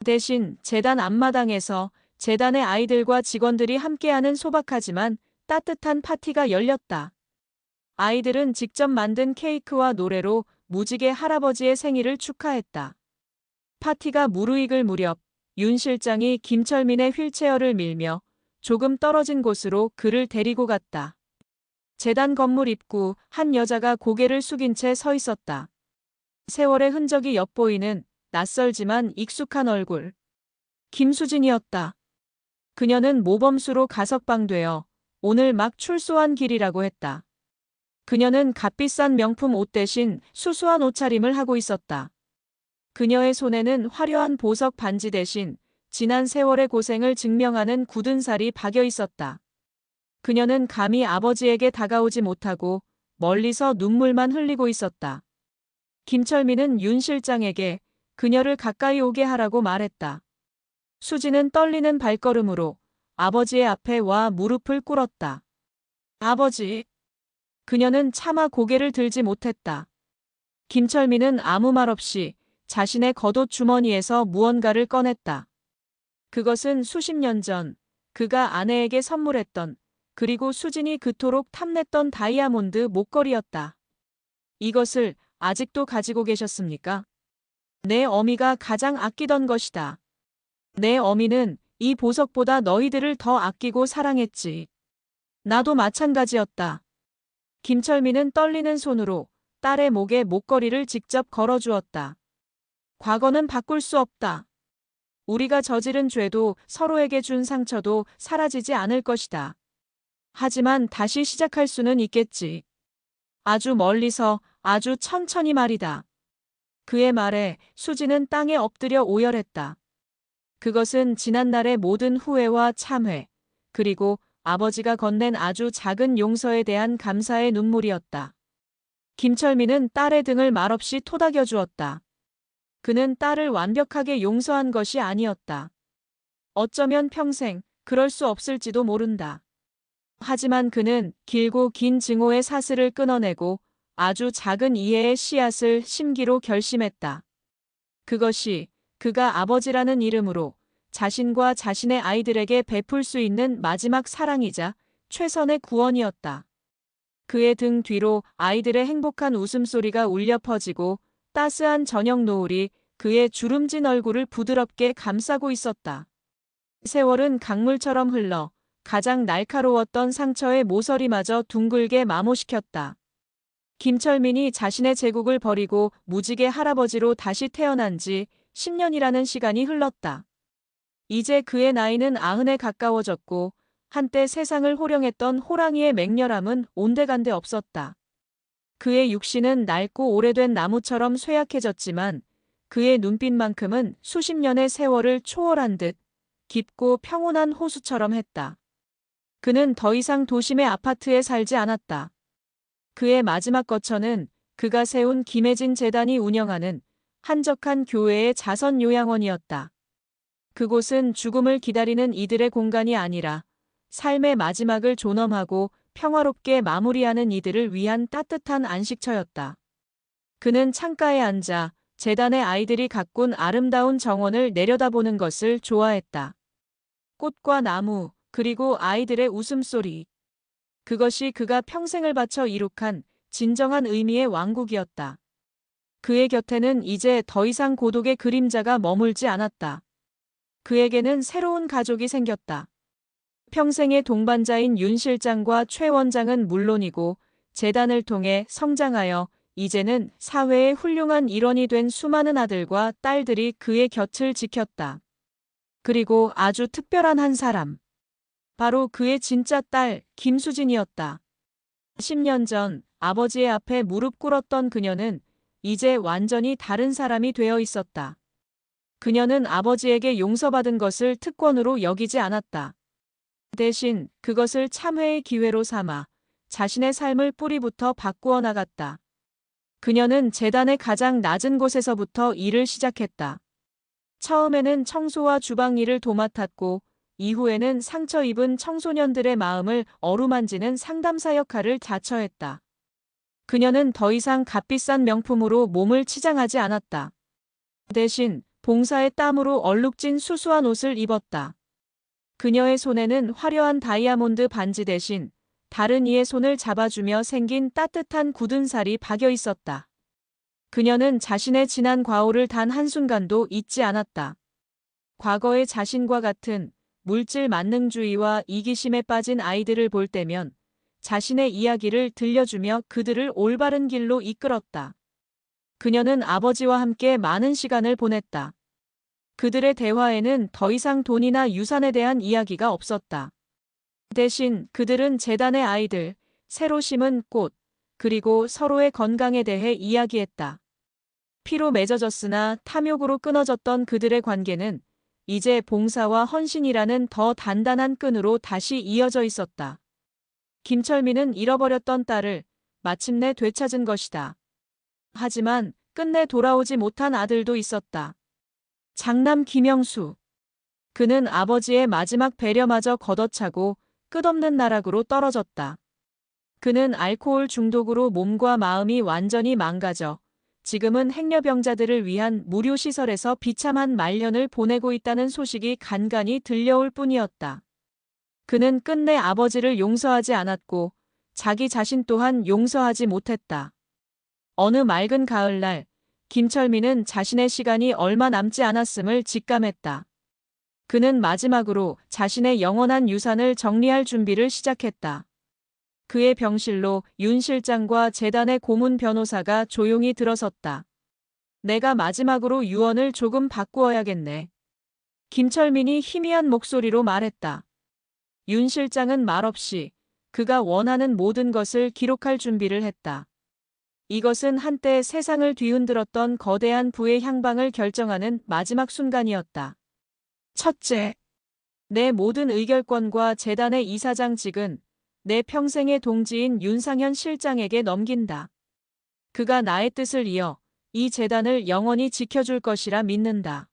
대신 재단 앞마당에서 재단의 아이들과 직원들이 함께하는 소박하지만 따뜻한 파티가 열렸다. 아이들은 직접 만든 케이크와 노래로 무지개 할아버지의 생일을 축하했다. 파티가 무르익을 무렵 윤 실장이 김철민의 휠체어를 밀며 조금 떨어진 곳으로 그를 데리고 갔다. 재단 건물 입구 한 여자가 고개를 숙인 채 서 있었다. 세월의 흔적이 엿보이는 낯설지만 익숙한 얼굴. 김수진이었다. 그녀는 모범수로 가석방되어 오늘 막 출소한 길이라고 했다. 그녀는 값비싼 명품 옷 대신 수수한 옷차림을 하고 있었다. 그녀의 손에는 화려한 보석 반지 대신 지난 세월의 고생을 증명하는 굳은 살이 박여 있었다. 그녀는 감히 아버지에게 다가오지 못하고 멀리서 눈물만 흘리고 있었다. 김철민은 윤 실장에게 그녀를 가까이 오게 하라고 말했다. 수지는 떨리는 발걸음으로 아버지의 앞에 와 무릎을 꿇었다. 아버지. 그녀는 차마 고개를 들지 못했다. 김철민은 아무 말 없이 자신의 겉옷 주머니에서 무언가를 꺼냈다. 그것은 수십 년 전 그가 아내에게 선물했던 그리고 수진이 그토록 탐냈던 다이아몬드 목걸이였다. 이것을 아직도 가지고 계셨습니까? 내 어미가 가장 아끼던 것이다. 내 어미는 이 보석보다 너희들을 더 아끼고 사랑했지. 나도 마찬가지였다. 김철민은 떨리는 손으로 딸의 목에 목걸이를 직접 걸어주었다. 과거는 바꿀 수 없다. 우리가 저지른 죄도 서로에게 준 상처도 사라지지 않을 것이다. 하지만 다시 시작할 수는 있겠지. 아주 멀리서 아주 천천히 말이다. 그의 말에 수지는 땅에 엎드려 오열했다. 그것은 지난날의 모든 후회와 참회, 그리고 아버지가 건넨 아주 작은 용서에 대한 감사의 눈물이었다. 김철민은 딸의 등을 말없이 토닥여 주었다. 그는 딸을 완벽하게 용서한 것이 아니었다. 어쩌면 평생 그럴 수 없을지도 모른다. 하지만 그는 길고 긴 증오의 사슬을 끊어내고 아주 작은 이해의 씨앗을 심기로 결심했다. 그것이 그가 아버지라는 이름으로 자신과 자신의 아이들에게 베풀 수 있는 마지막 사랑이자 최선의 구원이었다. 그의 등 뒤로 아이들의 행복한 웃음소리가 울려 퍼지고 따스한 저녁 노을이 그의 주름진 얼굴을 부드럽게 감싸고 있었다. 세월은 강물처럼 흘러 가장 날카로웠던 상처의 모서리마저 둥글게 마모시켰다. 김철민이 자신의 제국을 버리고 무지개 할아버지로 다시 태어난 지 10년이라는 시간이 흘렀다. 이제 그의 나이는 90에 가까워졌고 한때 세상을 호령했던 호랑이의 맹렬함은 온데간데 없었다. 그의 육신은 낡고 오래된 나무처럼 쇠약해졌지만 그의 눈빛만큼은 수십 년의 세월을 초월한 듯 깊고 평온한 호수처럼 했다. 그는 더 이상 도심의 아파트에 살지 않았다. 그의 마지막 거처는 그가 세운 김혜진 재단이 운영하는 한적한 교회의 자선 요양원이었다. 그곳은 죽음을 기다리는 이들의 공간이 아니라 삶의 마지막을 존엄하고 평화롭게 마무리하는 이들을 위한 따뜻한 안식처였다. 그는 창가에 앉아 재단의 아이들이 가꾼 아름다운 정원을 내려다보는 것을 좋아했다. 꽃과 나무, 그리고 아이들의 웃음소리. 그것이 그가 평생을 바쳐 이룩한 진정한 의미의 왕국이었다. 그의 곁에는 이제 더 이상 고독의 그림자가 머물지 않았다. 그에게는 새로운 가족이 생겼다. 평생의 동반자인 윤 실장과 최 원장은 물론이고 재단을 통해 성장하여 이제는 사회의 훌륭한 일원이 된 수많은 아들과 딸들이 그의 곁을 지켰다. 그리고 아주 특별한 한 사람. 바로 그의 진짜 딸 김수진이었다. 10년 전 아버지의 앞에 무릎 꿇었던 그녀는 이제 완전히 다른 사람이 되어 있었다. 그녀는 아버지에게 용서받은 것을 특권으로 여기지 않았다. 대신 그것을 참회의 기회로 삼아 자신의 삶을 뿌리부터 바꾸어 나갔다. 그녀는 재단의 가장 낮은 곳에서부터 일을 시작했다. 처음에는 청소와 주방 일을 도맡았고 이후에는 상처 입은 청소년들의 마음을 어루만지는 상담사 역할을 자처했다. 그녀는 더 이상 값비싼 명품으로 몸을 치장하지 않았다. 대신 봉사의 땀으로 얼룩진 수수한 옷을 입었다. 그녀의 손에는 화려한 다이아몬드 반지 대신 다른 이의 손을 잡아주며 생긴 따뜻한 굳은 살이 박여 있었다. 그녀는 자신의 지난 과오를 단 한순간도 잊지 않았다. 과거의 자신과 같은 물질 만능주의와 이기심에 빠진 아이들을 볼 때면 자신의 이야기를 들려주며 그들을 올바른 길로 이끌었다. 그녀는 아버지와 함께 많은 시간을 보냈다. 그들의 대화에는 더 이상 돈이나 유산에 대한 이야기가 없었다. 대신 그들은 재단의 아이들, 새로 심은 꽃, 그리고 서로의 건강에 대해 이야기했다. 피로 맺어졌으나 탐욕으로 끊어졌던 그들의 관계는 이제 봉사와 헌신이라는 더 단단한 끈으로 다시 이어져 있었다. 김철민은 잃어버렸던 딸을 마침내 되찾은 것이다. 하지만 끝내 돌아오지 못한 아들도 있었다. 장남 김영수. 그는 아버지의 마지막 배려마저 걷어차고 끝없는 나락으로 떨어졌다. 그는 알코올 중독으로 몸과 마음이 완전히 망가져 지금은 행여병자들을 위한 무료 시설에서 비참한 말년을 보내고 있다는 소식이 간간히 들려올 뿐이었다. 그는 끝내 아버지를 용서하지 않았고 자기 자신 또한 용서하지 못했다. 어느 맑은 가을날 김철민은 자신의 시간이 얼마 남지 않았음을 직감했다. 그는 마지막으로 자신의 영원한 유산을 정리할 준비를 시작했다. 그의 병실로 윤 실장과 재단의 고문 변호사가 조용히 들어섰다. 내가 마지막으로 유언을 조금 바꾸어야겠네. 김철민이 희미한 목소리로 말했다. 윤 실장은 말없이 그가 원하는 모든 것을 기록할 준비를 했다. 이것은 한때 세상을 뒤흔들었던 거대한 부의 향방을 결정하는 마지막 순간이었다. 첫째, 내 모든 의결권과 재단의 이사장직은 내 평생의 동지인 윤상현 실장에게 넘긴다. 그가 나의 뜻을 이어 이 재단을 영원히 지켜줄 것이라 믿는다.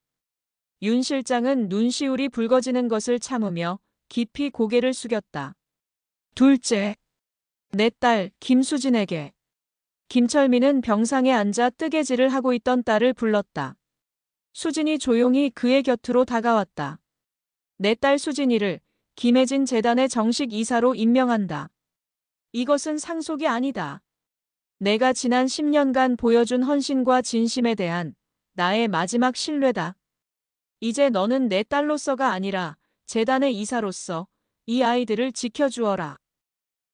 윤 실장은 눈시울이 붉어지는 것을 참으며 깊이 고개를 숙였다. 둘째, 내 딸 김수진에게. 김철민은 병상에 앉아 뜨개질을 하고 있던 딸을 불렀다. 수진이 조용히 그의 곁으로 다가왔다. 내 딸 수진이를 김혜진 재단의 정식 이사로 임명한다. 이것은 상속이 아니다. 내가 지난 10년간 보여준 헌신과 진심에 대한 나의 마지막 신뢰다. 이제 너는 내 딸로서가 아니라 재단의 이사로서 이 아이들을 지켜주어라.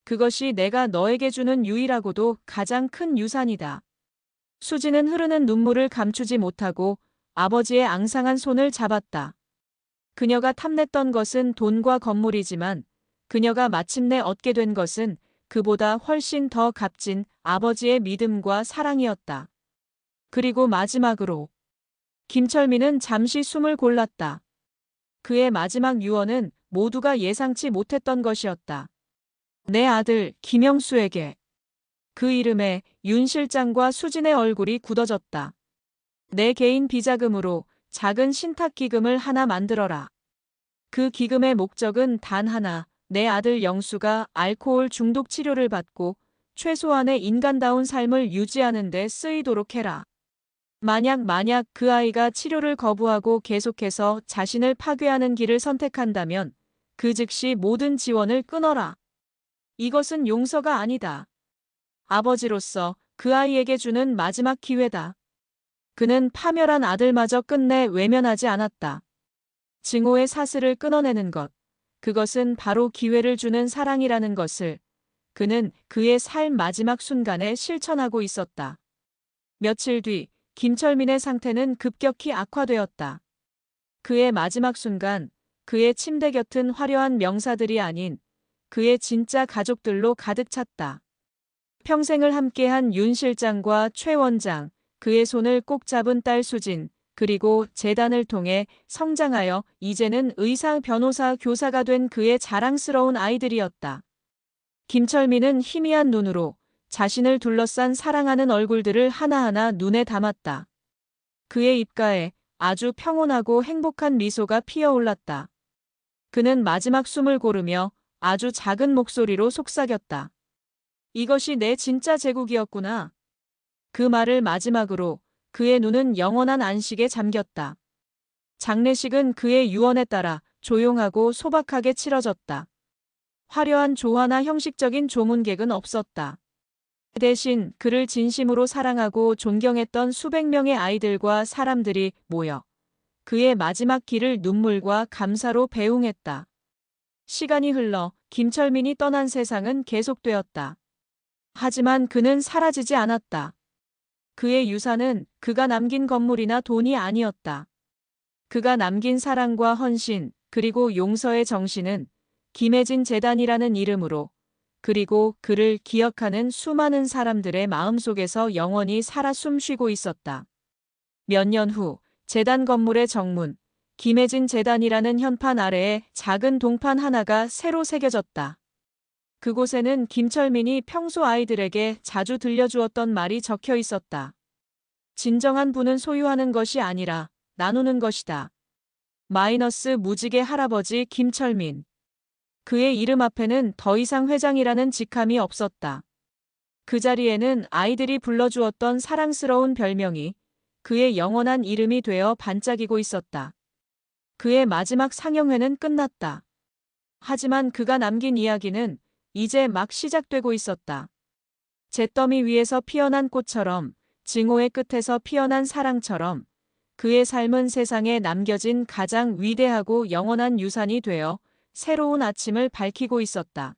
그것이 내가 너에게 주는 유일하고도 가장 큰 유산이다. 수지는 흐르는 눈물을 감추지 못하고 아버지의 앙상한 손을 잡았다. 그녀가 탐냈던 것은 돈과 건물이지만 그녀가 마침내 얻게 된 것은 그보다 훨씬 더 값진 아버지의 믿음과 사랑이었다. 그리고 마지막으로 김철민은 잠시 숨을 골랐다. 그의 마지막 유언은 모두가 예상치 못했던 것이었다. 내 아들 김영수에게. 그 이름에 윤 실장과 수진의 얼굴이 굳어졌다. 내 개인 비자금으로 작은 신탁 기금을 하나 만들어라. 그 기금의 목적은 단 하나, 내 아들 영수가 알코올 중독 치료를 받고 최소한의 인간다운 삶을 유지하는 데 쓰이도록 해라. 만약 그 아이가 치료를 거부하고 계속해서 자신을 파괴하는 길을 선택한다면 그 즉시 모든 지원을 끊어라. 이것은 용서가 아니다. 아버지로서 그 아이에게 주는 마지막 기회다. 그는 파멸한 아들마저 끝내 외면하지 않았다. 증오의 사슬을 끊어내는 것, 그것은 바로 기회를 주는 사랑이라는 것을 그는 그의 삶 마지막 순간에 실천하고 있었다. 며칠 뒤 김철민의 상태는 급격히 악화되었다. 그의 마지막 순간, 그의 침대 곁은 화려한 명사들이 아닌 그의 진짜 가족들로 가득 찼다. 평생을 함께한 윤 실장과 최 원장, 그의 손을 꼭 잡은 딸 수진, 그리고 재단을 통해 성장하여 이제는 의사, 변호사, 교사가 된 그의 자랑스러운 아이들이었다. 김철민은 희미한 눈으로 자신을 둘러싼 사랑하는 얼굴들을 하나하나 눈에 담았다. 그의 입가에 아주 평온하고 행복한 미소가 피어올랐다. 그는 마지막 숨을 고르며 아주 작은 목소리로 속삭였다. 이것이 내 진짜 제국이었구나. 그 말을 마지막으로 그의 눈은 영원한 안식에 잠겼다. 장례식은 그의 유언에 따라 조용하고 소박하게 치러졌다. 화려한 조화나 형식적인 조문객은 없었다. 대신 그를 진심으로 사랑하고 존경했던 수백 명의 아이들과 사람들이 모여 그의 마지막 길을 눈물과 감사로 배웅했다. 시간이 흘러 김철민이 떠난 세상은 계속되었다. 하지만 그는 사라지지 않았다. 그의 유산은 그가 남긴 건물이나 돈이 아니었다. 그가 남긴 사랑과 헌신, 그리고 용서의 정신은 김혜진 재단이라는 이름으로, 그리고 그를 기억하는 수많은 사람들의 마음속에서 영원히 살아 숨쉬고 있었다. 몇 년 후, 재단 건물의 정문, 김혜진 재단이라는 현판 아래에 작은 동판 하나가 새로 새겨졌다. 그곳에는 김철민이 평소 아이들에게 자주 들려주었던 말이 적혀 있었다. 진정한 부는 소유하는 것이 아니라 나누는 것이다. 마이너스 무지개 할아버지 김철민. 그의 이름 앞에는 더 이상 회장이라는 직함이 없었다. 그 자리에는 아이들이 불러주었던 사랑스러운 별명이 그의 영원한 이름이 되어 반짝이고 있었다. 그의 마지막 상영회는 끝났다. 하지만 그가 남긴 이야기는 이제 막 시작되고 있었다. 잿더미 위에서 피어난 꽃처럼, 증오의 끝에서 피어난 사랑처럼 그의 삶은 세상에 남겨진 가장 위대하고 영원한 유산이 되어 새로운 아침을 밝히고 있었다.